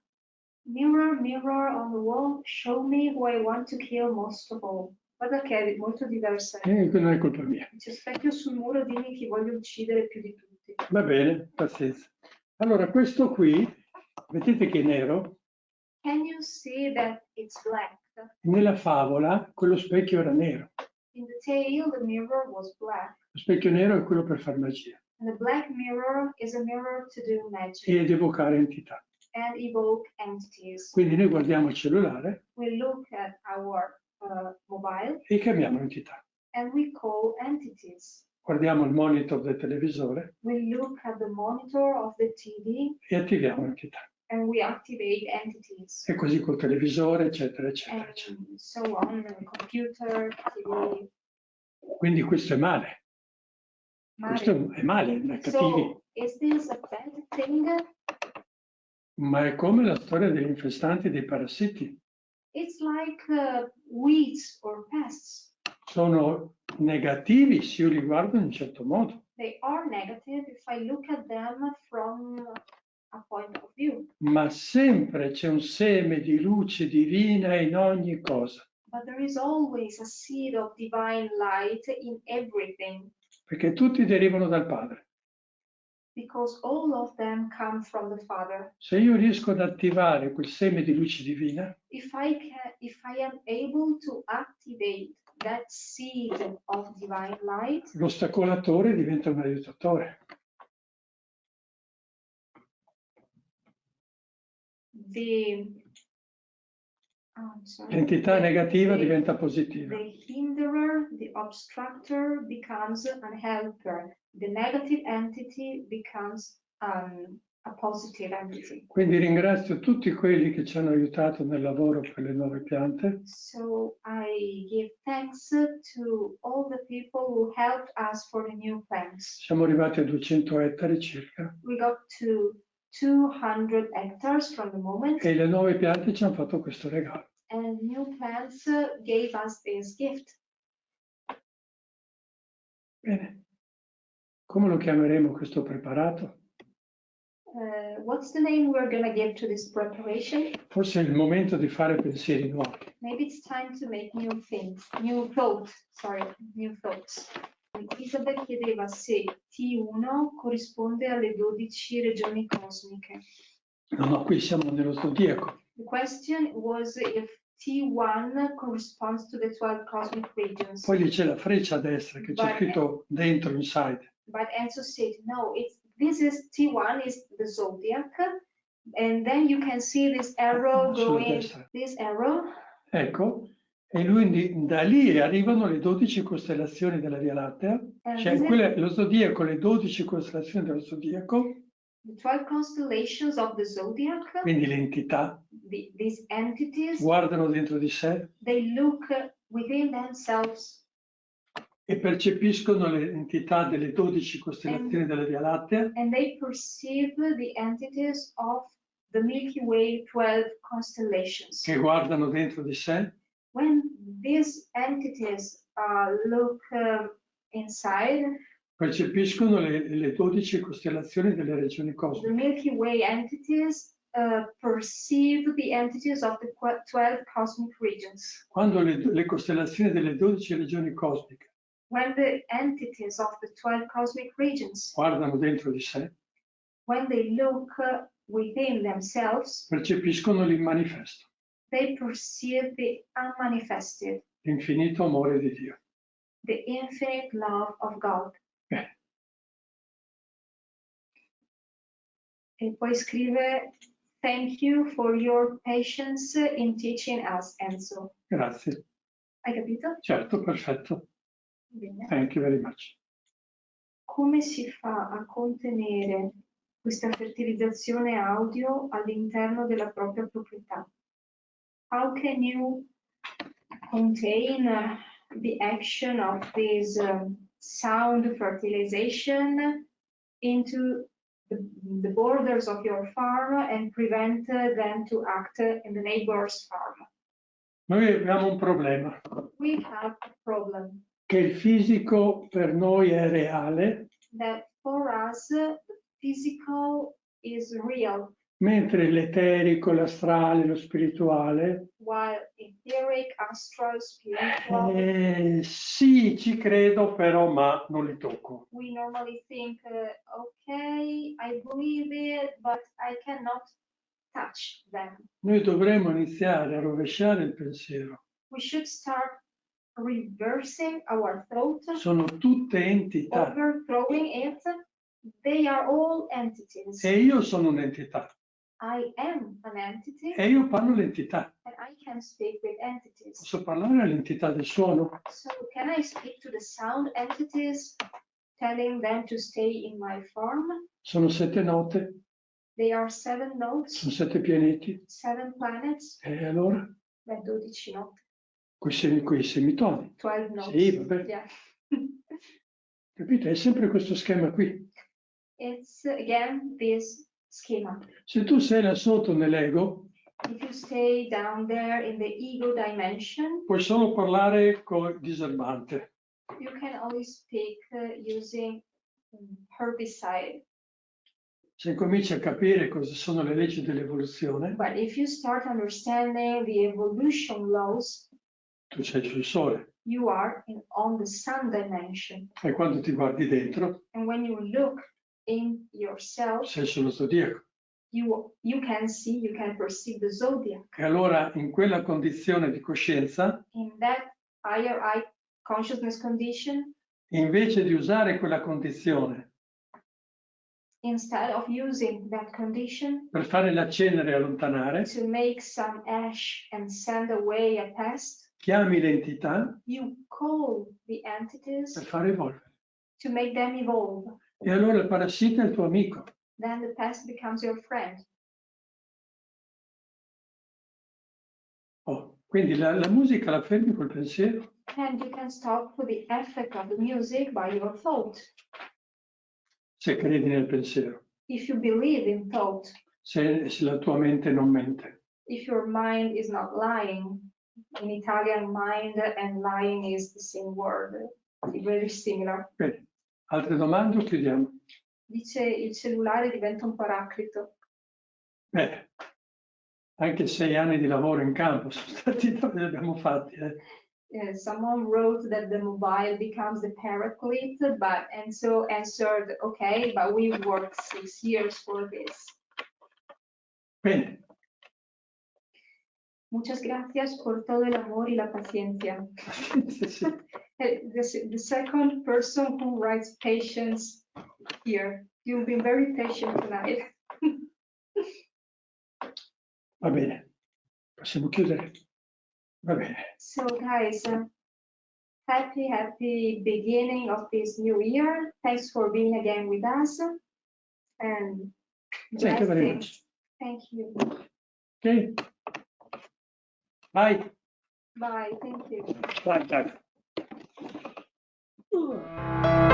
mirror, mirror on the wall, show me who I want to kill most of all. Guarda che è molto diversa. Non è colpa mia. C'è specchio sul muro, dimmi chi voglio uccidere più di tutti. Va bene, pazienza. Allora, questo qui, vedete che è nero? Can you see that it's black? Nella favola quello specchio era nero. In the tale, the mirror was black. Lo specchio nero è quello per far magia And the black mirror is a mirror to do magic ed evocare entità. and evoke entities. Quindi noi guardiamo il cellulare We look at our mobile e chiamiamo entità. and we call entities. Guardiamo il monitor del televisore We look at the monitor of the TV e attiviamo entità. and we activate entities. E così col televisore, eccetera, eccetera, And eccetera. so on, computer, TV. Quindi questo è male. Questo è male, è cattivi. So, is this a bad thing? Ma è come la storia degli infestanti dei parassiti. It's like weeds or pests. Sono negativi se io li guardo in un certo modo, They are negative if I look at them from a point of view. ma sempre c'è un seme di luce divina in ogni cosa, But there is always a seed of divine light in everything, perché tutti derivano dal Padre. because all of them come from the Father. Se io riesco ad attivare quel seme di luce divina, If I am able to activate that seed of divine light, l'ostacolatore diventa un aiutatore. L'entità negativa diventa positiva. The hinderer, the obstructor becomes an helper. The negative entity becomes a positive entity. Quindi ringrazio tutti quelli che ci hanno aiutato nel lavoro per le nuove piante. So I give thanks to all the people who helped us for the new plants. Siamo arrivati a 200 ettari circa We got to 200 hectares from the moment, e le nuove piante ci hanno fatto questo regalo. and new plants gave us this gift. Bene, come lo chiameremo questo preparato? What's the name we're going to give to this preparation? Forse è il momento di fare pensieri nuovi. Maybe it's time to make new thoughts. Isabel chiedeva se T1 corrisponde alle 12 regioni cosmiche. No, qui siamo nello zodiaco. The question was if T1 corresponds to the 12 cosmic regions. Poi lì c'è la freccia a destra che c'è scritto dentro, inside. But Enzo said, no, this is T1 is the zodiac, and then you can see this arrow Sulla going, destra. this arrow. Ecco, e lui da lì arrivano le 12 costellazioni della Via Lattea, cioè lo zodiaco, le 12 costellazioni dello zodiaco. The 12 constellations of the zodiac. Quindi le entità These entities. Guardano dentro di sé. They look within themselves. E percepiscono le entità delle 12 costellazioni della Via Lattea. And they perceive the entities of the Milky Way 12 constellations. Che guardano dentro di sé. When these entities look inside, percepiscono le 12 costellazioni delle regioni cosmiche. The Milky Way entities perceive the entities of the 12 cosmic regions. Quando le costellazioni delle 12 regioni cosmiche When the entities of the 12 cosmic regions guardano dentro di sé, when they look within themselves, percepiscono l'immanifesto, they perceive the unmanifested, l'infinito amore di Dio. the infinite love of God. Bene. E poi scrive, thank you for your patience in teaching us, Enzo. Grazie. Hai capito? Certo, perfetto. Bene. Thank you very much. Come si fa a contenere questa fertilizzazione audio all'interno della propria proprietà? How can you contain the action of this sound fertilization into the borders of your farm and prevent them to act in the neighbor's farm? Noi abbiamo un problema. We have a problem. Che il fisico per noi è reale. That for us, the physical is real. mentre l'eterico, l'astrale, lo spirituale, while etheric, astral, spiritual, sì, ci credo, però ma non li tocco. we normally think, okay, I believe it, but I cannot touch them. Noi dovremmo iniziare a rovesciare il pensiero. We should start reversing our thought, Sono tutte entità overthrowing it. They are all entities. e io sono un'entità I am an entity, e io parlo l'entità. and I can speak with entities. Posso parlare all'entità del suono? So can I speak to the sound entities, telling them to stay in my form? Sono 7 note, They are 7 notes, sono 7 pianeti. 7 planets, E allora? beh, 12 note, Quei semitoni. 12 notes. Sì, vabbè. Yeah. Capite? È sempre questo schema qui. It's again this schema. Se tu sei là sotto nell'ego, If you stay down there in the ego dimension, puoi solo parlare con diserbante. you can only speak using herbicide. Se cominci a capire cosa sono le leggi dell'evoluzione, But if you start understanding the evolution laws, tu sei sul sole. you are on the sun dimension. E quando ti guardi dentro, And when you look in yourself, sei sullo zodiaco. you can see, you can perceive the zodiac. E allora in quella condizione di coscienza, In that higher eye consciousness condition, invece di usare quella condizione instead of using that condition per fare la cenere e allontanare, to make some ash and send away a pest, chiami l'entità you call the per entities fare evolvere. to make them evolve. E allora il parassita è il tuo amico. Then the pest becomes your friend. Oh, quindi la musica la fermi col pensiero. And you can stop the effect of the music by your thought. Se credi nel pensiero, If you believe in thought, se la tua mente non mente. if your mind is not lying. In Italian, mind and lying is the same word, very similar. Bene, altre domande o chiudiamo? Dice il cellulare diventa un paraclito. Beh, anche 6 anni di lavoro in campo sono stati dove li abbiamo fatti. Someone wrote that the mobile becomes the paraclete, but Enzo answered, okay, but we worked 6 years for this. Bene. Muchas gracias por todo el amor y la paciencia. Sì. The second person who writes patience here. You've been very patient tonight. Va bene, possiamo chiudere. Va bene. So guys, happy beginning of this new year. Thanks for being again with us. And Thank you very blessings. much. Thank you. Okay. Bye. Bye. Thank you. Bye. Bye.